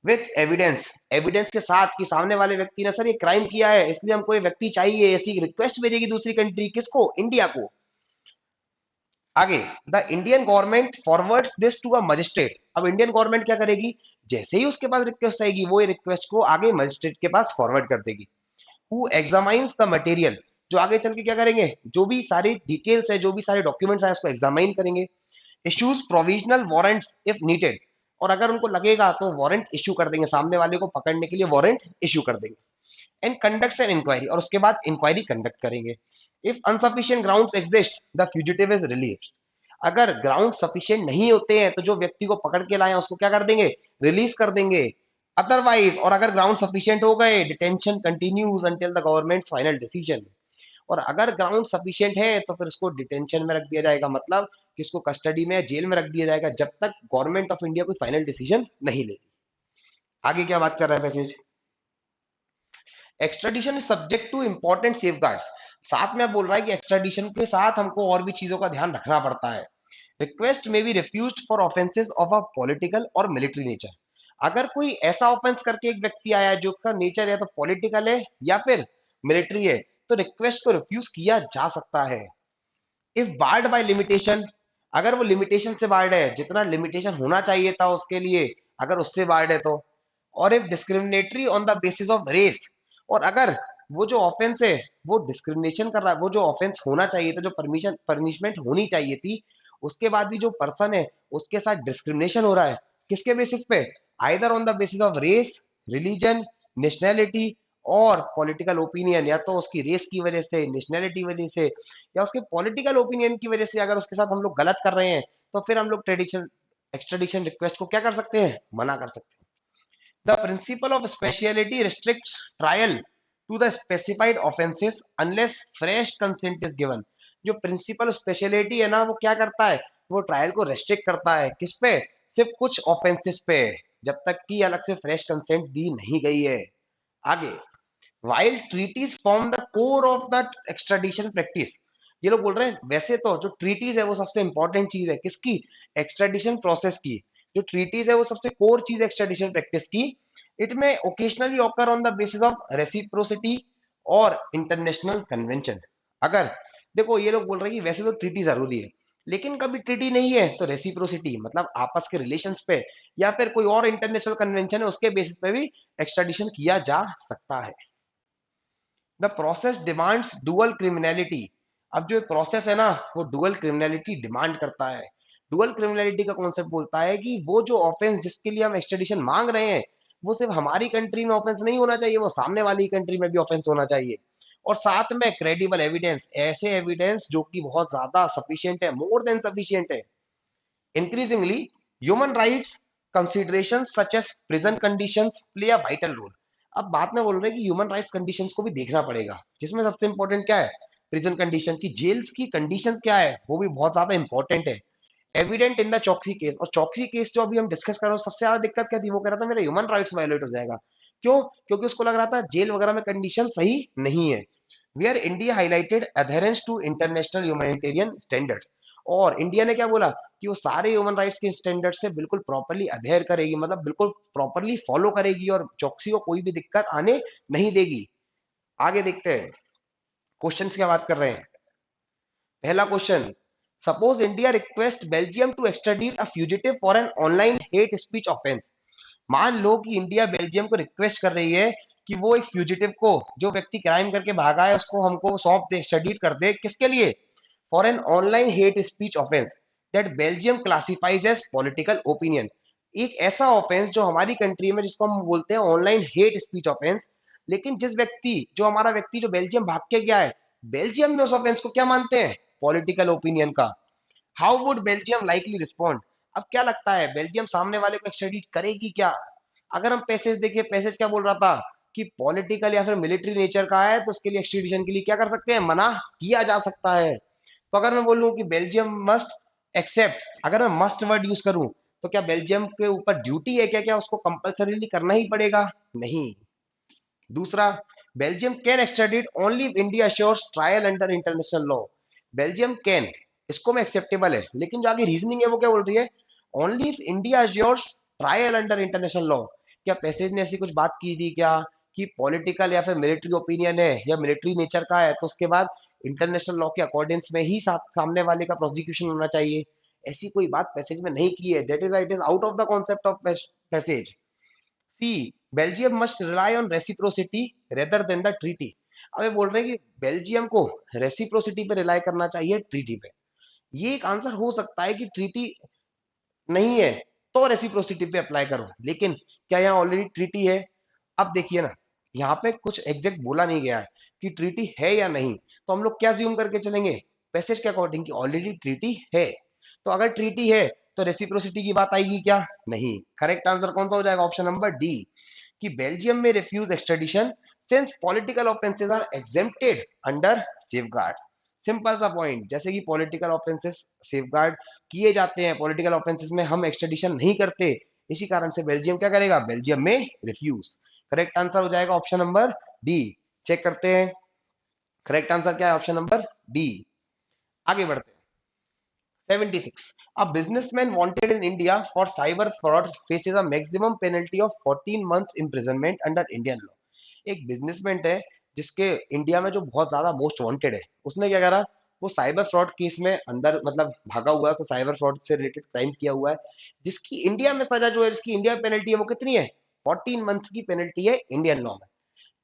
विथ एविडेंस, एविडेंस के साथ कि सामने वाले व्यक्ति ने सर ये क्राइम किया है, इसलिए हमको ये व्यक्ति चाहिए। ऐसी रिक्वेस्ट भेजेगी दूसरी कंट्री, किसको? इंडिया को। आगे, the Indian government forward this to a magistrate. अब इंडियन गवर्नमेंट क्या करेगी? जैसे ही उसके पास रिक्वेस्ट आएगी वो ये रिक्वेस्ट को आगे मजिस्ट्रेट के पास फॉरवर्ड कर देगी। हु एग्जामाइंस द मटेरियल, जो आगे चल के क्या करेंगे? जो भी सारी डिटेल्स है, जो भी सारे डॉक्यूमेंट्स है, उसको एग्जामाइन करेंगे। Issues provisional warrants if needed, और अगर उनको लगेगा तो वारंट इश्यू कर देंगे, सामने वाले को पकड़ने के लिए वारंट इश्यू कर देंगे। एंड कंडक्ट्स एन इंक्वायरी, और उसके बाद इंक्वायरी कंडक्ट करेंगे। If insufficient grounds exist the fugitive is relieved, अगर ग्राउंड सफिशिएंट नहीं होते हैं तो जो व्यक्ति को पकड़ के लाए उसको क्या कर देंगे? रिलीज कर देंगे। अदरवाइज, और अगर ग्राउंड सफिशिएंट हो गए, detention continues until the governments final decision, और अगर ग्राउंड सफिशिएंट है तो फिर उसको डिटेंशन में रख दिया जाएगा, मतलब कि उसको कस्टडी में जेल में रख दिया जाएगा जब तक गवर्नमेंट ऑफ इंडिया कोई फाइनल डिसीजन नहीं लेगी। आगे क्या बात कर रहा है passage? Extradition is subject two important safeguards, साथ में बोल रहा है कि एक्स्ट्राडिशन के साथ हमको और भी चीजों का ध्यान रखना पड़ता है। रिक्वेस्ट में be refused for offences of a political और मिलिट्री नेचर, अगर कोई ऐसा ऑफेंस करके एक व्यक्ति आया है जो का नेचर या तो पॉलिटिकल है या फिर मिलिट्री है, तो रिक्वेस्ट को रिफ्यूज किया जा सकता है। इफ बार्ड बाय लिमिटेशन, अगर वो लिमिटेशन से बार्ड है, जितना लिमिटेशन होना चाहिए था उसके लिए अगर उससे बार्ड है तो। और if discriminatory on the basis of race, और अगर वो जो ऑफेंस है वो डिस्क्रिमिनेशन कर रहा है, वो जो ऑफेंस होना चाहिए था, जो पनिशमेंट होनी चाहिए थी, उसके बाद भी जो पर्सन है उसके साथ डिस्क्रिमिनेशन हो रहा है, किसके बेसिस पे? Either on the basis of race, religion, nationality और पॉलिटिकल ओपिनियन, या तो उसकी रेस की वजह से, नेशनैलिटी वजह से, या उसके पॉलिटिकल ओपिनियन की वजह से अगर उसके साथ हम लोग गलत कर रहे हैं, तो फिर हम लोग ट्रेडिशन एक्स्ट्राडिशन रिक्वेस्ट को क्या कर सकते हैं? मना कर सकते हैं। The principle of speciality restricts trial to the specified offences unless fresh consent is given. जो प्रिंसिपल स्पेशलिटी है ना, वो क्या करता है? वो ट्रायल को रेस्ट्रिक्ट करता है, किस पे? सिर्फ कुछ ऑफेंसेस पे, जब तक कि अलग से फ्रेश कंसेंट दी नहीं गई है। आगे, while treaties form the core of the extradition practice, ये लोग बोल रहे हैं वैसे तो जो ट्रीटीज है वो सबसे इंपॉर्टेंट चीज है, किसकी? एक्स्ट्राडिशन प्रोसेस की। जो ट्रीटीज है वो सबसे कोर चीज एक्स्ट्राडिशन प्रैक्टिस की। इट में occasionally occur on the basis of reciprocity और इंटरनेशनल कन्वेंशन। अगर देखो, ये लोग बोल रहे हैं कि वैसे तो ट्रीटी जरूरी है, लेकिन कभी ट्रीटी नहीं है तो रेसिप्रोसिटी मतलब आपस के रिलेशंस पे, या फिर कोई और इंटरनेशनल कन्वेंशन है उसके बेसिस पे भी एक्स्ट्राडिशन किया जा सकता है। The process demands dual criminality, अब जो प्रोसेस है ना वो डुअल क्रिमिनलिटी डिमांड करता है। डुअल क्रिमिनलिटी का कॉन्सेप्ट बोलता है कि वो जो ऑफेंस जिसके लिए हम एक्स्ट्रेडिशन मांग रहे हैं वो सिर्फ हमारी कंट्री में ऑफेंस नहीं होना चाहिए, वो सामने वाली कंट्री में भी ऑफेंस होना चाहिए। और साथ में क्रेडिबल एविडेंस, ऐसे एविडेंस जो कि बहुत ज्यादा सफिशिएंट है, मोर देन सफिशिएंट है। Increasingly human rights considerations such as prison conditions play a vital role. अब बात में बोल रहे हैं कि ह्यूमन राइट्स कंडीशंस को भी देखना पड़ेगा, जिसमें सबसे इंपॉर्टेंट क्या है? प्रिजन कंडीशन की, जेल्स की कंडीशन क्या है, वो भी बहुत ज्यादा इंपॉर्टेंट है। एविडेंट इन द चौकसी केस, और चौकसी केस जो अभी हम डिस्कस कर रहे हैं सबसे ज्यादा दिक्कत क्या थी? वो कह रहा था मेरा ह्यूमन राइट्स वायलेट हो जाएगा। क्यों? क्योंकि उसको लग रहा था जेल वगैरह में कंडीशन सही नहीं है। Where India highlighted adherence to international humanitarian standards, और इंडिया ने क्या बोला कि वो सारे ह्यूमन राइट्स के स्टैंडर्ड से बिल्कुल प्रॉपर्ली अधेयर करेगी, मतलब बिल्कुल प्रॉपर्ली फॉलो करेगी और चौकसी को कोई भी दिक्कत आने नहीं देगी। आगे देखते हैं क्वेश्चंस क्या बात कर रहे हैं। पहला question, suppose India request Belgium to extradite a fugitive for an online hate speech offence. मान लो कि इंडिया बेल्जियम को रिक्वेस्ट कर रही है कि वो एक फ्यूजिटिव को, जो व्यक्ति क्राइम करके भागा है, उसको हमको सौंप दे, एक्स्ट्राडिट कर दे, किसके लिए? For an online hate speech offence that Belgium classifies as political opinion. एक ऐसा ऑफेंस जो हमारी कंट्री में जिसको हम बोलते हैं ऑनलाइन हेट स्पीच ऑफेंस, लेकिन जिस व्यक्ति जो हमारा व्यक्ति जो बेल्जियम भाग के गया है, बेल्जियम में उस ऑफेंस को क्या मानते हैं, पॉलिटिकल ओपिनियन का। How would Belgium likely respond. अब क्या लगता है बेल्जियम सामने वाले को एक्स्ट्राडिट करेगी क्या। अगर हम पैसेज देखिए, पैसेज क्या बोल रहा था कि पॉलिटिकल या फिर मिलिट्री नेचर का है तो उसके लिए एक्सट्रीडिशन के लिए क्या कर सकते हैं, मना किया जा सकता है। तो अगर मैं बोलूं कि बेल्जियम मस्ट एक्सेप्ट, अगर मैं मस्ट वर्ड यूज करूं, तो क्या बेल्जियम के ऊपर ड्यूटी है क्या, क्या उसको कंपलसरीली करना ही पड़ेगा, नहीं। दूसरा, Belgium can extradite only if India assures trial under international law. Belgium can, इसको में एक्सेप्टेबल है, लेकिन जो आगे रीजनिंग है वो क्या बोल रही है, only if India assures trial under international law. क्या पैसेज ने ऐसी कुछ बात की थी क्या कि पॉलिटिकल या फिर मिलिट्री ओपिनियन है या मिलिट्री नेचर का है तो उसके बाद इंटरनेशनल लॉ के अकॉर्डिंग्स में ही सामने वाले का प्रोसिक्यूशन होना चाहिए। ऐसी कोई बात पैसेज में नहीं की है, that is it is out of the concept of passage. C, Belgium must rely on reciprocity rather than the treaty. अब ये बोल रहे हैं कि बेल्जियम को रेसिप्रोसिटी पे रिलाई करना चाहिए ट्रीटी पे। ये एक आंसर हो सकता है कि ट्रीटी नहीं है तो रेसिप्रोसिटी पे अप्लाई करो, लेकिन क्या यहाँ ऑलरेडी ट्रीटी है। अब देखिए ना, यहाँ पे कुछ एग्जैक्ट बोला नहीं गया है कि ट्रीटी है या नहीं, तो हम लोग क्या ज्यूम करके चलेंगे, पैसेज के अकॉर्डिंग कि ऑलरेडी ट्रीटी है। तो अगर ट्रीटी है तो रेसिप्रोसिटी की बात आएगी क्या, नहीं। करेक्ट आंसर कौन सा हो जाएगा, ऑप्शन नंबर डी, कि बेल्जियम में refuse extradition since political offences are exempted under safeguards. Simple सा पॉइंट, जैसे कि पॉलिटिकल ऑफेंसेस सेफगार्ड किए जाते हैं, पॉलिटिकल ऑफेंसेस में हम एक्सट्रेडिशन नहीं करते, इसी कारण से बेल्जियम क्या करेगा, बेल्जियम में रिफ्यूज। करेक्ट आंसर हो जाएगा ऑप्शन नंबर डी। चेक करते हैं करेक्ट आंसर क्या है, ऑप्शन नंबर डी। आगे बढ़ते हैं। 76, a businessman wanted in India for cyber fraud faces a maximum penalty of 14 months imprisonment under Indian law। एक बिजनेसमैन है जिसके इंडिया में जो बहुत ज्यादा मोस्ट वांटेड है, उसने क्या करा, वो साइबर फ्रॉड केस में अंदर मतलब भागा हुआ है, तो साइबर फ्रॉड से रिलेटेड क्राइम किया हुआ है, जिसकी इंडिया में सजा जो है, जिसकी इंडिया में पेनल्टी है वो कितनी है, 14 मंथ की पेनल्टी है इंडियन लॉ में।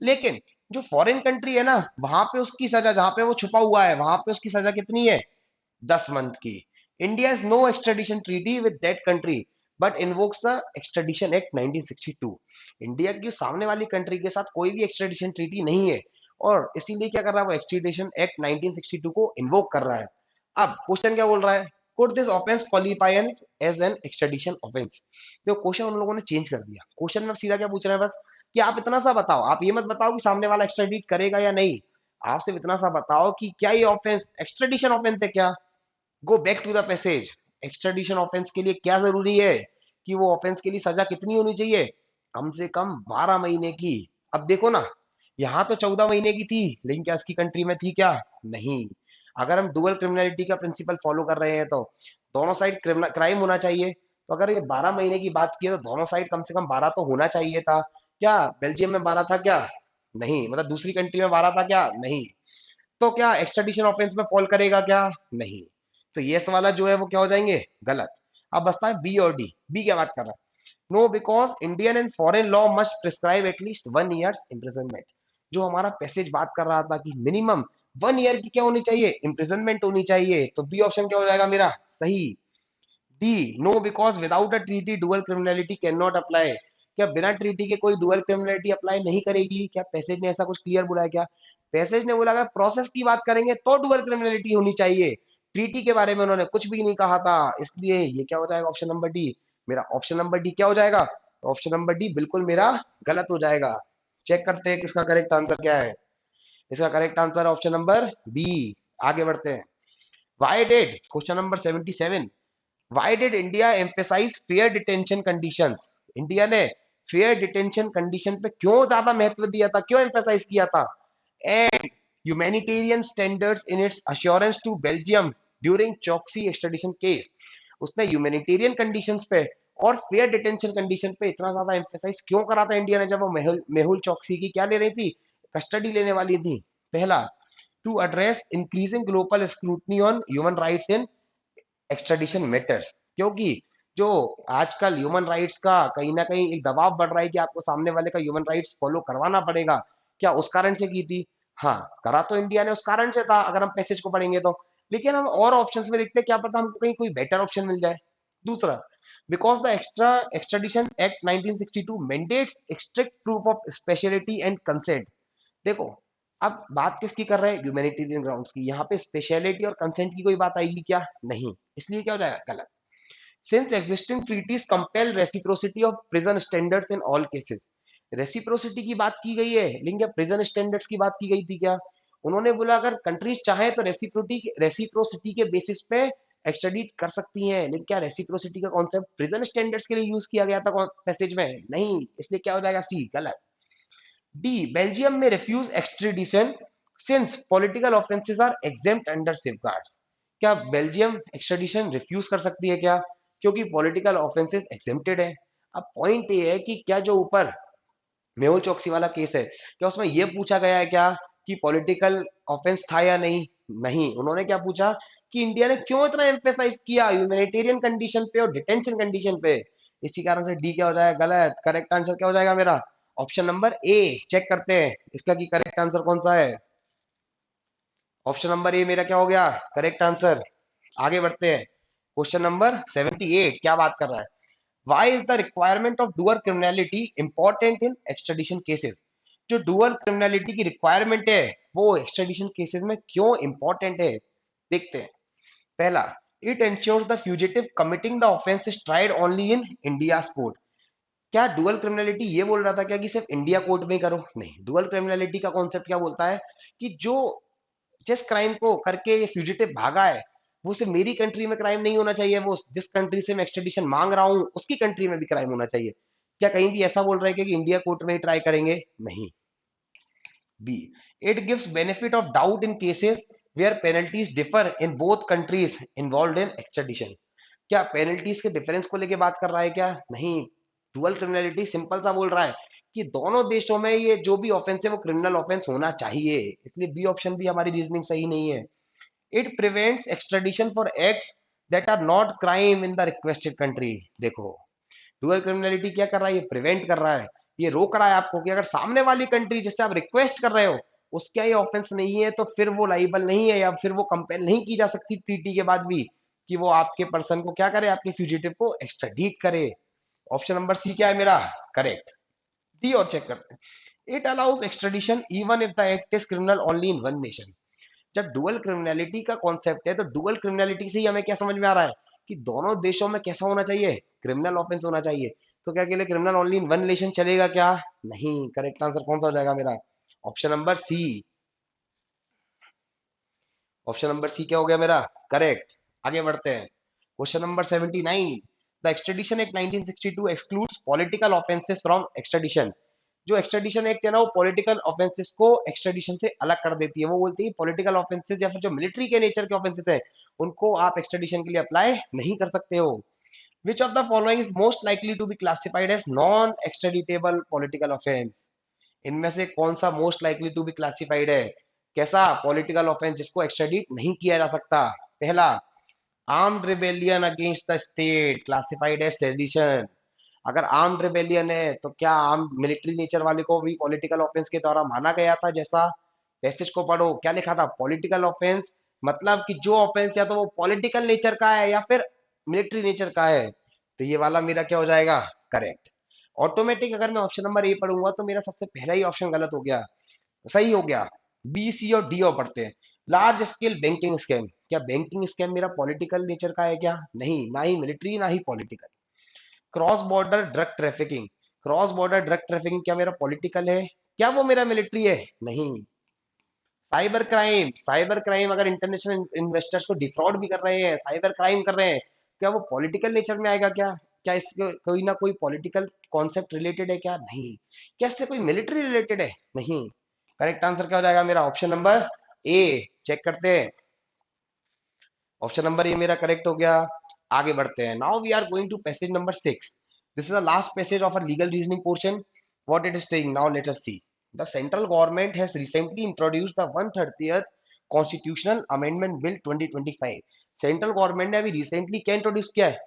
लेकिन जो फॉरेन कंट्री है ना, वहां पे उसकी सजा, जहां पे वो छुपा हुआ है वहां पे उसकी सजा कितनी है, 10 मंथ की। India is no extradition treaty with that country but invokes the extradition act 1962। India की सामने वाली कंट्री के साथ कोई भी एक्सट्रेडिशन ट्रीटी नहीं है, और इसीलिए क्या कर रहा है वो, एक्सट्रेडिशन एक्ट 1962 को इन्वोक कर रहा है। अब क्वेश्चन क्या बोल रहा है, could this offence qualify as an extradition offence. देखो क्वेश्चन उन लोगों ने चेंज कर दिया, क्वेश्चन में सीधा क्या पूछ रहे हैं बस, कि आप इतना सा बताओ, आप ये मत बताओ कि सामने वाला एक्सट्रेडिट करेगा या नहीं, आप सिर्फ इतना सा बताओ कि क्या ये ऑफेंस एक्सट्रेडिशन ऑफेंस है क्या। Go back to the passage, extradition offence के लिए क्या जरूरी है, कि वो ऑफेंस के लिए सजा कितनी होनी चाहिए, कम से कम 12 महीने की। अब देखो ना, यहाँ तो 14 महीने की थी, लेकिन क्या इसकी कंट्री में थी क्या, नहीं। अगर हम डुअल क्रिमिनलिटी का प्रिंसिपल फॉलो कर रहे हैं तो दोनों साइड क्राइम होना चाहिए, तो अगर ये 12 महीने की बात की है तो दोनों साइड कम से कम 12 तो होना चाहिए था। क्या बेल्जियम में 12 था क्या, नहीं। मतलब दूसरी कंट्री में 12 था क्या, नहीं। तो क्या एक्सट्रेडिशन ऑफेंस में फॉल करेगा क्या, नहीं। तो ये वाला जो है वो क्या हो जाएंगे, गलत। अब बसता है बी और डी। बी क्या बात कर रहा है, no because Indian and foreign law must prescribe at least 1 year imprisonment. जो हमारा पैसेज बात कर रहा था कि मिनिमम 1 ईयर की क्या होनी चाहिए, इम्प्रिजनमेंट होनी चाहिए, तो बी ऑप्शन क्या हो जाएगा मेरा सही। D, no because without a treaty dual criminality can not apply. क्या बिना ट्रीटी के कोई डुअल क्रिमिनलिटी अप्लाई नहीं करेगी, क्या पैसेज ने ऐसा कुछ क्लियर बोला है क्या। पैसेज ने बोला अगर प्रोसेस की बात करेंगे तो डुअल क्रिमिनलिटी होनी चाहिए, ट्रीटी के बारे में उन्होंने कुछ भी नहीं कहा था, इसलिए ये क्या हो जाएगा ऑप्शन नंबर डी। मेरा ऑप्शन नंबर डी क्या हो जाएगा, ऑप्शन नंबर डी बिल्कुल मेरा गलत हो जाएगा। चेक करते हैं किसका करेक्ट आंसर क्या है, इसका correct answer option number B. आगे बढ़ते हैं। Why did, question number 77, Why did India emphasize fair detention conditions? India ने फेयर डिटेंशन कंडीशन पे क्यों ज्यादा महत्व दिया था, क्यों एम्फेसाइज किया था, and humanitarian standards in its assurance to Belgium during Choksi extradition case. उसने ह्यूमैनिटेरियन कंडीशंस पे और फेयर डिटेंशन कंडीशन पे इतना ज्यादा एम्फेसाइज क्यों करा था इंडिया ने, जब वो मेहुल चॉक्सी की क्या ले रही थी, कस्टडी लेने वाली थी। पहला, to address increasing global scrutiny on human rights in extradition matters, क्योंकि जो आजकल ह्यूमन राइट्स का कहीं ना कहीं एक दबाव बढ़ रहा है कि आपको सामने वाले का ह्यूमन राइट्स फॉलो करवाना पड़ेगा, क्या उस कारण से की थी, हाँ करा तो इंडिया ने उस कारण से था अगर हम पैसेज को पढ़ेंगे तो। लेकिन हम और ऑप्शंस में देखते हैं, क्या पता हमको कहीं कोई बेटर ऑप्शन मिल जाए। दूसरा, because the extradition act 1962 mandates strict proof of speciality and consent। देखो, अब बात किसकी कर रहे हैं, ह्यूमैनिटेरियन ग्राउंड्स की। यहाँ पे स्पेशलिटी और कंसेंट की कोई बात आएगी क्या, नहीं, इसलिए क्या हो जाएगा, गलत। Since existing treaties compel reciprocity of prison standards in all cases. Reciprocity की बात की गई है, लेकिन क्या प्रिजन स्टैंडर्ड्स की बात की गई थी क्या? उन्होंने बोला अगर कंट्रीज चाहे तो रेसिप्रोसिटी के बेसिस पे एक्स्ट्राडिट कर सकती हैं, लेकिन क्या रेसिप्रोसिटी का कॉन्सेप्ट प्रिजन स्टैंडर्ड्स के लिए यूज किया गया था पैसेज में, नहीं, इसलिए क्या हो जाएगा, सी, गलत। डी, बेल्जियम में refuse extradition since political offences are exempt under safeguards. क्या बेल्जियम एक्सट्रेडिशन रिफ्यूज कर सकती है क्या, क्योंकि पॉलिटिकल ऑफेंसेस एग्जेम्प्टेड है। अब पॉइंट ये है कि क्या जो ऊपर मेहुल चौकसी वाला केस है, क्या उसमें यह पूछा गया है क्या कि पॉलिटिकल ऑफेंस था या नहीं? नहीं, उन्होंने क्या पूछा कि इंडिया ने क्यों इतना एम्फेसाइज किया ह्यूमैनिटेरियन कंडीशन पे और डिटेंशन कंडीशन पे। इसी कारण से डी क्या हो जाएगा, गलत। करेक्ट आंसर क्या हो जाएगा मेरा, ऑप्शन नंबर ए। चेक करते हैं इसका कि करेक्ट आंसर कौन सा है। ऑप्शन नंबर ए मेरा क्या हो गया, करेक्ट आंसर। आगे बढ़ते हैं, क्वेश्चन नंबर 78 क्या बात कर रहा है, Why is the requirement of dual criminality important in extradition cases? जो डुअल क्रिमिनलिटी की रिक्वायरमेंट है वो एक्स्ट्रेडिशन केसेस में क्यों इंपॉर्टेंट है, देखते हैं। पहला, it ensures the fugitive committing the offence is tried only in India court. क्या डुअल क्रिमिनलिटी ये बोल रहा था क्या कि सिर्फ इंडिया कोर्ट में ही करो, नहीं। डुअल क्रिमिनलिटी का कॉन्सेप्ट क्या बोलता है कि जो जिस क्राइम को करके ये फ्यूजिटिव भागा है वो सिर्फ मेरी कंट्री में क्राइम नहीं होना चाहिए, वो जिस कंट्री से मैं एक्सट्रेडिशन मांग रहा हूँ उसकी कंट्री में भी क्राइम होना चाहिए। क्या कहीं भी ऐसा बोल रहे हैं कि इंडिया कोर्ट में ही ट्राई करेंगे, नहीं। B, it gives benefit of doubt in cases where penalties differ in both countries involve in extradition. क्या पेनल्टीज के डिफरेंस को लेके बात कर रहा है क्या, नहीं। डुअल क्रिमिनलिटी सिंपल सा बोल रहा है कि दोनों देशों में ये जो भी ऑफेंस है वो क्रिमिनल ऑफेंस होना चाहिए, इसलिए बी ऑप्शन भी हमारी रीजनिंग सही नहीं है। It prevents extradition for acts that are not crime in the requested country. देखो, डुअल क्रिमिनलिटी क्या कर रहा है, ये प्रिवेंट कर रहा है, ये रोक रहा है आपको कि अगर सामने वाली कंट्री जिससे आप रिक्वेस्ट कर रहे हो उसका ये ऑफेंस नहीं है तो फिर वो लाइबल नहीं है, या फिर वो कंपेल नहीं की जा सकती ट्रीटी के बाद भी कि वो आपके पर्सन को क्या करे, आपके फ्यूजिटिव को एक्स्ट्राडीट करे। ऑप्शन नंबर सी क्या है मेरा, करेक्ट। डी और चेक करते हैं, it allows extradition even if the act is criminal only in one nation. जब डुअल क्रिमिनलिटी का कॉन्सेप्ट है तो डुअल क्रिमिनलिटी से ही हमें क्या समझ में आ रहा है कि दोनों देशों में कैसा होना चाहिए, क्रिमिनल ऑफेंस होना चाहिए। तो क्या के लिए criminal only in one nation चलेगा क्या, नहीं। करेक्ट आंसर कौन सा हो जाएगा मेरा, option number C. Option number C क्या हो गया मेरा, करेक्ट। आगे बढ़ते हैं, question number 79। The extradition act 1962 excludes political offences from extradition. जो एक्सट्रेडिशन एक्ट है ना वो पॉलिटिकल ऑफेंसेस को एक्सट्रेडिशन से अलग कर देती है। वो बोलती है पॉलिटिकल ऑफेंसेस या फिर जो मिलिट्री के नेचर के ऑफेंसेस है उनको आप एक्सट्रेडिशन के लिए अप्लाई नहीं कर सकते हो। Which of the following is most likely to be classified as non extraditable political offence. इनमें से कौन सा most likely to be classified है, कैसा पॉलिटिकल ऑफेंस जिसको एक्स्ट्राडिट नहीं किया जा सकता? पहला, armed rebellion against the state, classified as sedition. अगर आर्म्ड रिबेलियन है तो क्या आर्म मिलिट्री नेचर वाले को भी पॉलिटिकल ऑफेंस के द्वारा माना गया था? जैसा पैसेज को पढ़ो, क्या लिखा था, पॉलिटिकल ऑफेंस मतलब कि जो ऑफेंस या तो वो पॉलिटिकल नेचर का है या फिर मिलिट्री नेचर का है। तो ये वाला मेरा क्या हो जाएगा, करेक्ट। ऑटोमेटिक अगर मैं ऑप्शन नंबर ए पढ़ूंगा तो मेरा सबसे पहला ही ऑप्शन गलत हो गया, सही हो गया। बी, सी और डी और पढ़ते हैं। लार्ज स्केल बैंकिंग स्कैम, क्या बैंकिंग स्कैम मेरा पॉलिटिकल नेचर का है क्या, नहीं, ना ही मिलिट्री ना ही political. Cross border drug trafficking, cross border drug trafficking क्या मेरा पॉलिटिकल है, क्या वो मेरा मिलिट्री है, नहीं। साइबर क्राइम, साइबर क्राइम अगर इंटरनेशनल इन्वेस्टर्स को डिफ्रॉड भी कर रहे हैं, साइबर क्राइम कर रहे हैं, क्या वो पॉलिटिकल नेचर में आएगा क्या? क्या इसके कोई ना कोई पॉलिटिकल कॉन्सेप्ट रिलेटेड है क्या, नहीं। क्या इससे कोई मिलिट्री रिलेटेड है, नहीं। करेक्ट आंसर क्या हो जाएगा मेरा, ऑप्शन नंबर ए। चेक करते हैं, ऑप्शन नंबर ए मेरा करेक्ट हो गया। आगे बढ़ते हैं, now we are going to passage number 6। This is the last passage of a legal reasoning portion. What it is saying, now let us see. The central government has recently introduced the 130th constitutional amendment bill 2025। Central government ने अभी recently क्या introduce किया है,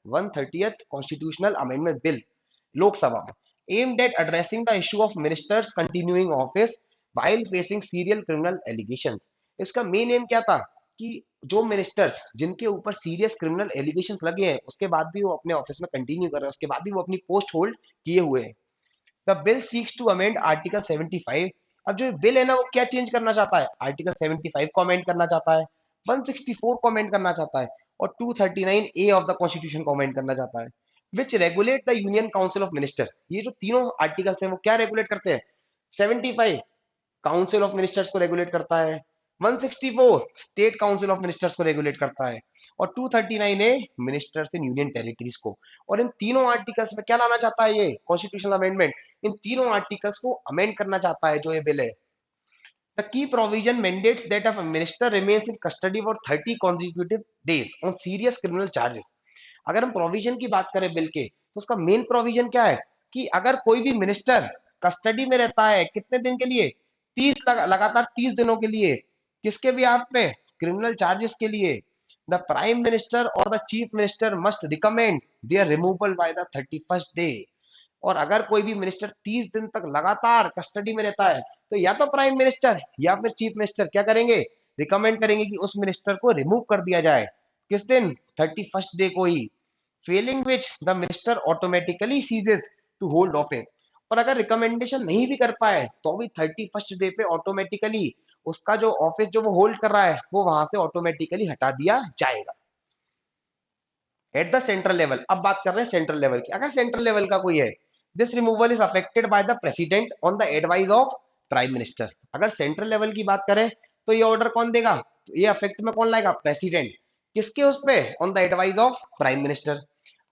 130th constitutional amendment bill Lok Sabha में, aimed at addressing the issue of ministers continuing office while facing serial criminal allegations। इसका main M क्या था कि जो मिनिस्टर्स जिनके ऊपर सीरियस क्रिमिनल एलिगेशन लगे हैं उसके बाद भी वो अपने ऑफिस में कंटिन्यू कर रहे हैं, उसके बाद भी वो अपनी पोस्ट होल्ड किए हुए हैं। The bill seeks to amend article 75। अब जो बिल है ना वो क्या चेंज करना चाहता है, आर्टिकल 75 को अमेंड करना चाहता है, 164 को अमेंड करना चाहता है और 239 ए ऑफ द कॉन्स्टिट्यूशन को अमेंड करना चाहता है, विच regulate the union council of minister. ये जो तीनों आर्टिकल्स हैं वो क्या रेगुलेट करते हैं, 75 काउंसिल ऑफ मिनिस्टर्स को रेगुलेट करता है, 164 स्टेट काउंसिल ऑफ मिनिस्टर्स को रेगुलेट करता है और 239 ए मिनिस्टर्स इन यूनियन टेरिटरीज को। और इन तीनों आर्टिकल्स में क्या लाना चाहता है ये कॉन्स्टिट्यूशनल अमेंडमेंट, इन तीनों आर्टिकल्स को अमेंड करना चाहता है जो ये बिल है। The key provision mandates that if a minister remains in custody for 30 consecutive days on serious criminal charges। अगर हम प्रोविजन की बात करें बिल के तो उसका मेन प्रोविजन क्या है कि अगर कोई भी मिनिस्टर कस्टडी में रहता है कितने दिन के लिए, 30 लगातार 30 दिनों के लिए, किसके भी आप पे, क्रिमिनल चार्जेस के लिए, द प्राइम मिनिस्टर और the chief minister must recommend their removal by the 31st day. और अगर कोई भी मिनिस्टर 30 दिन तक लगातार कस्टडी में रहता है तो या तो प्राइम मिनिस्टर या फिर चीफ मिनिस्टर क्या करेंगे, रिकमेंड करेंगे कि उस मिनिस्टर को रिमूव कर दिया जाए, किस दिन, 31st डे को ही। Failing which the minister automatically ceases to hold office. और अगर रिकमेंडेशन नहीं भी कर पाए तो भी 31st डे पे ऑटोमेटिकली उसका जो ऑफिस जो वो होल्ड कर रहा है वो वहां से ऑटोमेटिकली हटा दिया जाएगा। एट द सेंट्रल लेवल, अब बात कर रहे हैं सेंट्रल लेवल की, अगर सेंट्रल लेवल का कोई है, this removal is affected by the president on the advice of prime minister. अगर सेंट्रल लेवल की बात करें तो ये ऑर्डर कौन देगा, तो ये अफेक्ट में कौन लाएगा, प्रेसिडेंट, किसके उस पे, on the advice of prime minister.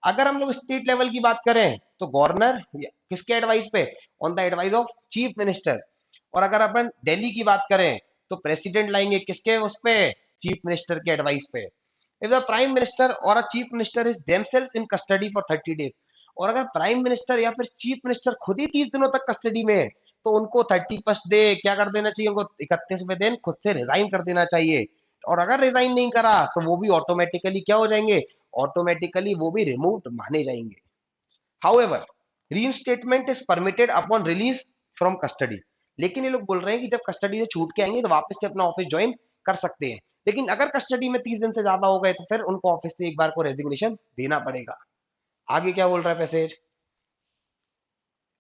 अगर हम लोग स्टेट लेवल की बात करें तो गवर्नर किसके एडवाइस पे, on the advice of chief minister. और अगर अपन दिल्ली की बात करें तो प्रेसिडेंट लाएंगे किसके उस पे, चीफ मिनिस्टर के एडवाइस पे। if the prime minister or a chief minister is themselves in custody for 30 days, और अगर प्राइम मिनिस्टर या फिर चीफ मिनिस्टर खुद ही 30 दिनों तक कस्टडी में है तो उनको 31st डे क्या कर देना चाहिए, उनको 31वें दिन खुद से रिजाइन कर देना चाहिए। और अगर रिजाइन नहीं करा तो वो भी ऑटोमेटिकली क्या हो जाएंगे, ऑटोमेटिकली वो भी रिमूव माने जाएंगे। However reinstatement is permitted upon release from custody. लेकिन ये लोग बोल रहे हैं कि जब कस्टडी से छूट के आएंगे तो वापस से अपना ऑफिस ज्वाइन कर सकते हैं, लेकिन अगर कस्टडी में 30 दिन से ज्यादा हो गए तो फिर उनको ऑफिस से एक बार को रेजिग्नेशन देना पड़ेगा। आगे क्या बोल रहा है passage,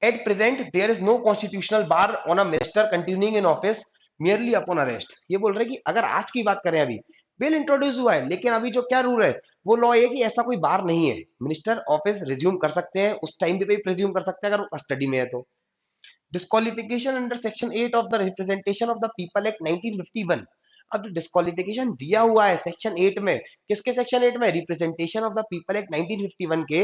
at present there is no constitutional bar on a minister continuing in office merely upon arrest. ये बोल रहे हैं कि अगर आज की बात करें, अभी बिल इंट्रोड्यूस हुआ है लेकिन अभी जो क्या रूल है वो लॉ है कि ऐसा कोई बार नहीं है, मिनिस्टर ऑफिस रिज्यूम कर सकते हैं, उस टाइम पे भी रिज्यूम कर सकते हैं अगर वो कस्टडी में है तो। Disqualification under section 8 of the representation of the people act 1951। अब जो डिस्क्वालिफिकेशन दिया हुआ है सेक्शन 8 में, किसके सेक्शन 8 में, representation of the people act 1951 के,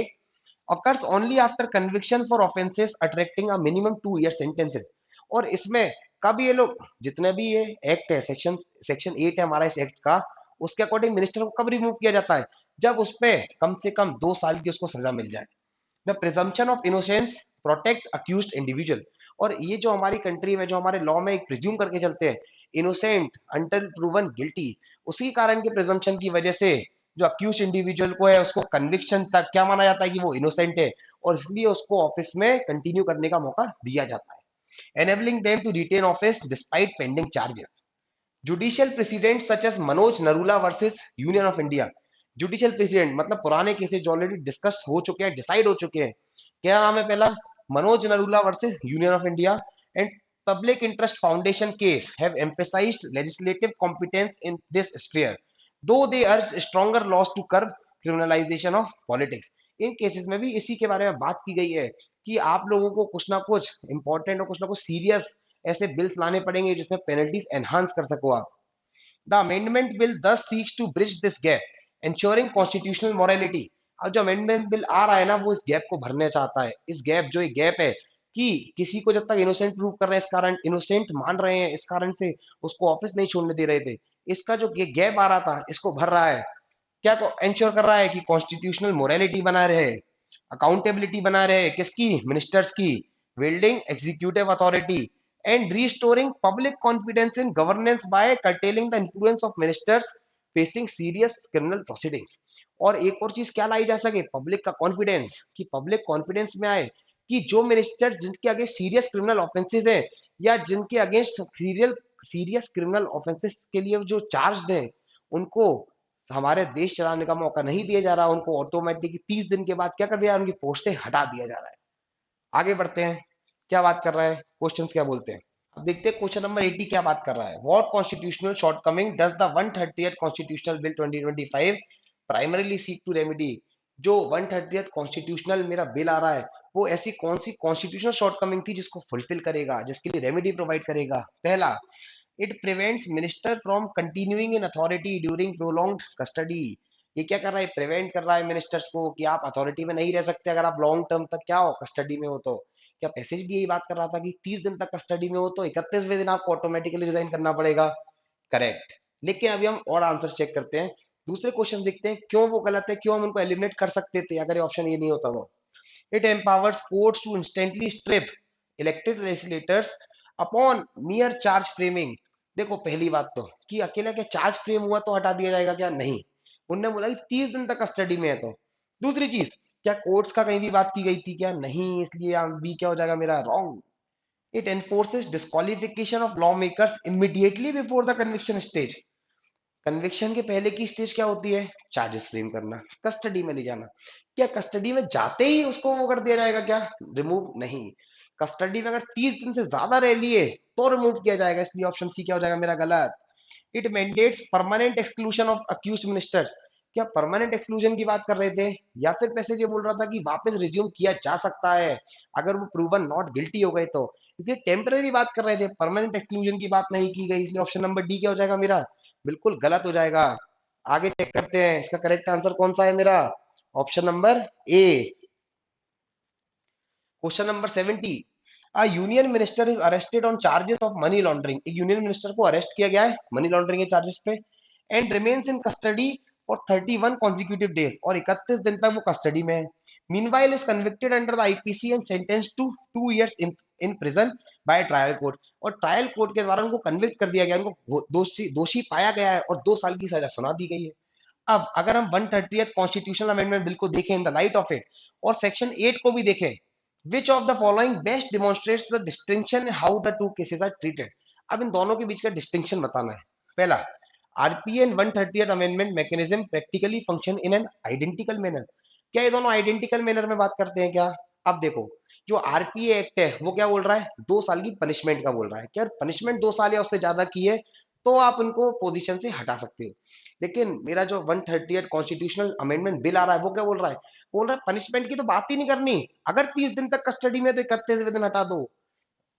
occurs only after conviction for offenses attracting a minimum 2 year sentences। और इसमें कब ये लोग जितने भी ये एक्ट है, सेक्शन सेक्शन 8 है हमारा इस एक्ट का, उसके अकॉर्डिंग मिनिस्टर को कब रिमूव किया जाता है, जब उस पे कम से कम 2 साल की उसको सजा मिल जाए। The presumption of innocence protect accused individual. और ये जो हमारी कंट्री में जो हमारे लॉ में एक प्रिज्यूम करके चलते हैं, इनोसेंट अंटिल प्रूवन गिल्टी, उसी कारण के प्रिजम्पशन की वजह से जो अक्यूज इंडिविजुअल को है उसको कन्विक्शन तक क्या माना जाता है कि वो इनोसेंट है, और इसलिए उसको ऑफिस में कंटिन्यू करने का मौका दिया जाता है, enabling them to retain office despite pending charges. Judicial precedent such as Manoj Narula versus union of India. Judicial precedent मतलब पुराने केसेस जो ऑलरेडी डिस्कस हो चुके हैं, डिसाइड हो चुके हैं, क्या नाम है पहला, Manoj Narula versus union of India, and public interest foundation case have emphasized legislative competence in this sphere, though they urge stronger laws to curb criminalization of politics। In cases में भी इसी के बारे में बात की गई है कि आप लोगों को कुछ ना कुछ इंपॉर्टेंट और कुछ ना कुछ सीरियस ऐसे बिल्स लाने पड़ेंगे जिसमें पेनल्टीज एनहांस कर सको आप। The amendment bill thus seeks to bridge this gap ensuring constitutional morality. अब जो अमेंडमेंट बिल आ रहा है ना वो इस गैप को भरना चाहता है, इस गैप जो एक गैप है कि किसी को जब तक इनोसेंट प्रूव कर रहे हैं, इस कारण इनोसेंट मान रहे हैं, इस कारण से उसको ऑफिस नहीं छोड़ने दे रहे थे, इसका जो गैप आ रहा था इसको भर रहा है। क्या को इंश्योर कर रहा है कि कॉन्स्टिट्यूशनल मोरालिटी बना रहे, अकाउंटेबिलिटी बना रहे, किसकी, मिनिस्टर्स की, building executive authority, and restoring public confidence in governance by curtailing the influence of ministers facing serious criminal proceedings. और एक और चीज क्या लाई जा सके, पब्लिक का कॉन्फिडेंस, कि पब्लिक कॉन्फिडेंस में आए कि जो मिनिस्टर जिनके आगे सीरियस क्रिमिनल ऑफेंसेस है या जिनके अगेंस्ट सीरियस क्रिमिनल ऑफेंसेस के लिए जो चार्ज है उनको हमारे देश चलाने का मौका नहीं दिया जा रहा, उनको ऑटोमेटिक 30 दिन के बाद क्या कर दिया, उनकी पोस्ट से हटा दिया जा रहा है। आगे बढ़ते हैं, क्या बात कर रहा है, क्वेश्चंस क्या बोलते हैं। अब देखते हैं क्वेश्चन नंबर 80 क्या बात कर रहा है। What constitutional shortcoming does the 130th constitutional bill 2025 primarily seek to remedy. जो 130th कॉन्स्टिट्यूशनल मेरा बिल आ रहा है, वो ऐसी कौन सी कॉन्स्टिट्यूशनल शॉर्टकमिंग थी जिसको फुलफिल करेगा, जिसके लिए रेमेडी प्रोवाइड करेगा। पहला, it prevents minister from continuing in authority during prolonged custody. ये क्या कर रहा है, प्रिवेंट कर रहा है मिनिस्टर्स को कि आप अथॉरिटी में नहीं रह सकते अगर आप लॉन्ग टर्म तक क्या हो, कस्टडी में हो। तो क्या पैसेज भी यही बात कर रहा था कि 30 दिन तक कस्टडी में हो तो 31वें दिन आपको ऑटोमेटिकली रिजाइन करना पड़ेगा। करेक्ट। लेकिन अभी हम और आंसर चेक करते हैं, दूसरे क्वेश्चन देखते हैं क्यों वो गलत है, क्यों हम उनको एलिमिनेट कर सकते थे अगर ये ऑप्शन ये नहीं होता तो। It empowers courts to instantly strip elected legislators upon mere charge framing. देखो पहली बात तो कि अकेला क्या चार्ज फ्रेम हुआ तो हटा दिया जाएगा क्या, नहीं। उनने बोला कि 30 दिन तक कस्टडी में है तो। दूसरी चीज, क्या कोर्ट्स का कहीं भी बात की गई थी क्या, नहीं, इसलिए बी क्या हो जाएगा मेरा, wrong. It एनफोर्सेस disqualification of law makers immediately before the conviction stage. Conviction के पहले की स्टेज क्या होती है, चार्जेस फ्रेम करना, कस्टडी में ले जाना। क्या कस्टडी में जाते ही उसको वो कर दिया जाएगा क्या, रिमूव, नहीं। कस्टडी में अगर 30 दिन से ज्यादा रह लिए तो रिमूव किया जाएगा, इसलिए ऑप्शन सी क्या हो जाएगा मेरा, गलत। It mandates permanent exclusion of accused minister. क्या परमानेंट एक्सक्लूजन की बात कर रहे थे, या फिर पैसे ये बोल रहा था कि वापस रिज्यूम किया जा सकता है अगर वो प्रूवन नॉट गिल्टी हो गए तो। इसलिए टेम्पररी बात कर रहे थे, परमानेंट एक्सक्लूजन की बात नहीं की गई, इसलिए ऑप्शन नंबर डी क्या हो जाएगा मेरा, बिल्कुल गलत हो जाएगा। आगे चेक करते हैं इसका करेक्ट आंसर कौन सा है मेरा, option number A. Question number 70, a union minister is arrested on charges of money laundering। एक यूनियन मिनिस्टर को अरेस्ट किया गया है मनी लॉन्ड्रिंग के चार्जेस पे, and remains in custody for 31 consecutive days, और 31 दिन तक वो कस्टडी में है। Meanwhile is convicted under the IPC and sentence to 2 years in prison by trial court, और ट्रायल कोर्ट के द्वारा उनको कन्विक्ट कर दिया गया, उनको दोषी दोषी पाया गया है और 2 साल की सजा सुना दी गई है। अब अगर हम 130th कॉन्स्टिट्यूशनल अमेंडमेंट बिल को देखें in the light of it, और सेक्शन 8 को भी देखें, which of the following best demonstrates the distinction how the two cases are treated. अब इन दोनों के बीच का डिस्टिंक्शन बताना है। पहला, RPA and 130th amendment mechanism practically function in an identical manner. क्या ये दोनों आइडेंटिकल मैनर में बात करते हैं क्या। अब देखो, जो आरपीए एक्ट है वो क्या बोल रहा है, 2 साल की पनिशमेंट का बोल रहा है, क्या पनिशमेंट 2 साल या उससे ज्यादा की है तो आप उनको पोजीशन से हटा सकते हो। लेकिन मेरा जो 130th कॉन्स्टिट्यूशनल अमेंडमेंट बिल आ रहा है वो क्या बोल रहा है, बोल रहा है पनिशमेंट की तो बात ही नहीं करनी, अगर 30 दिन तक कस्टडी में तो 31वें दिन हटा दो।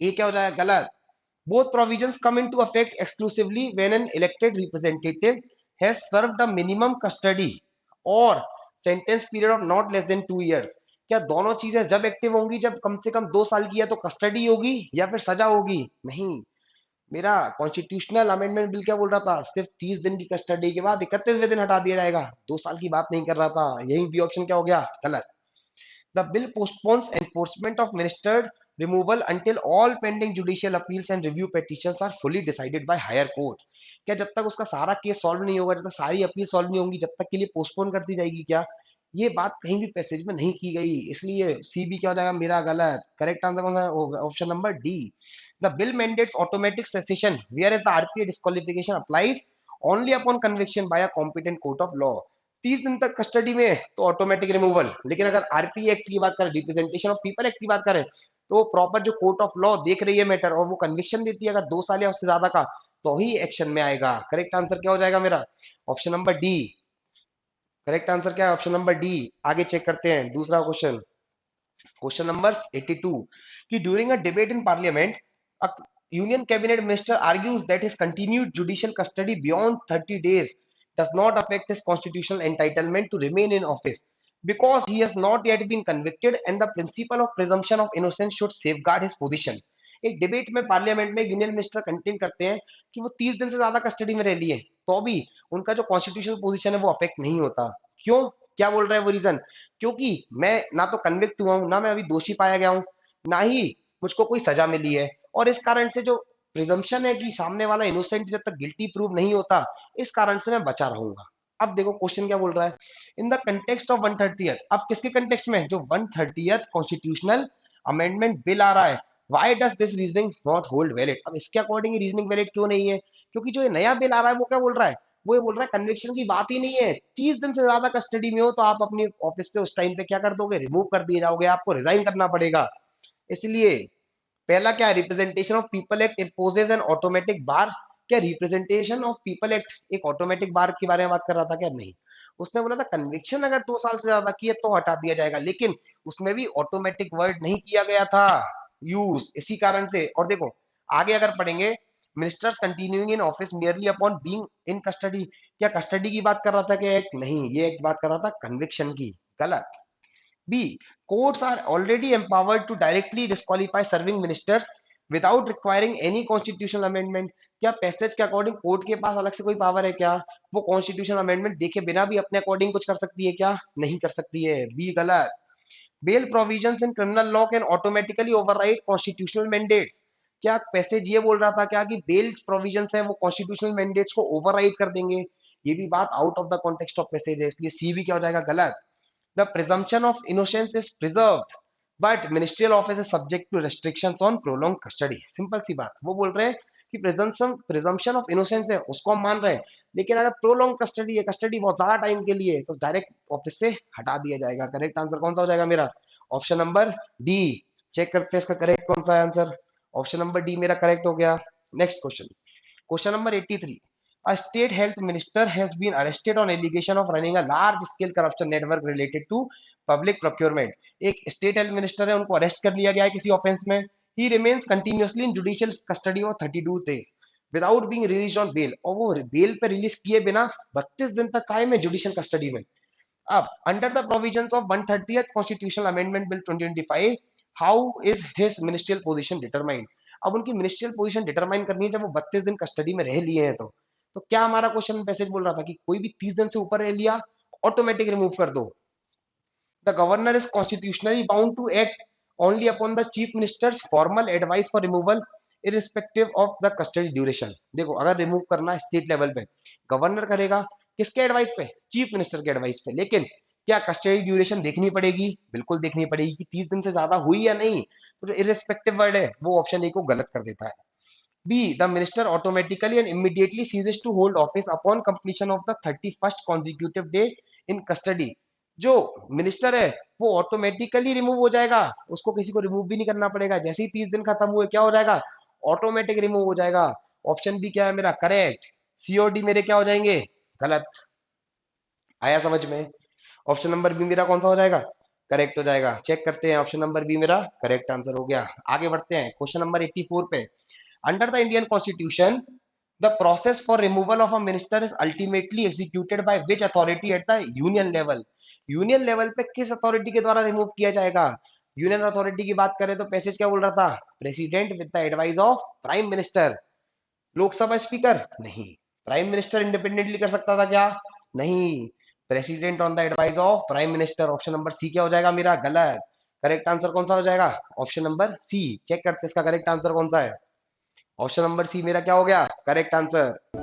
ये क्या हो जाएगा, गलत। Both provisions come into effect exclusively when an elected representative has served the minimum custody और sentence period of not less than 2 years। क्या दोनों चीजें जब एक्टिव होंगी जब कम से कम 2 साल की है तो कस्टडी होगी या फिर सजा होगी, नहीं। मेरा कॉन्स्टिट्यूशनल अमेंडमेंट बिल क्या बोल रहा था, सिर्फ 30 दिन की कस्टडी के बाद 31वें दिन हटा दिया जाएगा, 2 साल की बात नहीं कर रहा था। यही बी ऑप्शन क्या हो गया, गलत। The bill postpones enforcement of minister's removal until all pending judicial appeals and review petitions are fully decided by higher court. क्या जब तक उसका सारा केस सॉल्व नहीं होगा, जब तक सारी अपील सॉल्व नहीं होंगी, जब तक के लिए पोस्टपोन कर दी जाएगी क्या, ये बात कहीं भी पैसेज में नहीं की गई, इसलिए सी बी क्या हो जाएगा मेरा, गलत। करेक्ट आंसर कौन सा होगा, option number D. The bill mandates automatic cessation, whereas the RPA disqualification applies only upon conviction by a competent court of law। 30 दिन तक कस्टडी में तो ऑटोमेटिक रिमूवल, लेकिन अगर आरपीए एक्ट की बात करें, रिप्रेजेंटेशन ऑफ पीपल एक्ट की बात करें, तो प्रॉपर जो कोर्ट ऑफ लॉ देख रही है मैटर और वो कन्विक्शन देती है अगर 2 साल या उससे ज्यादा का, तो ही एक्शन में आएगा। करेक्ट आंसर क्या हो जाएगा मेरा, option number D. Correct answer क्या है, ऑप्शन नंबर डी। आगे चेक करते हैं दूसरा क्वेश्चन, क्वेश्चन नंबर 82, कि during a debate in parliament a union cabinet minister argues that his continued judicial custody beyond 30 days does not affect his constitutional entitlement to remain in office because he has not yet been convicted and the principle of presumption of innocence should safeguard his position। एक debate में parliament में union minister contain करते हैं कि वो 30 दिन से ज्यादा कस्टडी में रह लिए तो भी उनका जो कॉन्स्टिट्यूशनल पोजीशन है वो अफेक्ट नहीं होता। क्यों, क्या बोल रहे हैं वो रीजन, क्योंकि मैं ना तो कन्विक्ट हुआ हूं, ना मैं अभी दोषी पाया गया हूं, ना ही मुझको कोई सजा मिली है, और इस कारण से जो प्रिजम्पशन है कि सामने वाला इनोसेंट जब तक गिल्टी प्रूव नहीं होता, इस कारण से मैं बचा रहूंगा। अब देखो क्वेश्चन क्या बोल रहा है, in the context of 130th, अब किसके कंटेक्स्ट में, जो 130th कॉन्स्टिट्यूशनल अमेंडमेंट बिल आ रहा है, why does this reasoning not hold valid. अब इसके अकॉर्डिंग रीजनिंग वैलिड क्यों नहीं है, क्योंकि जो ये नया बिल आ रहा है वो क्या बोल रहा है, वो ये बोल रहा है कन्विक्शन की बात ही नहीं है, 30 दिन से ज्यादा कस्टडी में हो तो आप अपनी ऑफिस से उस टाइम पे क्या कर दोगे, रिमूव कर दिए जाओगे, आपको रिजाइन करना पड़ेगा। इसलिए पहला क्या है, representation of people act imposes an automatic bar. क्या रिप्रेजेंटेशन ऑफ पीपल एक्ट एक ऑटोमेटिक बार के बारे में बात कर रहा था क्या, नहीं। उसने बोला था कन्विक्शन अगर 2 साल से ज्यादा की है तो हटा दिया जाएगा, लेकिन उसमें भी ऑटोमेटिक वर्ड नहीं किया गया था यूज, इसी कारण से। और देखो आगे अगर पढ़ेंगे, ministers continuing in office merely upon being in custody, क्या कस्टडी की बात कर रहा था क्या एक्ट, नहीं, ये एक बात कर रहा था कन्विक्शन की, गलत। B, courts are already empowered to directly disqualify serving ministers without requiring any constitutional amendment। क्या पैसेज के अकॉर्डिंग कोर्ट के पास अलग से कोई पावर है क्या, वो कॉन्स्टिट्यूशनल अमेंडमेंट देखे बिना भी अपने अकॉर्डिंग कुछ कर सकती है क्या, नहीं कर सकती है, बी गलत। Bail provisions in criminal law can automatically override constitutional mandates. क्या पैसेज ये बोल रहा था क्या कि बेल प्रोविजंस है वो कॉन्स्टिट्यूशनल मैंडेट्स को ओवरराइड कर देंगे, ये भी बात out of the context of passage है, इसलिए सी भी क्या हो जाएगा, गलत। The presumption of innocence is preserved, but ministerial office is subject to restrictions on prolonged custody। Simple सी बात, वो बोल रहे हैं कि प्रिजम्पशन ऑफ इनोसेंस है उसको हम मान रहे हैं, लेकिन अगर प्रोलॉन्ग कस्टडी है, कस्टडी बहुत ज्यादा टाइम के लिए, तो डायरेक्ट ऑफिस से हटा दिया जाएगा। करेक्ट आंसर कौन सा हो जाएगा मेरा, ऑप्शन नंबर डी। चेक करते हैं इसका करेक्ट कौन सा है आंसर, ऑप्शन नंबर डी मेरा करेक्ट हो गया। Next question, question number 83। A state health minister has been arrested on allegation of running a large scale corruption network related to public procurement। एक स्टेट हेल्थ मिनिस्टर है, उनको arrest कर लिया गया है किसी ऑफेंस में। He remains continuously in judicial custody for 32 days without being released on bail। और वो बेल पे रिलीज किए बिना 32 दिन तक कायम है जुडिशियल कस्टडी में। अब under the provisions of 130th constitutional amendment bill 2025, how is his ministerial position determined. अब उनकी मिनिस्ट्रियल पोजीशन डिटरमाइन करनी है जब वो 32 दिन कस्टडी में रह लिए हैं तो क्या हमारा क्वेश्चन पैसेज बोल रहा था कि कोई भी 30 दिन से ऊपर रह लिया ऑटोमेटिक रिमूव कर दो। The governor is constitutionally bound to act only upon the chief minister's formal advice for removal irrespective of the custody duration. देखो अगर रिमूव करना स्टेट लेवल पे गवर्नर करेगा, किसके एडवाइस पे, चीफ मिनिस्टर के एडवाइस पे, लेकिन क्या कस्टडी ड्यूरेशन देखनी पड़ेगी, बिल्कुल देखनी पड़ेगी कि 30 दिन से ज्यादा हुई या नहीं। तो जो इरिस्पेक्टिव वर्ड है वो ऑप्शन ए को गलत कर देता है। B, the minister automatically and immediately ceases to hold office upon completion of the 31st consecutive day in custody। जो मिनिस्टर है वो ऑटोमेटिकली रिमूव हो जाएगा, उसको किसी को रिमूव भी नहीं करना पड़ेगा, जैसे ही 30 दिन खत्म हुए क्या हो जाएगा, ऑटोमेटिक रिमूव हो जाएगा। ऑप्शन बी क्या है मेरा करेक्ट, सी और डी मेरे क्या हो जाएंगे, गलत। आया समझ में, ऑप्शन नंबर बी मेरा कौन सा हो जाएगा, करेक्ट हो जाएगा। चेक करते हैं, ऑप्शन नंबर बी मेरा करेक्ट आंसर हो गया। आगे बढ़ते हैं क्वेश्चन नंबर 84 पे। Under the Indian Constitution, the process for removal of a minister is ultimately executed by which authority at the union level। Union level पे किस अथॉरिटी के द्वारा रिमूव किया जाएगा। यूनियन अथॉरिटी की बात करें तो पैसेज क्या बोल रहा था, president with the advice of prime minister. Lok Sabha speaker, नहीं। प्राइम मिनिस्टर इंडिपेंडेंटली कर सकता था क्या, नहीं। President on the advice of prime minister. Option number C क्या हो जाएगा मेरा, गलत। करेक्ट आंसर कौन सा हो जाएगा, ऑप्शन नंबर सी। चेक करते इसका करेक्ट आंसर कौन सा है, ऑप्शन नंबर सी मेरा क्या हो गया, करेक्ट आंसर।